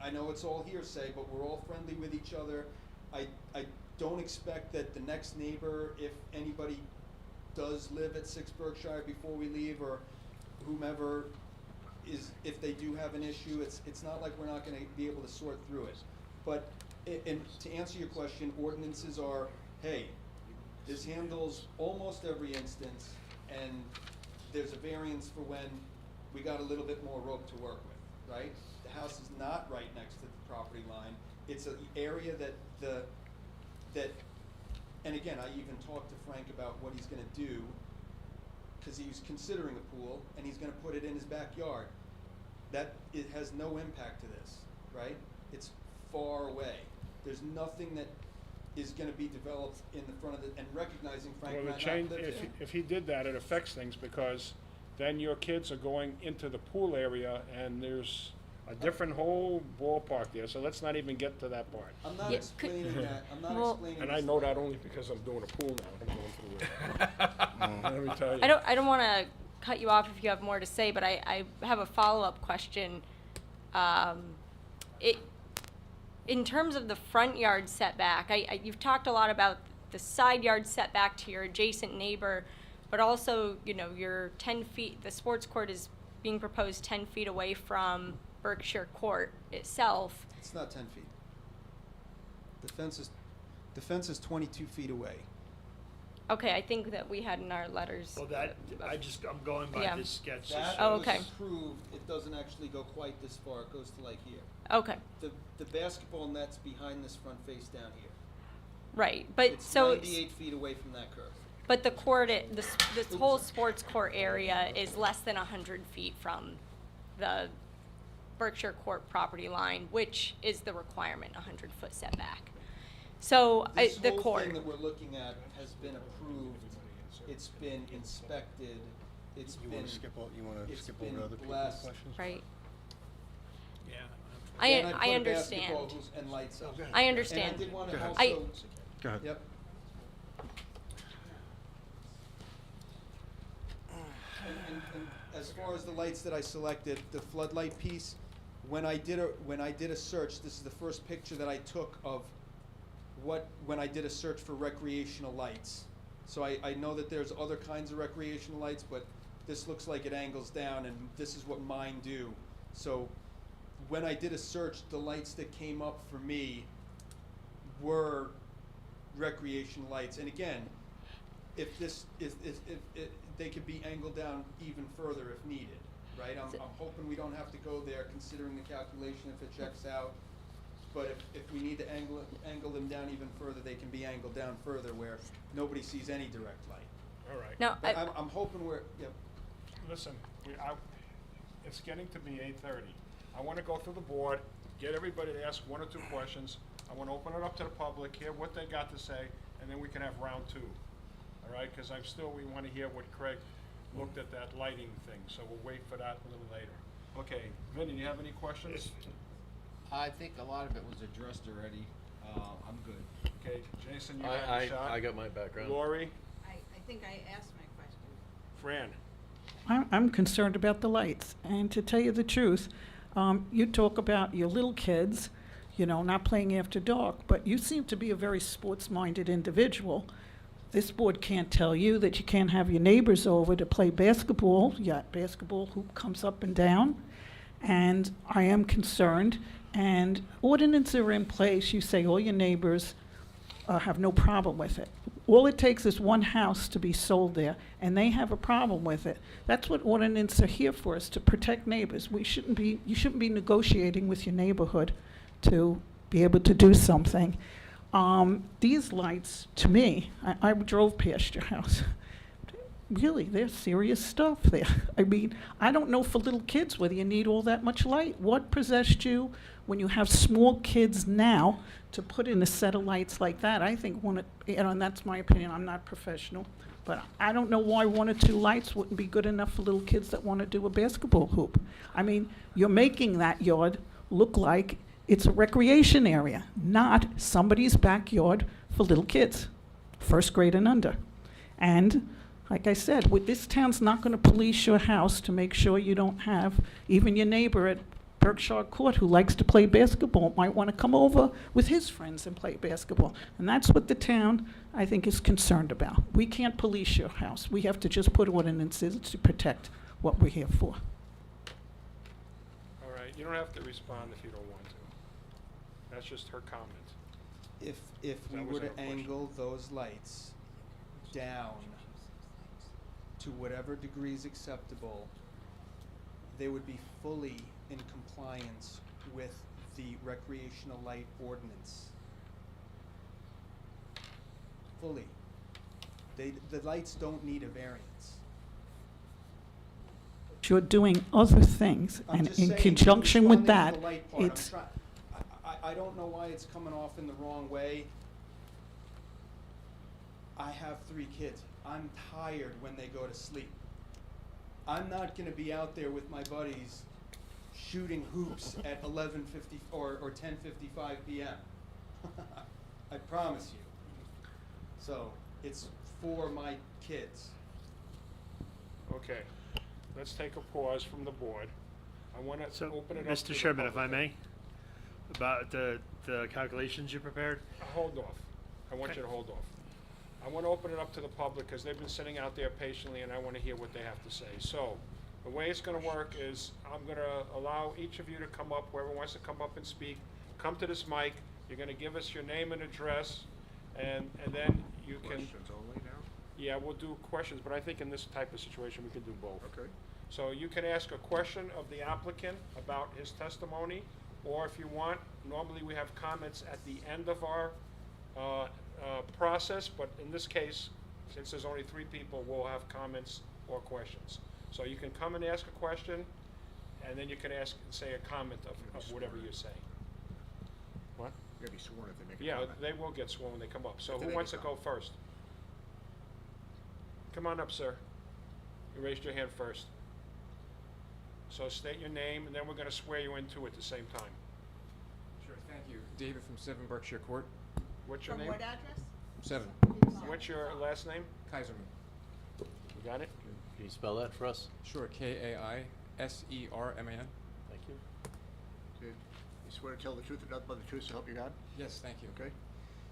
I know it's all hearsay, but we're all friendly with each other. I don't expect that the next neighbor, if anybody does live at 6 Berkshire before we leave, or whomever is, if they do have an issue, it's not like we're not gonna be able to sort through it. But, and to answer your question, ordinances are, hey, this handles almost every instance, and there's a variance for when we got a little bit more rope to work with, right? The house is not right next to the property line. It's an area that, and again, I even talked to Frank about what he's gonna do, cause he's considering a pool, and he's gonna put it in his backyard. It has no impact to this, right? It's far away. There's nothing that is gonna be developed in the front of it, and recognizing Frank Well, might the not change, live there. if he did that, it affects things, because then your kids are going into the pool area, and there's a different whole ballpark there, so let's not even get to that part. I'm not Yeah, explaining that, I'm not Well- explaining. And I this know to that you. only because I'm doing a pool now. I'm going through it. Let me tell you. I don't want to cut you off if you have more to say, but I have a follow-up question. In terms of the front yard setback, you've talked a lot about the side yard setback to your adjacent neighbor, but also, you know, your 10 feet, the sports court is being proposed 10 feet away from Berkshire Court itself. It's not 10 feet. The fence is 22 feet away. Okay, I think that we had in our letters. Well, I'm going by Yeah. this sketch. That Oh, was okay. approved, it doesn't actually go quite this far, it goes to like here. Okay, The basketball net's behind this front face down here. right, but It's so. 98 feet away from that curve. But the court, this whole sports court area is less than 100 feet from the Berkshire Court property line, which is the requirement, 100-foot setback. So This the whole court, thing that we're looking at has been approved, it's been inspected, it's You been, wanna skip it's over been other people's blessed. questions? right? Yeah. And I put a understand. basketball hoop and lights up. I And understand. I did wanna Go ahead. also. Go ahead. Yep. And as far as the lights that I selected, the floodlight piece, when I did a search, this is the first picture that I took of when I did a search for recreational lights. So I know that there's other kinds of recreational lights, but this looks like it angles down, and this is what mine do. So when I did a search, the lights that came up for me were recreational lights. And again, if this is, if they could be angled down even further if needed, right? I'm hoping we don't have to go there, considering the calculation if it checks out. But if we need to angle them down even further, they can be angled down further where nobody sees any direct light. All right. No, But I'm hoping yep. Listen, it's getting to be 8:30. I want to go through the board, get everybody to ask one or two questions. I want to open it up to the public, hear what they got to say, and then we can have round two. All right? Because we want to hear what Craig looked at that lighting thing, so we'll wait for that a little later. Okay, Vinny, do you have any questions? I think a lot of it was addressed already. I'm good. Okay, Jason, you have a shot. I got my background. Lori, I think I asked my question. Fran. I'm concerned about the lights, and to tell you the truth, you talk about your little kids, you know, not playing after dark, but you seem to be a very sports-minded individual. This board can't tell you that you can't have your neighbors over to play basketball, yet basketball hoop comes up and down, and I am concerned, and ordinances are in place, you say all your neighbors have no problem with it. All it takes is one house to be sold there, and they have a problem with it. That's what ordinances are here for, is to protect neighbors. You shouldn't be negotiating with your neighborhood to be able to do something. These lights, to me, I drove past your house. Really, they're serious stuff there. I mean, I don't know for little kids whether you need all that much light. What possessed you when you have small kids now to put in a set of lights like that? I think and that's my opinion, I'm not professional, but I don't know why one or two lights wouldn't be good enough for little kids that want to do a basketball hoop. I mean, you're making that yard look like it's a recreation area, not somebody's backyard for little kids, first grade and under. And like I said, this town's not going to police your house to make sure you don't have even your neighbor at Berkshire Court who likes to play basketball might want to come over with his friends and play basketball. And that's what the town, I think, is concerned about. We can't police your house. We have to just put ordinances to protect what we're here for. All right, you don't have to respond if you don't want to. That's just her comment. If That we was were our to question. angle those lights down to whatever degree is acceptable, they would be fully in compliance with the recreational light ordinance. Fully. The lights don't need a variance. You're doing other things, I'm and just in saying, conjunction with responding to that, the light part, I'm it's, I don't know why it's coming off in the wrong way. I have 3 kids. I'm tired when they go to sleep. I'm not gonna be out there with my buddies shooting hoops at 11:50 or 10:55 p.m. I promise you. So, it's for my kids. Okay, let's take a pause from the board. I want to So, open it up to Mr. the Chairman, if I public. may, about the calculations you prepared. Hold off. I want you to hold off. I want to open it up to the public because they've been sitting out there patiently and I want to hear what they have to say. So, the way it's going to work is I'm going to allow each of you to come up, whoever wants to come up and speak, come to this mic. You're going to give us your name and address, and then you can. Questions only now? Yeah, we'll do questions, but I think in this type of situation, we can do both. Okay. So you can ask a question of the applicant about his testimony, or if you want, normally we have comments at the end of our process, but in this case, since there's only 3 people, we'll have comments or questions. So you can come and ask a question, and then you can ask and say a comment of whatever you're saying. What? You're gonna be sworn if they make a Yeah, comment. they will get sworn when they come up. So If they who make wants a to go first? Come on up, sir. You raised your hand first. So state your name, and then we're going to swear you in too at the same time. Sure, thank you. David from 7 Berkshire Court. What's your From name? what address? 7. What's your last name? Kaiserman. You got it? Can you spell that for us? Sure, Kaiserman. Thank you. You swear to tell the truth and nothing but the truth, so help you God? Yes, thank you. Okay?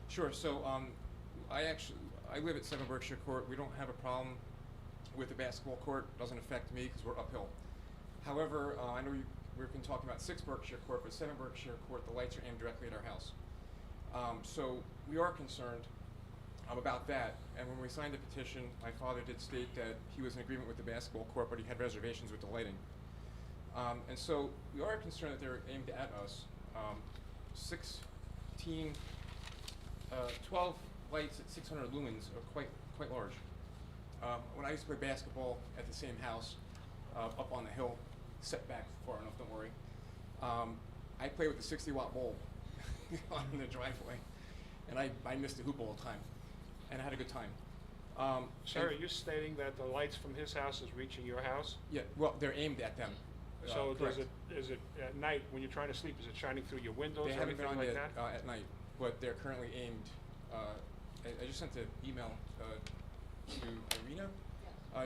Sure, so I live at 7 Berkshire Court. We don't have a problem with the basketball court. Doesn't affect me because we're uphill. However, I know we've been talking about 6 Berkshire Court, but 7 Berkshire Court, the lights are aimed directly at our house. So we are concerned about that. And when we signed the petition, my father did state that he was in agreement with the basketball court, but he had reservations with the lighting. And so we are concerned that they're aimed at us. 12 lights at 600 lumens are quite large. When I used to play basketball at the same house, up on the hill, set back far enough, don't worry, I played with the 60-watt bulb on the driveway, and I missed the hoop all the time, and I had a good time. Sir, are you stating that the lights from his house is reaching your house? Yeah, well, they're aimed at them. So correct. is it at night when you're trying to sleep, is it shining through your windows They or haven't anything been on like yet that? at night, but they're currently aimed. I just sent an email to Irina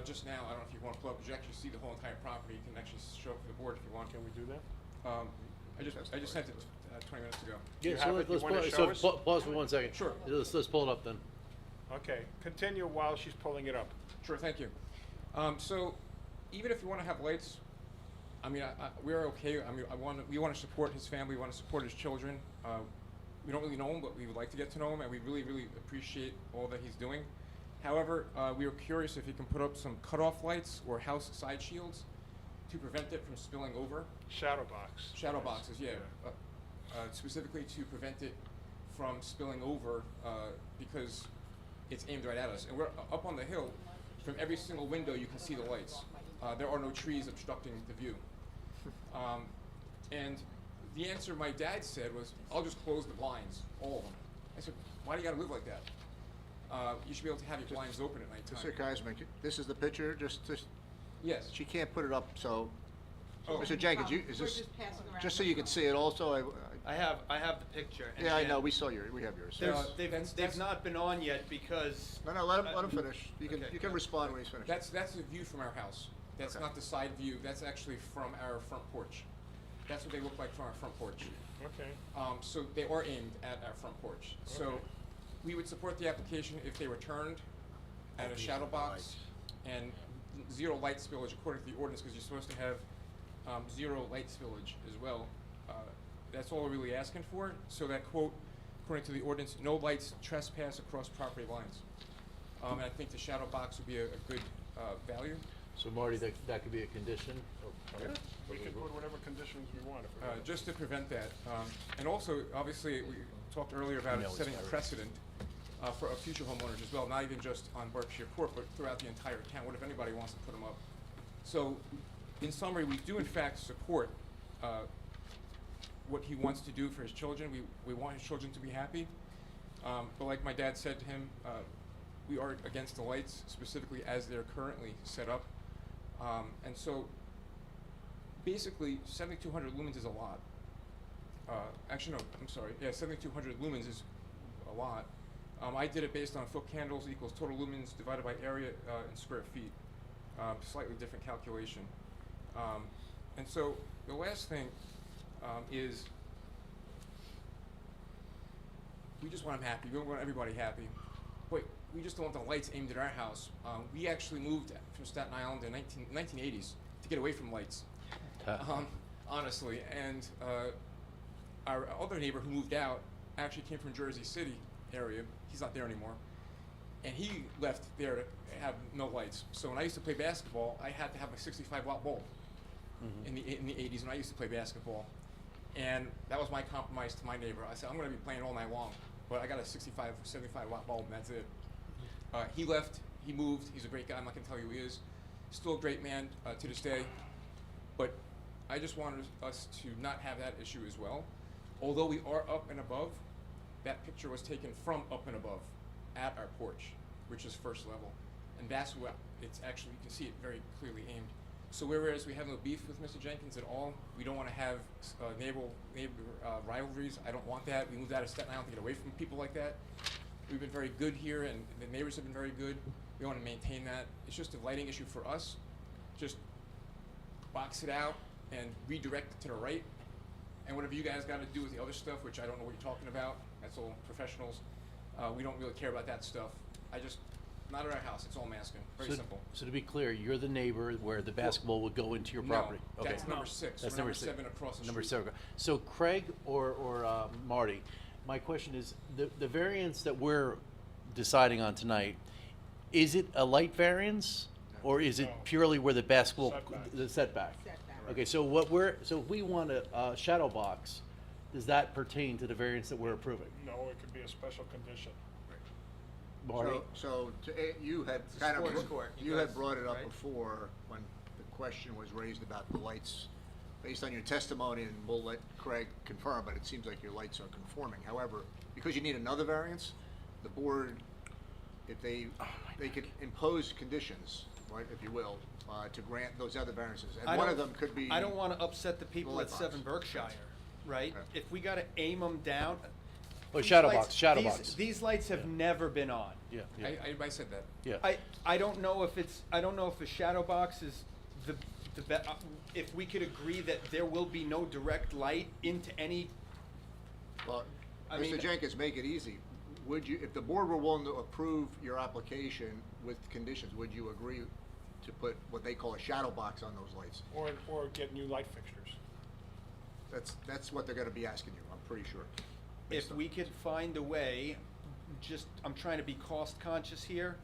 just now. I don't know if you want to pull up, because you actually see the whole entire property. You can actually show it for the board if you want. Can we do that? I just sent it 20 minutes ago. You Yeah, have so it? You let's wanna pause, show so us? pause for 1 second. Sure. Let's pull it up then. Okay, continue while she's pulling it up. Sure, thank you. So, even if you want to have lights, I mean, we're okay. I mean, we want to support his family. We want to support his children. We don't really know him, but we would like to get to know him, and we really, really appreciate all that he's doing. However, we were curious if he can put up some cutoff lights or house side shields to prevent it from spilling over. Shadow box. Shadow boxes, yeah. Specifically to prevent it from spilling over because it's aimed right at us. And we're up on the hill. From every single window you can see the lights. There are no trees obstructing the view. And the answer my dad said was, I'll just close the blinds, all of them. I said, why do you gotta live like that? You should be able to have your blinds open at nighttime. Mr. Kaiserman, this is the picture, just, Yes. she can't put it up, so, Oh. Mr. Jenkins, We're just passing around just so the you can phone. see it also, I have the picture. and yeah, I again, know, we saw we have yours. They've not been on yet because. No, let him finish. You Okay. can respond when he's finished. That's a view from our house. That's Okay. not the side view. That's actually from our front porch. That's what they look like from our front porch. Okay. So they are aimed at our front porch. So Okay. we would support the application if they were turned at a shadow box and zero light spillage according to the ordinance, because you're supposed to have zero light spillage as well. That's all we're really asking for. So that quote, according to the ordinance, no lights trespass across property lines. And I think the shadow box would be a good value. So Marty, that could be a condition? We can put whatever conditions we want if we want. Just to prevent that. And also, obviously, we talked earlier about No, it's setting a fine. precedent for future homeowners as well, not even just on Berkshire Court, but throughout the entire town. What if anybody wants to put them up? So, in summary, we do in fact support what he wants to do for his children. We want his children to be happy. But like my dad said to him, we are against the lights, specifically as they're currently set up. And so, basically, 7,200 lumens is a lot. Actually, no, I'm sorry. Yeah, 7,200 lumens is a lot. I did it based on foot candles equals total lumens divided by area in square feet. Slightly different calculation. And so, the last thing is we just want them happy. We want everybody happy. But we just don't want the lights aimed at our house. We actually moved from Staten Island in 1980s to get away from lights. Honestly, and our other neighbor who moved out actually came from Jersey City area. He's not there anymore, and he left there to have no lights. So when I used to play basketball, I had to have a 65-watt bulb in the 80s when I used to play basketball, and that was my compromise to my neighbor. I said, I'm going to be playing all night long, but I got a 75-watt bulb, and that's it. He left. He moved. He's a great guy. I'm not going to tell you who he is. Still a great man to this day, but I just wanted us to not have that issue as well. Although we are up and above, that picture was taken from up and above at our porch, which is first level. And that's what it's actually, you can see it very clearly aimed. So whereas we have no beef with Mr. Jenkins at all, we don't want to have neighbor rivalries. I don't want that. We moved out of Staten Island to get away from people like that. We've been very good here, and the neighbors have been very good. We want to maintain that. It's just a lighting issue for us. Just box it out and redirect it to the right. And whatever you guys got to do with the other stuff, which I don't know what you're talking about, that's all professionals. We don't really care about that stuff. Not at our house, it's all masking, very simple. So to be clear, you're the neighbor where the basketball would go into your property? No, Okay. that's number 6. That's We're number number 7 across the street. Number 7. So Craig or Marty, my question is, the variance that we're deciding on tonight, is it a light variance? Or is it No. purely where the basketball, Setback. the setback? Setback. Okay, so if we want a shadow box, does that pertain to the variance that we're approving? No, it could be a special condition. Marty? So you had It's a kind of, sports court, you you had guys, brought it up right? before when the question was raised about the lights. Based on your testimony, and we'll let Craig confirm, but it seems like your lights are conforming. However, because you need another variance, the board, if they could impose conditions, right, if you will, to grant those other variances. And one of them could be. I don't want to upset the people light at box. 7 Berkshire, right? Okay. If we got to aim them down. Oh, these shadow lights- box, shadow these- box. These lights have never been on. Yeah, I said that. yeah. I don't know if a shadow box is if we could agree that there will be no direct light into any. Well, I Mr. mean- Jenkins, make it easy. Would you, if the board were willing to approve your application with conditions, would you agree to put what they call a shadow box on those lights? Or get new light fixtures. That's what they're gonna be asking you, I'm pretty sure. If we could find a way, I'm trying to be cost conscious here,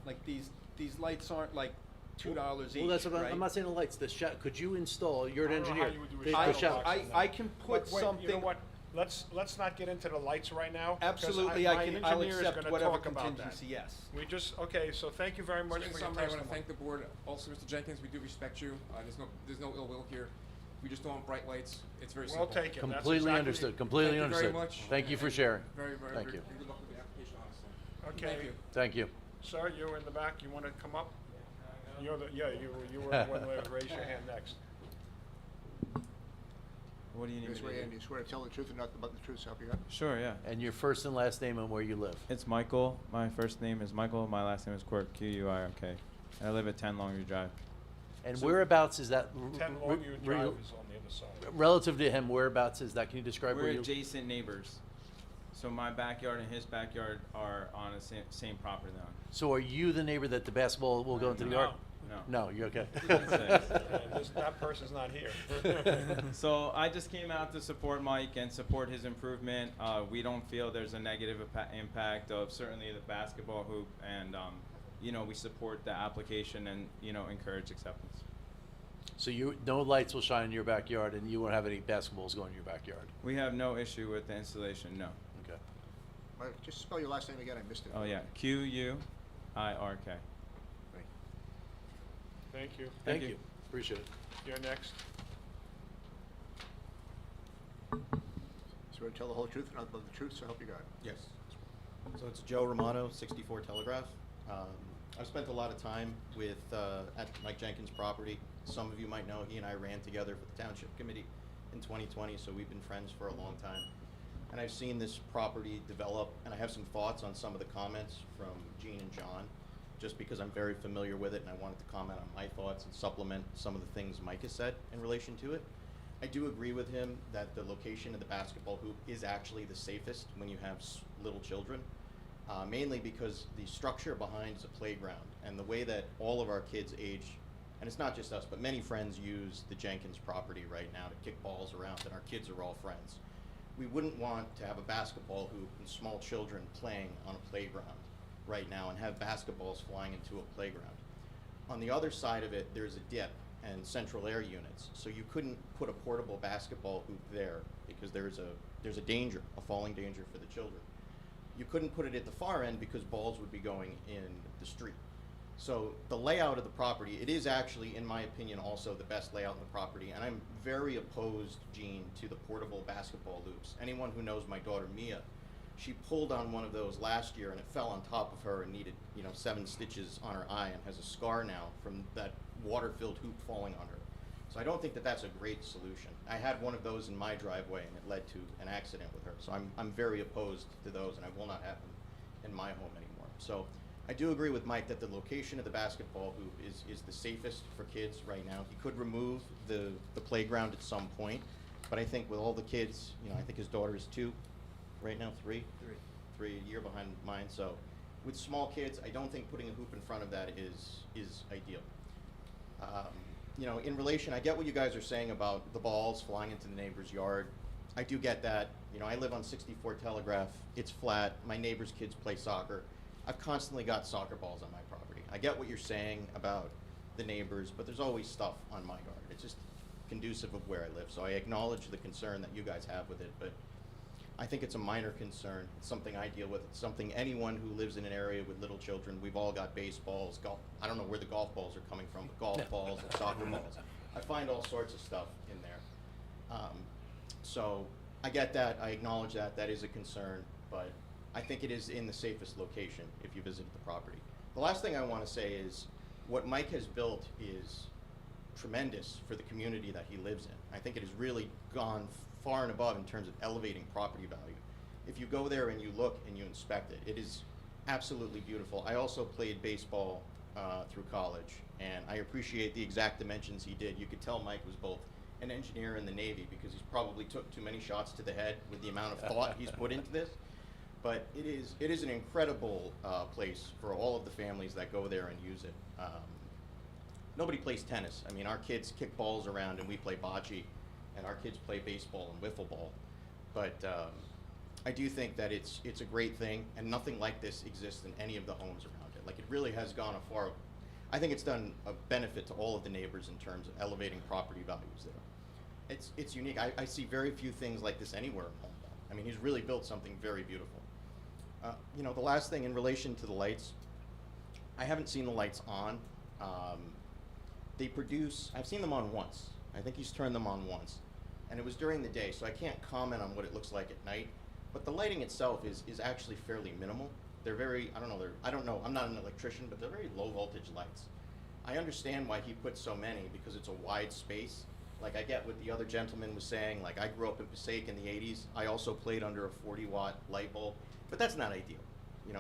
like these lights aren't like $2 each, Well, that's what right? I'm not saying the lights, could you install, you're an I don't know engineer. how you would do a the shadow shadow- box. I can put Wait, something. you know what? Let's not get into the lights right now. 'Cause Absolutely, my I'll engineer is accept gonna whatever talk about that. contingency, yes. We just, okay, so thank you very much So in for your summary, I want to testimony. thank the board. Also, Mr. Jenkins, we do respect you. There's no ill will here. We just don't want bright lights. It's very We'll simple. take it. That's Completely exactly- understood, completely Thank you understood. very much. Thank you for sharing. Very, very, Thank very, you. and good luck with the application, honestly. Okay. Thank you. Thank you. Sir, you in the back, you wanna come up? You were the one that raised your hand next. What do you need You me to swear, do? and you swear to tell the truth and nothing but the truth, so help you God? Sure, yeah. And your first and last name and where you live. It's Michael. My first name is Michael. My last name is Quirk, Q-U-I-R-K. And I live at 10 Longview Drive. And whereabouts is that? 10 Longview Drive is on the other side. Relative to him, whereabouts is that? Can you describe where We're you? adjacent neighbors. So my backyard and his backyard are on the same property line. So are you the neighbor that the basketball will go into the No. yard? No. No, you're okay. That person's not here. So I just came out to support Mike and support his improvement. We don't feel there's a negative impact of certainly the basketball hoop and we support the application and, encourage acceptance. So no lights will shine in your backyard, and you won't have any basketballs going in your backyard? We have no issue with the installation, no. Okay. Just spell your last name again, I missed it. Oh, yeah, Quirk. Thank you. Thank you. Appreciate it. You're next. Swear to tell the whole truth and nothing but the truth, so help you God. Yes. So it's Joe Romano, 64 Telegraph. I've spent a lot of time with at Mike Jenkins' property. Some of you might know he and I ran together for the Township Committee in 2020, so we've been friends for a long time. And I've seen this property develop, and I have some thoughts on some of the comments from Gene and John, just because I'm very familiar with it, and I wanted to comment on my thoughts and supplement some of the things Mike has said in relation to it. I do agree with him that the location of the basketball hoop is actually the safest when you have little children, mainly because the structure behind is a playground, and the way that all of our kids age, and it's not just us, but many friends use the Jenkins property right now to kick balls around, and our kids are all friends. We wouldn't want to have a basketball hoop and small children playing on a playground right now and have basketballs flying into a playground. On the other side of it, there's a dip and central air units, so you couldn't put a portable basketball hoop there because there's a danger, a falling danger for the children. You couldn't put it at the far end because balls would be going in the street. So the layout of the property, it is actually, in my opinion, also the best layout in the property, and I'm very opposed, Gene, to the portable basketball hoops. Anyone who knows my daughter Mia, she pulled on one of those last year and it fell on top of her and needed 7 stitches on her eye and has a scar now from that water-filled hoop falling on her. So I don't think that that's a great solution. I had one of those in my driveway and it led to an accident with her. So I'm very opposed to those, and I will not have them in my home anymore. So I do agree with Mike that the location of the basketball hoop is the safest for kids right now. He could remove the playground at some point, but I think with all the kids, I think his daughter is 2 right now, 3, a year behind mine. So with small kids, I don't think putting a hoop in front of that is ideal. In relation, I get what you guys are saying about the balls flying into the neighbor's yard. I do get that. I live on 64 Telegraph. It's flat. My neighbor's kids play soccer. I've constantly got soccer balls on my property. I get what you're saying about the neighbors, but there's always stuff on my yard. It's just conducive of where I live. So I acknowledge the concern that you guys have with it, but I think it's a minor concern. It's something I deal with. It's something anyone who lives in an area with little children, we've all got baseballs, golf. I don't know where the golf balls are coming from, but golf balls and soccer balls. I find all sorts of stuff in there. So I get that. I acknowledge that. That is a concern, but I think it is in the safest location if you visit the property. The last thing I want to say is what Mike has built is tremendous for the community that he lives in. I think it has really gone far and above in terms of elevating property value. If you go there and you look and you inspect it, it is absolutely beautiful. I also played baseball through college, and I appreciate the exact dimensions he did. You could tell Mike was both an engineer in the Navy because he's probably took too many shots to the head with the amount of thought he's put into this. But it is an incredible place for all of the families that go there and use it. Nobody plays tennis. I mean, our kids kick balls around and we play bocce, and our kids play baseball and wiffle ball. But I do think that it's a great thing, and nothing like this exists in any of the homes around it. Like, it really has gone a far, I think it's done a benefit to all of the neighbors in terms of elevating property values there. It's unique. I see very few things like this anywhere in Holmdel. I mean, he's really built something very beautiful. The last thing in relation to the lights, I haven't seen the lights on. I've seen them on once. I think he's turned them on once. And it was during the day, so I can't comment on what it looks like at night. But the lighting itself is actually fairly minimal. They're very, I don't know, I'm not an electrician, but they're very low voltage lights. I understand why he put so many because it's a wide space. Like, I get what the other gentleman was saying. Like, I grew up in Passaic in the 80s. I also played under a 40-watt light bulb, but that's not ideal.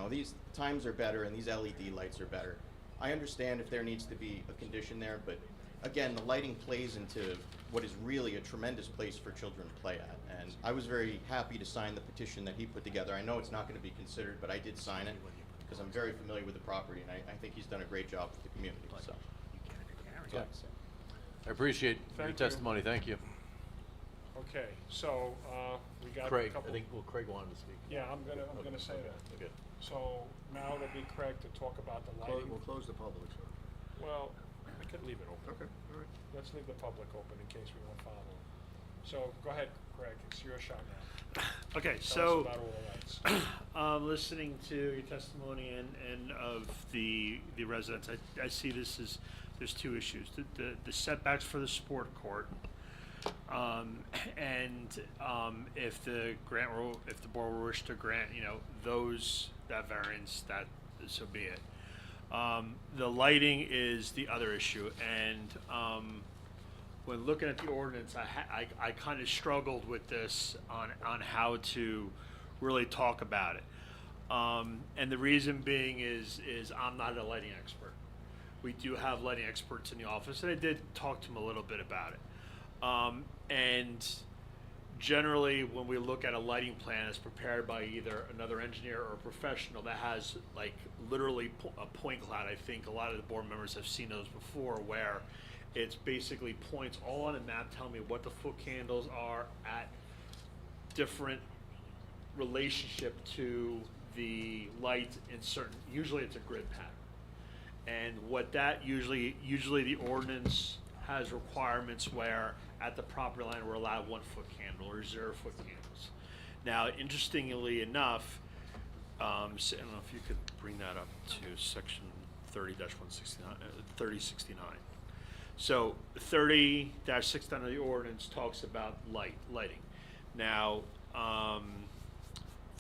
These times are better and these LED lights are better. I understand if there needs to be a condition there, but again, the lighting plays into what is really a tremendous place for children to play at. And I was very happy to sign the petition that he put together. I know it's not going to be considered, but I did sign it because I'm very familiar with the property, and I think he's done a great job with the community. So. I appreciate your Thank you. testimony. Thank you. Okay, so, we got a Craig, couple. I think, well, Craig wanted to speak. Yeah, I'm gonna say that. Okay. So now it'll be Craig to talk about the lighting. We'll close the public, sir. Well, we could leave it open. Okay, all right. Let's leave the public open in case we want to follow. So go ahead, Craig, it's your shot now. Okay, Tell so us about all the lights. listening to your testimony and of the residents, I see this as there's two issues: the setbacks for the sport court, and if the board were wish to grant, that variance, that so be it. The lighting is the other issue, and when looking at the ordinance, I kind of struggled with this on how to really talk about it. And the reason being is I'm not a lighting expert. We do have lighting experts in the office, and I did talk to them a little bit about it. And generally, when we look at a lighting plan as prepared by either another engineer or a professional that has like literally a point cloud, I think a lot of the board members have seen those before, where it's basically points all on a map telling me what the foot candles are at different relationship to the lights in certain, usually it's a grid pattern. And what that usually the ordinance has requirements where at the property line we're allowed 1 foot candle or 0 foot candles. Now, interestingly enough, so I don't know if you could bring that up to section 30-169, 3069. So 30-69 of the ordinance talks about lighting. Now,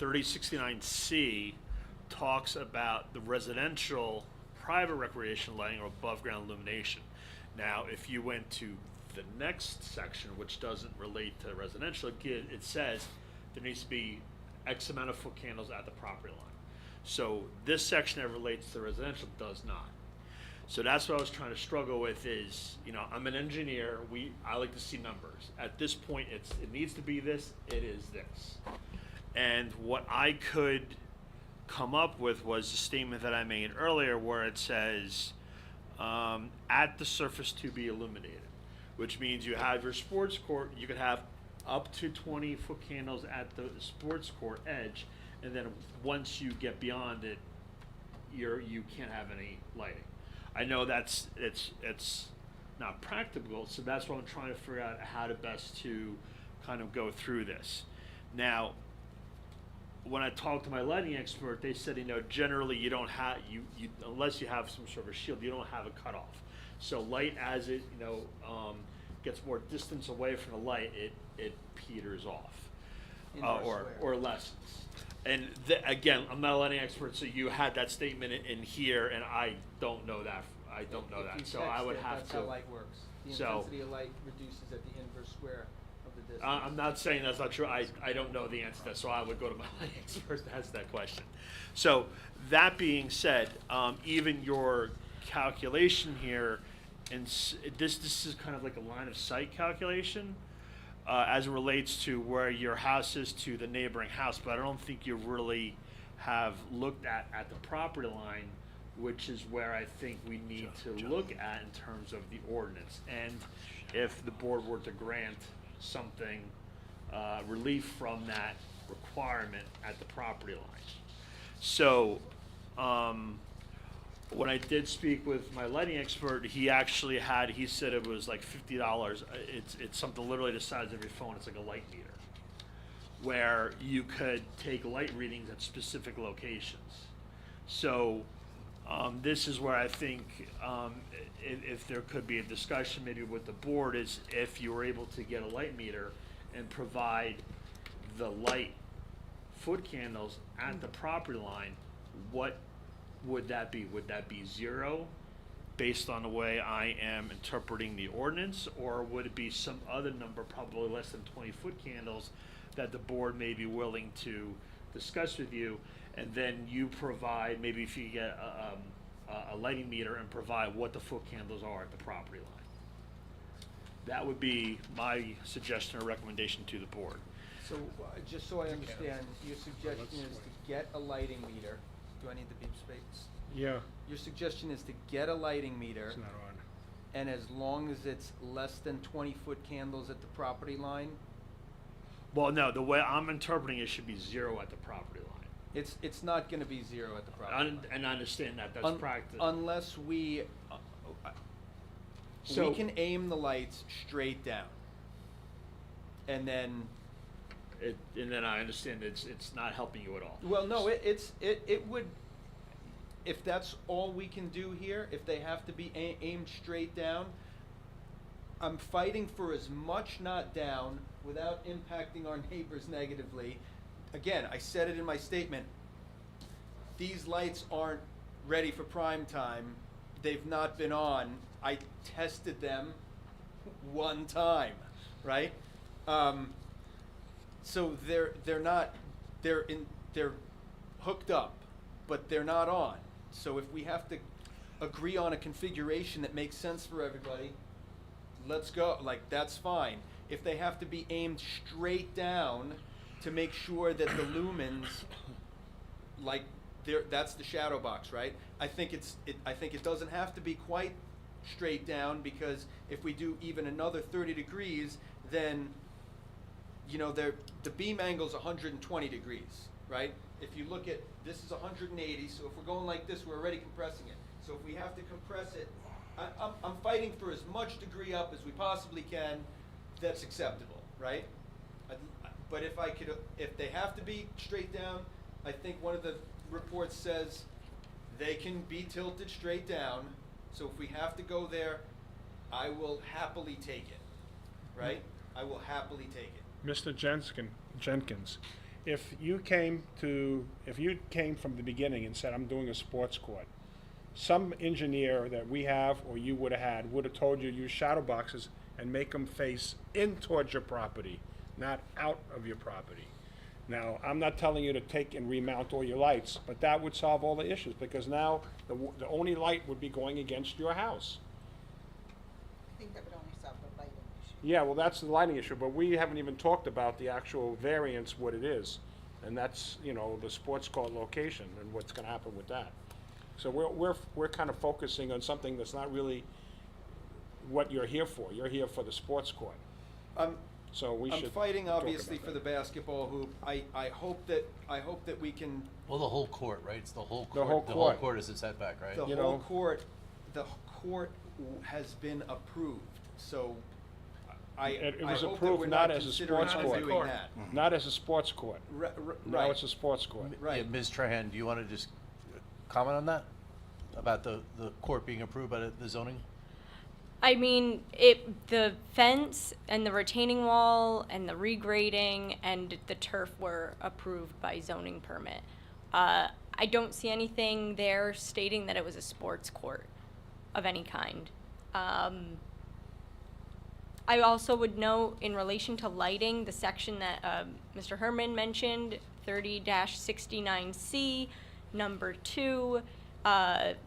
3069C talks about the residential private recreation lighting or above ground illumination. Now, if you went to the next section, which doesn't relate to residential, again, it says there needs to be X amount of foot candles at the property line. So this section that relates to residential does not. So that's what I was trying to struggle with is, I'm an engineer, I like to see numbers. At this point, it needs to be this, it is this. And what I could come up with was the statement that I made earlier where it says, at the surface to be illuminated, which means you have your sports court, you could have up to 20 foot candles at the sports court edge, and then once you get beyond it, you can't have any lighting. I know it's not practical, so that's what I'm trying to figure out how to best to kind of go through this. Now, when I talked to my lighting expert, they said, generally you don't have, unless you have some sort of a shield, you don't have a cutoff. So light as it, gets more distance away from the light, it peters off, or lessens. And again, I'm not a lighting expert, so you had that statement in here, and I don't know that. So I would have that's to. how light works. The intensity of light reduces at the inverse square of the distance. I'm not saying that's not true. I don't know the answer to that, so I would go to my lighting expert to ask that question. So that being said, even your calculation here, and this is kind of like a line of sight calculation as it relates to where your house is to the neighboring house, but I don't think you really have looked at the property line, which is where I think we need to look at in terms of the ordinance. And if the board were to grant something, relief from that requirement at the property line. So, when I did speak with my lighting expert, he said it was like $50. It's something literally the size of your phone. It's like a light meter, where you could take light readings at specific locations. So this is where I think if there could be a discussion maybe with the board is if you were able to get a light meter and provide the light foot candles at the property line, what would that be? Would that be 0 based on the way I am interpreting the ordinance, or would it be some other number, probably less than 20 foot candles, that the board may be willing to discuss with you, and then you provide, maybe if you get a lighting meter and provide what the foot candles are at the property line. That would be my suggestion or recommendation to the board. So, just so I understand, your suggestion is to get a lighting meter. Do I need the beep space? Yeah. Your suggestion is to get a lighting meter, It's not on. and as long as it's less than 20 foot candles at the property line, Well, no, the way I'm interpreting it should be 0 at the property line. It's not gonna be 0 at the property line. And I understand that, that's Un- practice. Unless we So- can aim the lights straight down. And then, And then I understand it's not helping you at all. well, no, it would, if that's all we can do here, if they have to be aimed straight down, I'm fighting for as much not down without impacting our neighbors negatively. Again, I said it in my statement, these lights aren't ready for prime time. They've not been on. I tested them one time, right? So they're hooked up, but they're not on. So if we have to agree on a configuration that makes sense for everybody, let's go, like, that's fine. If they have to be aimed straight down to make sure that the lumens, like, that's the shadow box, right? I think it doesn't have to be quite straight down, because if we do even another 30 degrees, then, you know, the beam angle's 120 degrees, right? If you look at, this is 180, so if we're going like this, we're already compressing it. So if we have to compress it, I'm fighting for as much degree up as we possibly can that's acceptable, right? But if they have to be straight down, I think one of the reports says they can be tilted straight down. So if we have to go there, I will happily take it, right? I will happily take it. Mr. Jenkins, if you came from the beginning and said, I'm doing a sports court, some engineer that we have or you would have had would have told you use shadow boxes and make them face in towards your property, not out of your property. Now, I'm not telling you to take and remount all your lights, but that would solve all the issues, because now the only light would be going against your house. I think that would only solve the lighting issue. Yeah, well, that's the lighting issue, but we haven't even talked about the actual variance, what it is. And that's, you know, the sports court location and what's gonna happen with that. So we're kind of focusing on something that's not really what you're here for. You're here for the sports court. So we should I'm fighting talk obviously about for the that. basketball hoop. I hope that we can, Well, the whole court, right? It's the whole The court. whole The whole court. court is a setback, right? the You whole know- court, has been approved, so It I was hope that approved we're not not as a considering sports court. doing that. Not as a sports court. Now Right, it's a sports court. right. Yeah, Ms. Trahan, do you want to just comment on that? About the court being approved by the zoning? I mean, the fence and the retaining wall and the regrading and the turf were approved by zoning permit. I don't see anything there stating that it was a sports court of any kind. I also would note, in relation to lighting, the section that Mr. Herman mentioned, 30-69C, number 2,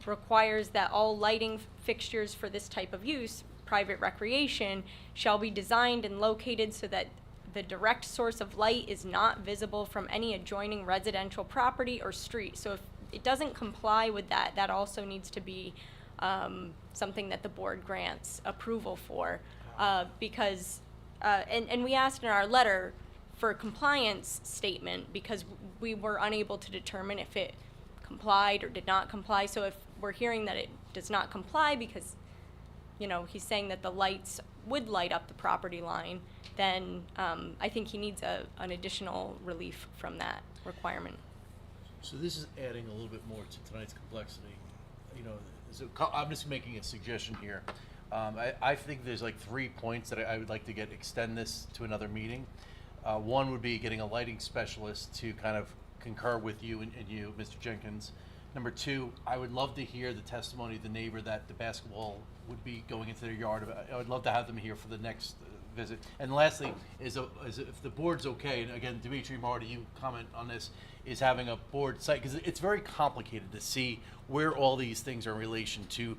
requires that all lighting fixtures for this type of use, private recreation, shall be designed and located so that the direct source of light is not visible from any adjoining residential property or street. So if it doesn't comply with that, that also needs to be something that the board grants approval for. Because we asked in our letter for a compliance statement because we were unable to determine if it complied or did not comply. So if we're hearing that it does not comply because, you know, he's saying that the lights would light up the property line, then I think he needs an additional relief from that requirement. So this is adding a little bit more to tonight's complexity. You know, so I'm just making a suggestion here. I think there's like 3 points that I would like to extend this to another meeting. One would be getting a lighting specialist to kind of concur with you and you, Mr. Jenkins. Number 2, I would love to hear the testimony of the neighbor that the basketball would be going into their yard. I would love to have them here for the next visit. And lastly, is if the board's okay, and again, Dimitri, Marty, you comment on this, is having a board site, because it's very complicated to see where all these things are in relation to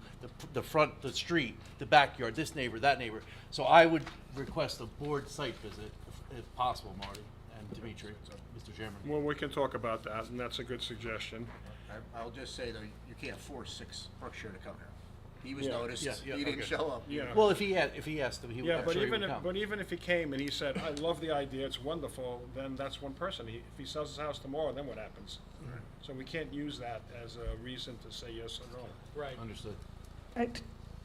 the front, the street, the backyard, this neighbor, that neighbor. So I would request a board site visit, if possible, Marty and Dimitri, Mr. Chairman. Well, we can talk about that, and that's a good suggestion. I'll just say, though, you can't force 6 Berkshire to come here. He was Yeah. noticed, Yeah, yeah, he didn't okay. show up. Yeah. Well, if he asked him, he would, Yeah, I'm but sure he even would if, come. but even if he came and he said, I love the idea, it's wonderful, then that's one person. If he sells his house tomorrow, then what happens? So we can't use that as a reason to say yes or no. Right. Understood.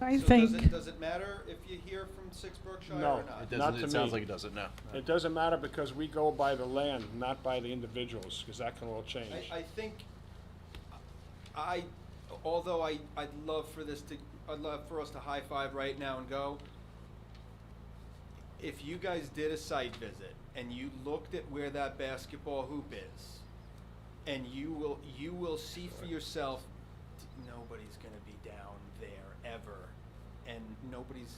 I So think, does it matter if you hear from 6 Berkshire No. or not? It Not doesn't, to it sounds me. like it doesn't, no. It doesn't matter because we go by the land, not by the individuals, because that can all change. I think, although I'd love for I'd love for us to high five right now and go, if you guys did a site visit and you looked at where that basketball hoop is, and you will see for yourself, nobody's gonna be down there ever, and nobody's.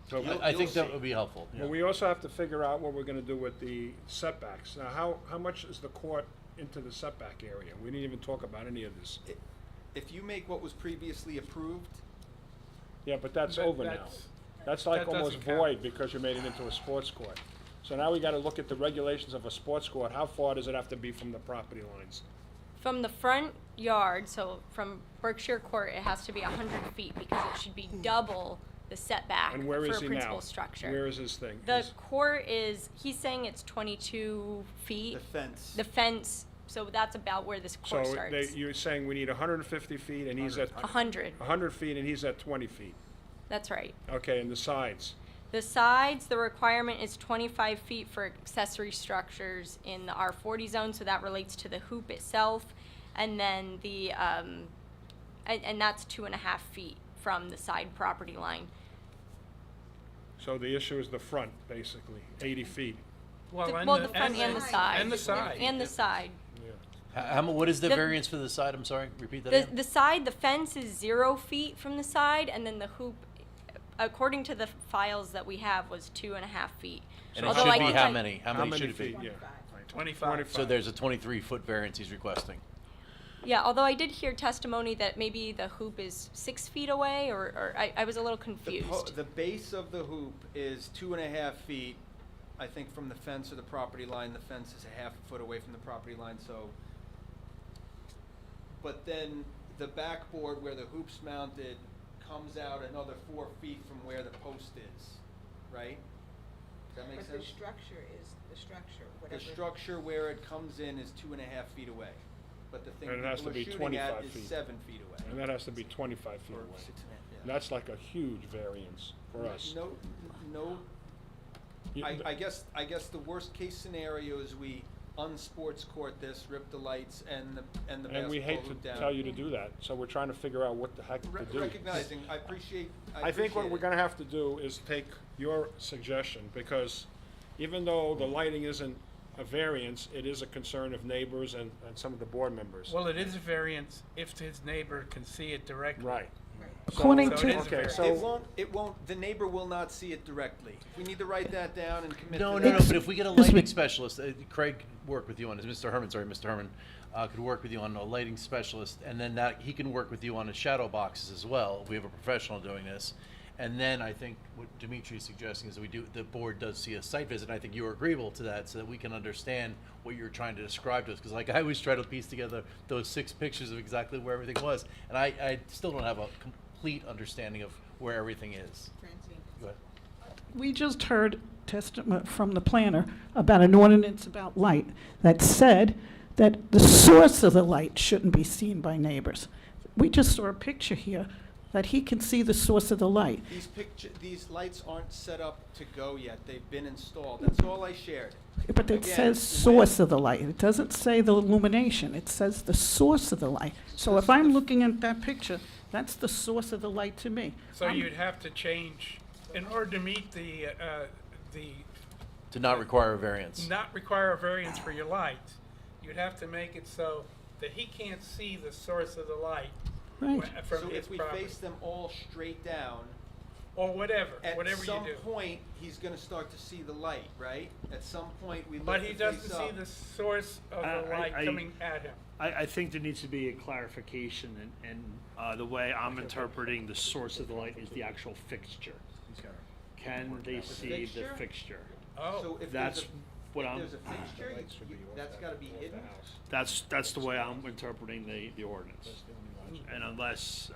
So I think you'll that see. would be helpful, yeah. But we also have to figure out what we're gonna do with the setbacks. Now, how much is the court into the setback area? We didn't even talk about any of this. If you make what was previously approved, Yeah, but that's But over now. that's- That's like that almost doesn't count. void because you made it into a sports court. So now we gotta look at the regulations of a sports court. How far does it have to be from the property lines? From the front yard, so from Berkshire Court, it has to be 100 feet because it should be double the setback And where for is a he principal now? structure. Where is his thing? The court is, he's saying it's 22 feet. the fence. The fence, so that's about where this So court starts. you're saying we need 150 feet and he's at 100, 100 feet and he's at 20 feet. that's right. Okay, and the sides? The sides, the requirement is 25 feet for accessory structures in the R40 zone, so that relates to the hoop itself. And then the, and that's 2.5 feet from the side property line. So the issue is the front, basically, 80 feet. Well, the front and the side. And the side. And the side. What is the The- variance for the side? I'm sorry, repeat that The, again? the side, the fence is 0 feet from the side, and then the hoop, according to the files that we have, was 2.5 feet. And it Although should I be can how tell- many? How many should it be? feet? Yeah. 25. So there's a 23-foot variance he's requesting. Yeah, although I did hear testimony that maybe the hoop is 6 feet away, or I was a little confused. The base of the hoop is 2.5 feet, I think, from the fence or the property line. The fence is a half foot away from the property line, so. But then the backboard where the hoop's mounted comes out another 4 feet from where the post is, right? Does that make But sense? the structure is the structure, The whatever. structure where it comes in is 2.5 feet away, but the thing And it has people to are be shooting 25 at is feet. 7 feet away. And that has to be 25 feet Or away. 6.5, yeah. And that's like a huge variance for us. No, You- I guess the worst case scenario is we unsports court this, rip the lights and the basketball And we hate hoop to down. tell you to do that, so we're trying to figure out what the heck to do. Recognizing, I appreciate I think what it. we're gonna have to do is take your suggestion, because even though the lighting isn't a variance, it is a concern of neighbors and some of the board members. Well, it is a variance if his neighbor can see it directly. Right. According So to- it is a Okay, variance. so, It won't, the neighbor will not see it directly. We need to write that down and commit to No, that. no, no, but if we get a Excuse me. lighting specialist, Craig work with you on, Mr. Herman, could work with you on a lighting specialist, and then that, he can work with you on the shadow boxes as well, if we have a professional doing this. And then I think what Dimitri is suggesting is that the board does see a site visit, and I think you are agreeable to that, so that we can understand what you're trying to describe to us, because like I always try to piece together those 6 pictures of exactly where everything was, and I still don't have a complete understanding of where everything is. Francine. Go ahead. we just heard testimony from the planner about an ordinance about light that said that the source of the light shouldn't be seen by neighbors. We just saw a picture here that he can see the source of the light. These lights aren't set up to go yet. They've been installed. That's all I shared. But it Again, says source of the light. It doesn't say the illumination. It says the source of the light. So if I'm looking at that picture, that's the source of the light to me. So you'd have to change, in order to meet the To not require a variance. not require a variance for your lights, you'd have to make it so that he can't see the source of the light Right. from So his if we property. face them all straight down, Or whatever at you some do. point, he's gonna start to see the light, right? At some point, we But lift he the doesn't face see up. the source of the light coming at him. I think there needs to be a clarification, and the way I'm interpreting the source of the light is the actual fixture. Can they see the Fixture? fixture? Oh, So if That's, what I'm, There's a fixture, that's gotta be hidden? that's the way I'm interpreting the ordinance. And unless,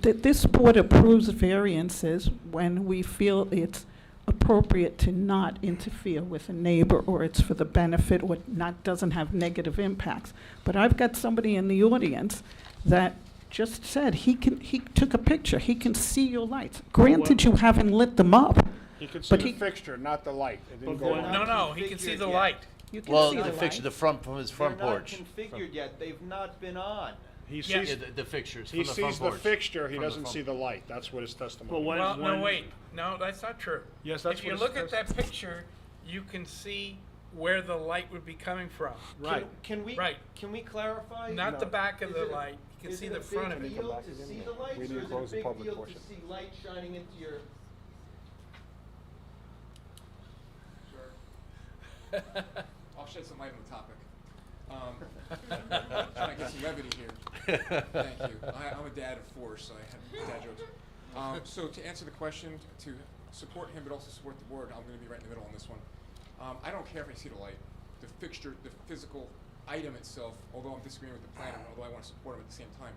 This board approves variances when we feel it's appropriate to not interfere with a neighbor, or it's for the benefit, or not, doesn't have negative impacts. But I've got somebody in the audience that just said he took a picture, he can see your lights. Granted, you haven't lit them up, He could see but the fixture, not the light. It didn't But go when- on. No, he can see the Configured light. you can Well, see the the fixture, light. the front, from his front porch. They're not configured yet, they've not been on. He Yeah, sees, the fixtures he from the front sees the porch. fixture, he From the doesn't front- see the light. That's what his testimony. But when- Well, no, wait, no, that's not true. Yes, that's If you what it look at says. that picture, you can see where the light would be coming from. Right. Can we, Right. can we clarify? Not the back of Is the it a- light, you can is see it the a front big of it. deal to see the lights, or We is didn't it a close the big public deal to portion. see light shining into your? Sure. I'll shed some light on the topic. Trying to get some levity here. Thank you. I'm a dad of four, so I have dad jokes. So to answer the question, to support him but also support the board, I'm going to be right in the middle on this one. I don't care if I see the light. The fixture, the physical item itself, although I'm disagreeing with the planner, although I want to support him at the same time.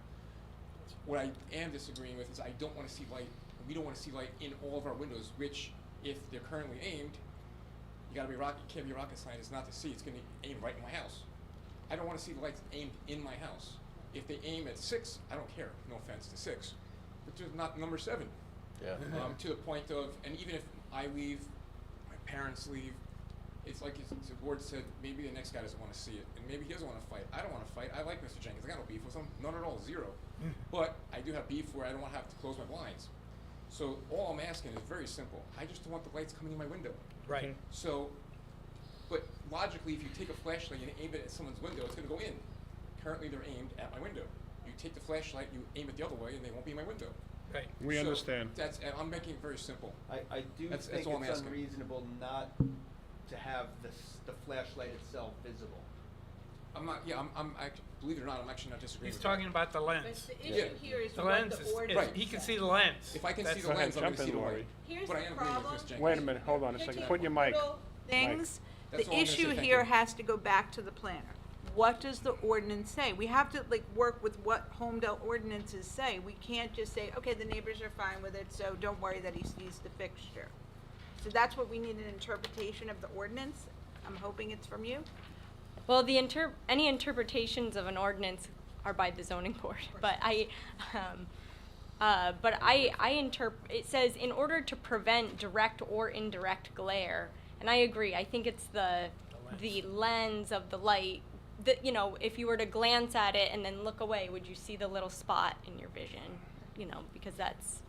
What I am disagreeing with is I don't want to see light, we don't want to see light in all of our windows, which, if they're currently aimed, can't be a rocket scientist not to see it's going to aim right in my house. I don't want to see the lights aimed in my house. If they aim at 6, I don't care. No offense to 6, but just not number 7. Yeah. To the point of, and even if I leave, my parents leave, it's like the board said, maybe the next guy doesn't want to see it, and maybe he doesn't want to fight. I don't want to fight. I like Mr. Jenkins. I got no beef with him, none at all, 0. But I do have beef where I don't want to have to close my blinds. So all I'm asking is very simple. I just don't want the lights coming in my window. Right. So, but logically, if you take a flashlight and aim it at someone's window, it's going to go in. Currently, they're aimed at my window. You take the flashlight, you aim it the other way, and they won't be in my window. Right. We So understand. That's, and I'm making it very simple. I do That's think all I'm it's asking. unreasonable not to have the flashlight itself visible. I'm not, yeah, I'm believe it or not, I'm actually not disagreeing He's with talking about the But lens. the Yeah. issue here is The what lens the is, ordinance Right. he can says. see the lens. If I can see That's- the Go ahead, lens, I'm going jump to see in, the Lori. light. Here's But I the am agreeing with problem. Ms. Jenkins. Wait a minute, hold on a second. Put your mic. Little things, That's the all I'm gonna say, issue thank here you. has to go back to the planner. What does the ordinance say? We have to work with what Holmdel ordinances say. We can't just say, okay, the neighbors are fine with it, so don't worry that he sees the fixture. So that's what we need, an interpretation of the ordinance. I'm hoping it's from you. Well, any interpretations of an ordinance are by the zoning board, but it says in order to prevent direct or indirect glare, and I agree. I think it's the lens of the light. That, you know, if you were to glance at it and then look away, would you see the little spot in your vision? You know, because that's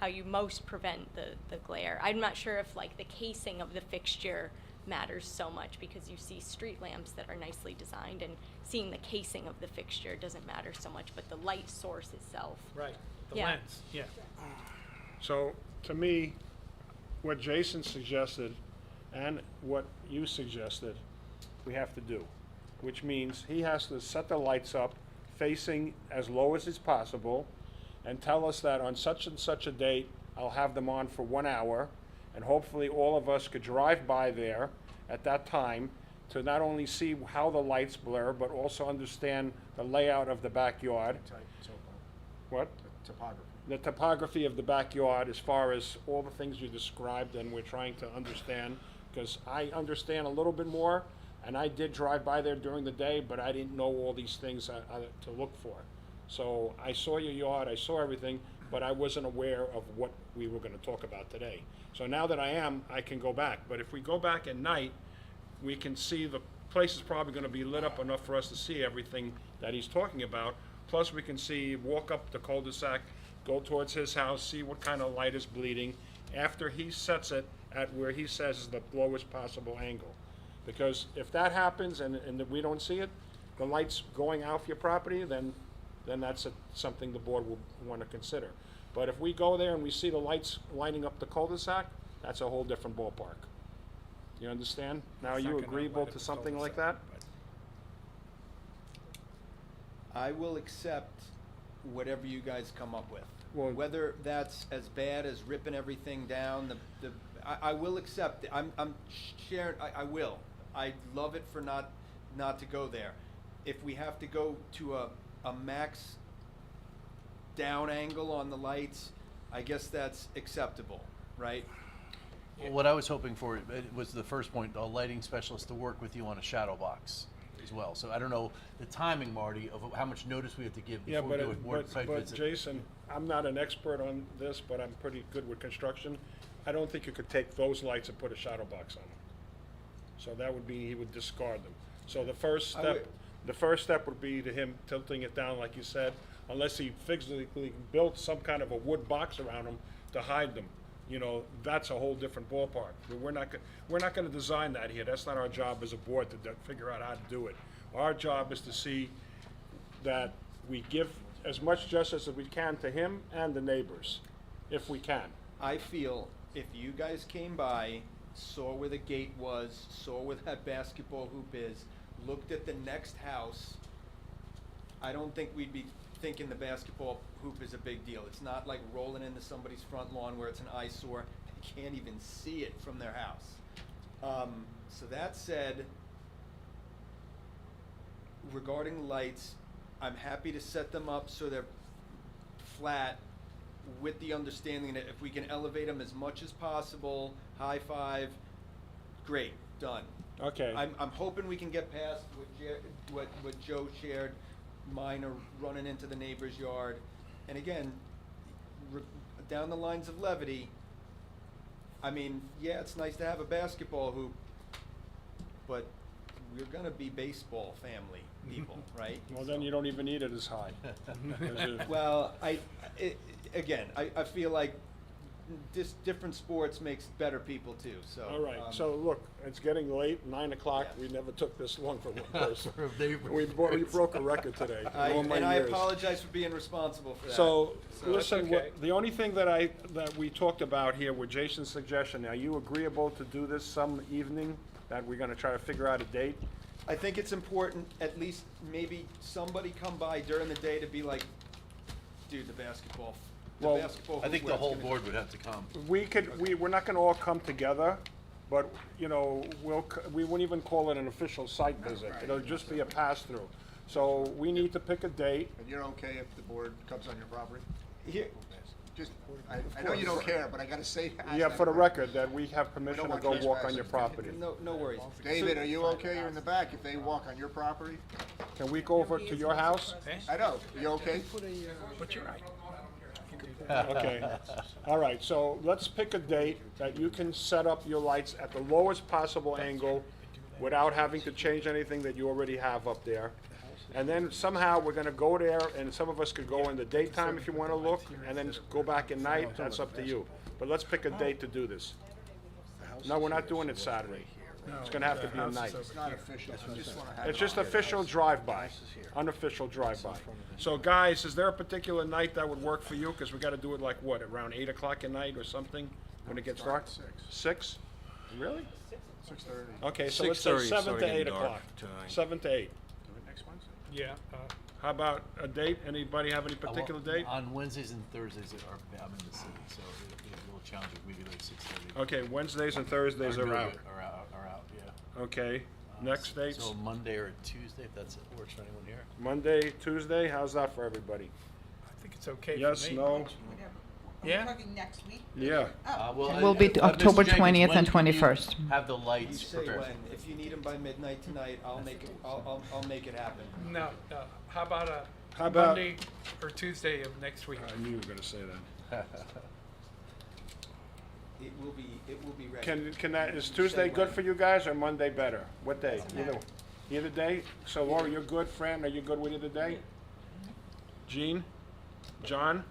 how you most prevent the glare. I'm not sure if like the casing of the fixture matters so much, because you see street lamps that are nicely designed, and seeing the casing of the fixture doesn't matter so much, but the light source itself. Right, the Yeah. lens, yeah. So, to me, what Jason suggested and what you suggested, we have to do. Which means he has to set the lights up facing as low as is possible and tell us that on such and such a date, I'll have them on for 1 hour, and hopefully all of us could drive by there at that time to not only see how the lights blur, but also understand the layout of the backyard. What? Topography. The topography of the backyard, as far as all the things you described, and we're trying to understand, because I understand a little bit more, and I did drive by there during the day, but I didn't know all these things to look for. So I saw your yard, I saw everything, but I wasn't aware of what we were gonna talk about today. So now that I am, I can go back. But if we go back at night, we can see the place is probably gonna be lit up enough for us to see everything that he's talking about. Plus, we can see, walk up the cul-de-sac, go towards his house, see what kind of light is bleeding, after he sets it at where he says is the lowest possible angle. Because if that happens and we don't see it, the light's going off your property, then that's something the board will want to consider. But if we go there and we see the lights lining up the cul-de-sac, that's a whole different ballpark. You understand? Now, are It's not you gonna agreeable light up to the something like cul-de-sac, that? I will accept whatever you guys come up with. Well- Whether that's as bad as ripping everything down, I will accept it. I'm sharing, I will. I'd love it for not to go there. If we have to go to a max down angle on the lights, I guess that's acceptable, right? Well, what I was hoping for was the first point, a lighting specialist to work with you on a shadow box as well. So I don't know the timing, Marty, of how much notice we have to give Yeah, before we do a but, board site but visit. Jason, I'm not an expert on this, but I'm pretty good with construction. I don't think you could take those lights and put a shadow box on them. So that would be, he would discard them. So the first step would be to him tilting it down, like you said, unless he physically built some kind of a wood box around them to hide them. You know, that's a whole different ballpark. But we're not gonna design that here. That's not our job as a board to figure out how to do it. Our job is to see that we give as much justice as we can to him and the neighbors, if we can. I feel if you guys came by, saw where the gate was, saw where that basketball hoop is, looked at the next house, I don't think we'd be thinking the basketball hoop is a big deal. It's not like rolling into somebody's front lawn where it's an eyesore. They can't even see it from their house. So that said, regarding lights, I'm happy to set them up so they're flat, with the understanding that if we can elevate them as much as possible, high five, great, done. Okay. I'm hoping we can get past what Joe shared. Mine are running into the neighbor's yard. And again, down the lines of levity, I mean, yeah, it's nice to have a basketball hoop, but we're gonna be baseball family people, right? Well, then you don't even need it as high. Well, again, I feel like different sports makes better people too, so. All right, so look, it's getting late, 9 o'clock. We never took this long for one person. We broke a record today. in all my I years. apologize for being responsible for that. So, listen, okay. the only thing that we talked about here with Jason's suggestion, are you agreeable to do this some evening, that we're gonna try to figure out a date? I think it's important, at least maybe somebody come by during the day to be like, dude, the basketball Well, I think the whole board would have to come. We're not gonna all come together, but, you know, we wouldn't even call it an official site visit. It'll just be a pass-through. So we need to pick a date. And you're okay if the board comes on your property? Here, Just, I know you don't care, but I gotta say. Yeah, for the record, that we have permission to want go walk on trespassing. your property. no worries. David, are you okay? You're in the back. If they walk on your property? Can we go over to your house? I know. You okay? But you're right. Okay. All right, so let's pick a date that you can set up your lights at the lowest possible angle without having to change anything that you already have up there. And then somehow we're gonna go there, and some of us could go in the daytime if you wanna look, and then go back at night, that's up to you. But let's pick a date to do this. No, we're not doing it Saturday. It's gonna have to be a night. It's not official. I just wanna have. It's just official drive-by, unofficial drive-by. So guys, is there a particular night that would work for you? Because we gotta do it like what, around 8 o'clock at night or something, when it gets dark? 6? Really? 6:30. Okay, so let's say 6:30, 7 to getting 8 dark o'clock. tonight. 7 to 8. Yeah, How about a date? Anybody have any particular date? On Wednesdays and Thursdays, I'm in the city, so it'll be a little challenging, maybe like 6:30. Okay, Wednesdays and Thursdays are out. Are out, yeah. Okay, next dates? So Monday or Tuesday, if that's, works for anyone here. Monday, Tuesday, how's that for everybody? I think it's okay for me. Yes, no? Whatever. Are Yeah? we talking next week? Yeah. Oh, It will be October 20th and 21st. Have the You lights say prepared. when. If you need them by midnight tonight, I'll make it happen. No, how about How about- Monday or Tuesday of next week? I knew you were gonna say that. It will be ready. Is Tuesday good for you guys, or Monday better? What day? Either day? So Laura, you're good, Fran, are you good with either day? Jean? John?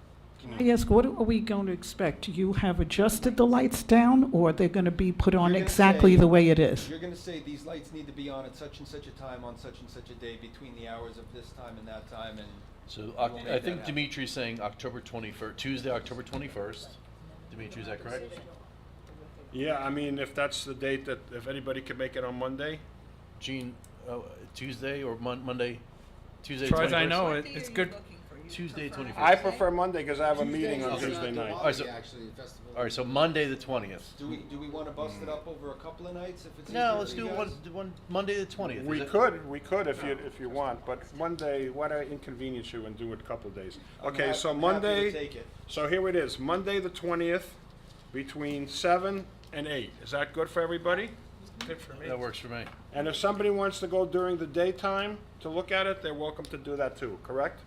I ask, what are we going to expect? You have adjusted the lights down, or they're going to be put on You're gonna exactly say- the way it is? You're gonna say these lights need to be on at such and such a time on such and such a day between the hours of this time and that time, and So we'll make I that think happen. Dimitri's saying October 21st, Tuesday, October 21st. Dimitri, is that correct? Yeah, I mean, if that's the date that, if anybody can make it on Monday? Gene, Tuesday or Monday? Tuesday, As far as I 21st? know, What it- day it's are you good. looking for? You Tuesday, 25th. I prefer Monday because I have a meeting on Tuesday night. All right, so- Actually, the festival. All right, so Monday the 20th. Do we wanna bust it up over a couple of nights if it's easier No, for let's you do guys? one Monday the 20th. We Is it- could if you want, but Monday, why do I inconvenience you and do it a couple of days? Okay, I'm so happy to Monday, take it. so here it is, Monday the 20th, between 7 and 8. Is that good for everybody? Good for me. That works for me. And if somebody wants to go during the daytime to look at it, they're welcome to do that too, correct?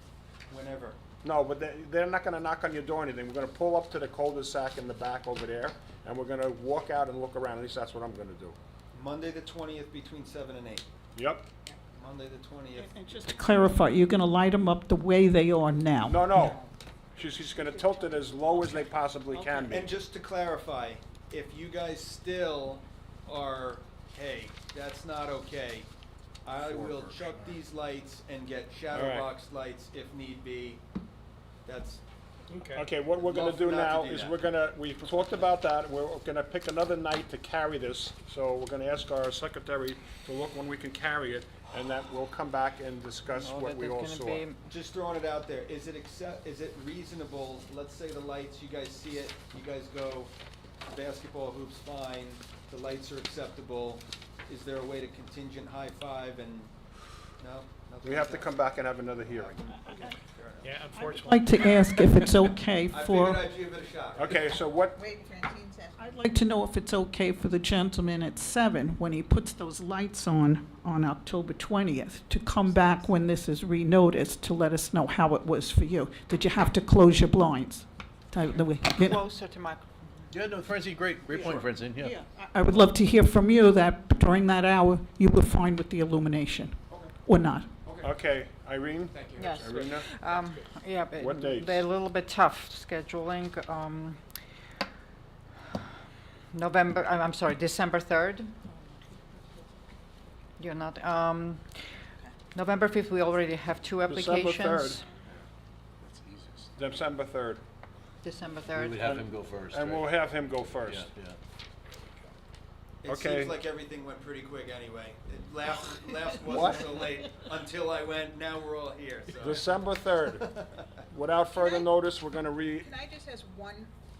Whenever. No, but they're not gonna knock on your door or anything. We're gonna pull up to the cul-de-sac in the back over there, and we're gonna walk out and look around. At least that's what I'm gonna do. Monday the 20th between 7 and 8. Yep. Monday the 20th. And just to clarify, you're going to light them up the way they are now? No. She's gonna tilt it as low as they possibly can be. And just to clarify, if you guys still are, hey, that's not okay, I will chuck these lights and get shadow All right. box lights if need be. That's, Okay, what we're gonna Love do not to now do is that. we've talked about that, we're gonna pick another night to carry this, so we're gonna ask our secretary to look when we can carry it, and that we'll come back and discuss Oh, what that we is all gonna saw. be- just throwing it out there, is it reasonable, let's say the lights, you guys see it, you guys go, basketball hoop's fine, the lights are acceptable, is there a way to contingent high five and, no? Nothing We like have to that? come back and have another hearing. Yeah, I'd unfortunately. like to ask if it's okay I for, figured I'd give it a shot. Okay, so what, Wait, Francine said. I'd like to know if it's okay for the gentleman at 7, when he puts those lights on October 20th, to come back when this is re-noticed to let us know how it was for you. Did you have to close your blinds? Closer to my, Yeah, no, Francine, great point, Francine, yeah. I would love to hear from you that during that hour, you were fine with the illumination, or not. okay, Irene? Thank you. yes. Irina? Yeah, but What dates? they're a little bit tough scheduling. I'm sorry, December 3rd? You're not, November 5th, we already have 2 December 3rd. applications. December 3rd. December We 3rd. would have him go first, And right? we'll have him go Yeah, first. yeah. It Okay. seems like everything went pretty quick anyway. Last What? wasn't so late until I went, now we're all here, so. December 3rd. Without further notice, we're gonna Can I just ask one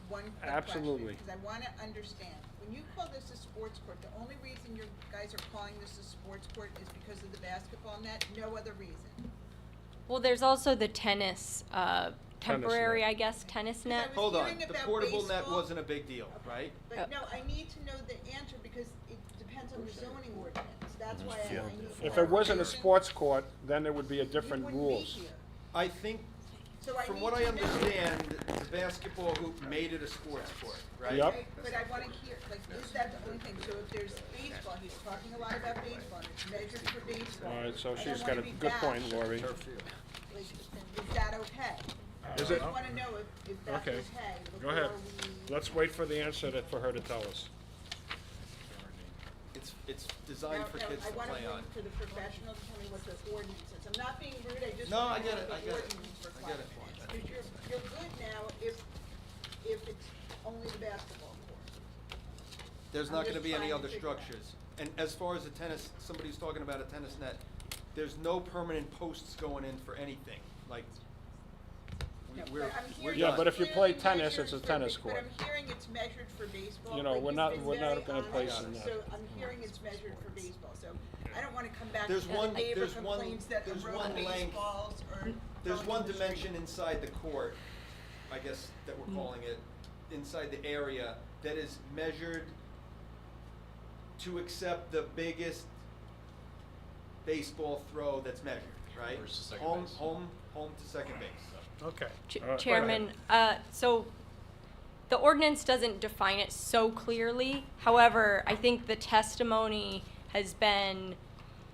quick question? Absolutely. Because I want to understand. When you call this a sports court, the only reason you guys are calling this a sports court is because of the basketball net? No other reason? Well, there's also the tennis, temporary, net. I guess, tennis net. was Hold on, hearing the about portable net baseball. wasn't a big deal, right? But no, I need to know the answer because it depends on the zoning ordinance. That's why I need If it wasn't a clarification. sports court, then it would be a You different wouldn't be rules. here. I think, So from need what to I know. understand, the basketball hoop made it a sports court, right? Yep. Right, but I wanna hear, like, is that the only thing? So if there's baseball, he's talking a lot about baseball, and it's measured for baseball. All right, so I don't she's wanna got a be good point, bashed. Lori. Like, is that okay? Is I it? just wanna know if that's Okay. okay Go ahead. before we. Let's wait for the answer for her to tell us. It's designed for No, kids to I wanna play on. wait for the professional to tell me what the ordinance is. I'm not being rude, I just No, wanna I get know it, the I get it. ordinance for I get it. clarification. Because you're good now if it's only the basketball court. There's I'm not gonna just be any trying to other figure out. structures. And as far as the tennis, somebody's talking about a tennis net, there's no permanent posts going in for anything, like, No, we're but I'm hearing Yeah, it's but if you play clearly tennis, measured it's a for tennis ba- court. But I'm hearing it's measured for baseball. You know, like, we're he's not- been we're not very gonna place honest, in that. So I'm hearing it's measured for baseball, so I don't wanna come back There's and one- the neighbor there's one- complains that the there's road one length- baseballs are. there's going one in the street. dimension inside the court, I guess that we're calling it, inside the area, that is measured to accept the biggest baseball throw that's measured, right? First to second Home, base. home to second base. Okay. All right, Chairman, so the ordinance doesn't define it so clearly. However, I think the testimony has been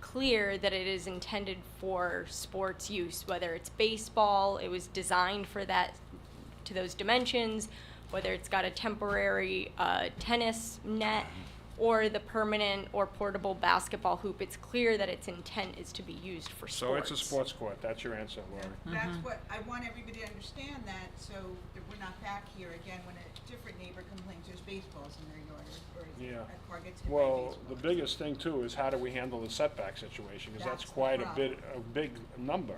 clear that it is intended for sports use, whether it's baseball, it was designed for that, to those dimensions, whether it's got a temporary tennis net or the permanent or portable basketball hoop. It's clear that its intent is to be used for sports. So it's a sports court, that's your answer, Lori. That's what, I want everybody to understand that, so that we're not back here again when a different neighbor complains there's baseballs in their yard, or Yeah. a car gets hit by a Well, baseball. the biggest thing too is how do we handle the setback situation, because that's That's the quite a problem. big number.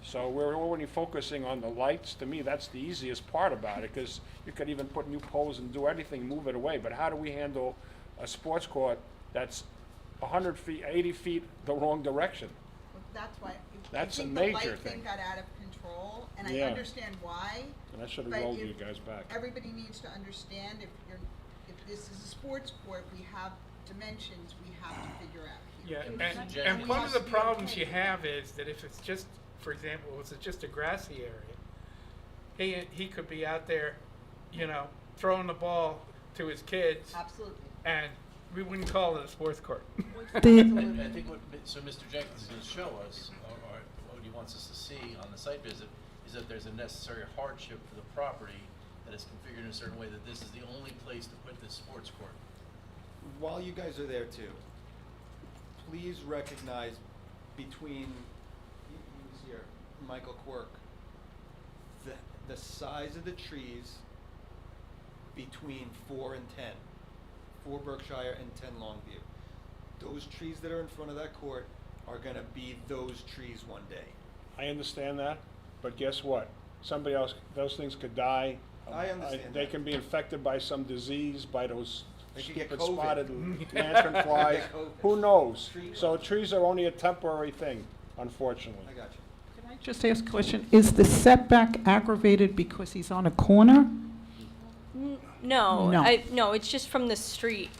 So we're only focusing on the lights. To me, that's the easiest part about it, because you could even put new poles and do anything, move it away. But how do we handle a sports court that's 100 feet, 80 feet the wrong direction? Well, that's why, That's I a think major the light thing. thing got out of control, and I Yeah. understand why. And I should have but rolled if you guys back. Everybody needs to understand, if this is a sports court, we have dimensions we have to figure out Yeah, here. and we one have of the to be problems okay you with have is that if it's just, for example, if it's just a grassy area, he could be out there, you know, throwing the ball to his kids, Absolutely. and we wouldn't call it a sports court. I think so Mr. Jenkins is going to show us, or what he wants us to see on the site visit, is that there's a necessary hardship for the property that is configured in a certain way, that this is the only place to put this sports court. While you guys are there too, please recognize between, he was here, Michael Quirk, the size of the trees between 4 and 10, 4 Berkshire and 10 Longview. Those trees that are in front of that court are gonna be those trees one day. I understand that, but guess what? Somebody else, those things could die. I understand They that. can be infected by some disease, by those They could get stupid COVID. spotted lantern flies. COVID. Who knows? Tree So rot. trees are only a temporary thing, unfortunately. I got you. Can I just ask a question? Is the setback aggravated because he's on a corner? No, No. no, it's just from the street.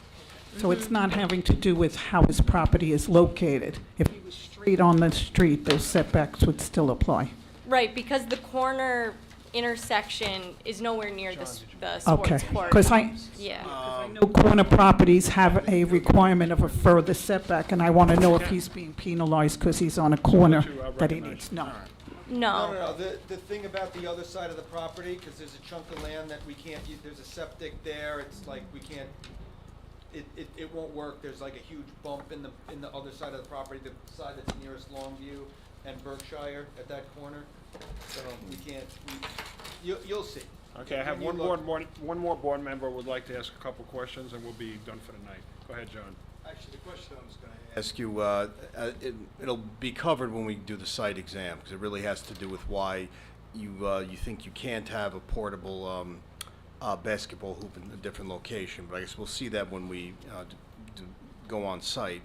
So it's not having to do with how his property is located? If he was straight on the street, those setbacks would still apply? Right, because the corner intersection is nowhere near the sports Okay, court. because I Yeah. know corner properties have a requirement of a further setback, and I want to know if he's being penalized because he's on a corner that he needs. No. No. The thing about the other side of the property, because there's a chunk of land that we can't use, there's a septic there, it's like we can't, it won't work. There's like a huge bump in the other side of the property, the side that's nearest Longview and Berkshire at that corner. So we can't, you'll see. Okay, I have When you one more board member would like to ask a couple questions, and we'll be done for the night. Go ahead, John. Actually, the question I was going to ask you, it'll be covered when we do the site exam, because it really has to do with why you think you can't have a portable basketball hoop in a different location. But I guess we'll see that when we go on site.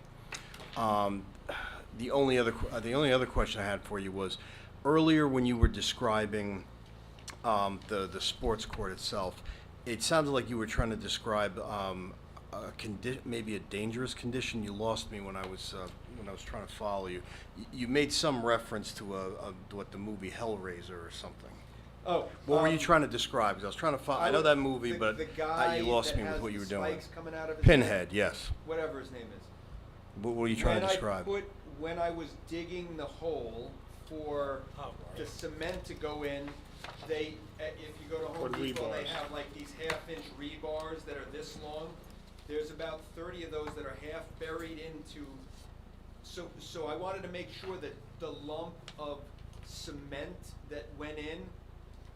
The only other question I had for you was, earlier when you were describing the sports court itself, it sounded like you were trying to describe maybe a dangerous condition. You lost me when I was trying to follow you. You made some reference to what the movie Hellraiser or something. Oh. What were you trying to describe? 'Cause I was trying to follow. I know that movie, the but guy you lost that me with has what you were the doing. spikes coming out of his Pinhead, yes. Whatever his name is. What were you trying to describe? When I was digging the hole for the cement to go in, if you go to Home Or Depot, they rebars. have like these 1/2-inch rebars that are this long. There's about 30 of those that are half buried into, so I wanted to make sure that the lump of cement that went in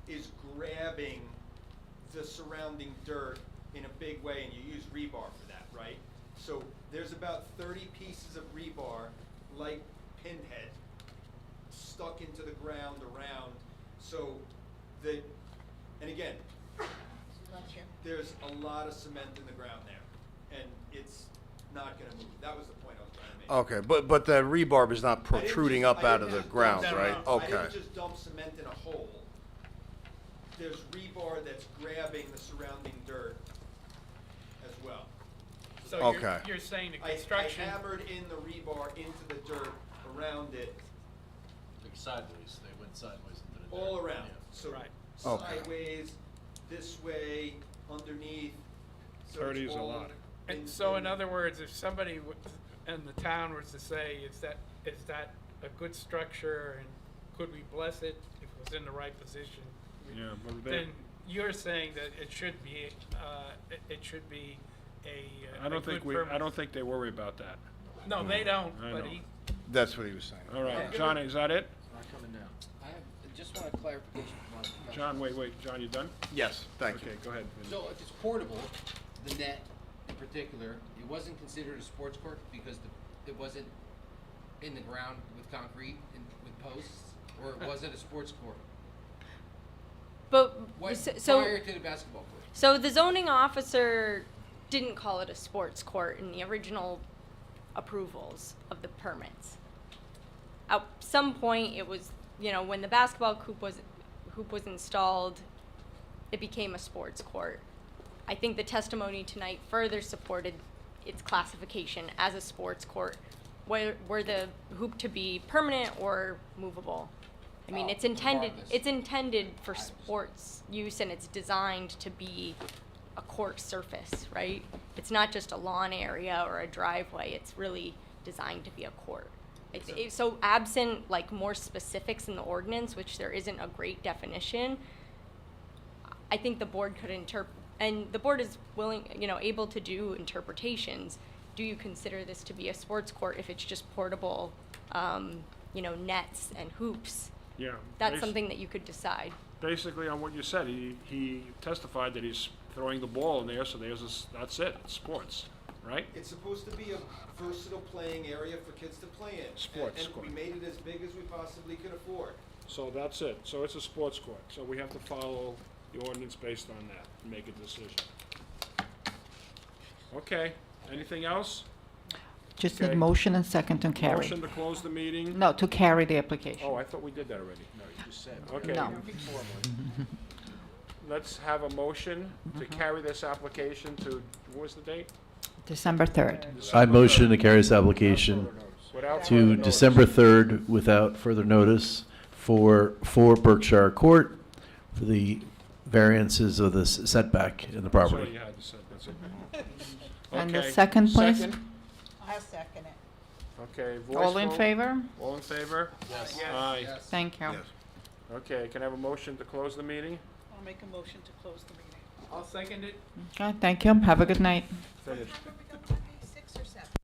is grabbing the surrounding dirt in a big way, and you use rebar for that, right? So there's about 30 pieces of rebar, like Pinhead, stuck into the ground around. So and again, there's a lot of cement in the ground there, and it's not gonna move. That was the point I was trying to make. Okay, but the rebarb is not I didn't protruding just- up I out didn't of the just ground, dump- right? I Okay. didn't just dump cement in a hole. There's rebar that's grabbing the surrounding dirt as well. So Okay. you're saying the I construction, hammered in the rebar into the dirt around it, Like sideways, they went sideways into the dirt. all around. Yeah. So Right. Okay. sideways, this way, underneath. So 30 it's is a all lot. and so in other words, if somebody in the town was to say, is that a good structure, and could we bless it if it was in the right position? Yeah, but Then you're saying that it should be I don't a good think permit. I don't think they worry about that. No, they don't, I but know. That's what he was saying. All right, John, is that it? I just want a clarification from one. John, wait, John, you done? Yes, thank you. Okay, go ahead. So if it's portable, the net in particular, it wasn't considered a sports court because it wasn't in the ground with concrete and with posts? Or was it a sports court? But, What, so. prior to the basketball court? So the zoning officer didn't call it a sports court in the original approvals of the permits. At some point, it was, when the basketball hoop was installed, it became a sports court. I think the testimony tonight further supported its classification as a sports court, were the hoop to be permanent or movable. I mean, it's intended for sports use, and it's designed to be a court surface, right? It's not just a lawn area or a driveway. It's really designed to be a court. So absent like more specifics in the ordinance, which there isn't a great definition, I think the board could and the board is willing, able to do interpretations. Do you consider this to be a sports court if it's just portable, nets and hoops? Yeah. That's something that you could decide. Basically, on what you said, he testified that he's throwing the ball in there, so that's it, it's sports, right? It's supposed to be a versatile playing area for kids to play in. Sports And court. we made it as big as we possibly could afford. So that's it. So it's a sports court. So we have to follow the ordinance based on that and make a decision. Okay, anything else? Just Okay. need motion and second to carry. Motion to close the meeting? No, to carry the application. Oh, I thought we did that already. No, you just said. Okay. No. Let's have a motion to carry this application to, what was the date? December 3rd. I motion to carry this application Without further to notice. December 3rd without further notice for Berkshire Court for the variances of the setback in the That's all property. you had to say, that's it. And the Okay. second, please? Second? I'll second it. Okay, voice All in vote? favor? All in favor? Yes. Aye. Yes. Thank you. Okay, can I have a motion to close the meeting? I'll make a motion to close the meeting. I'll second it. Okay, thank you. Have a good night. Finished.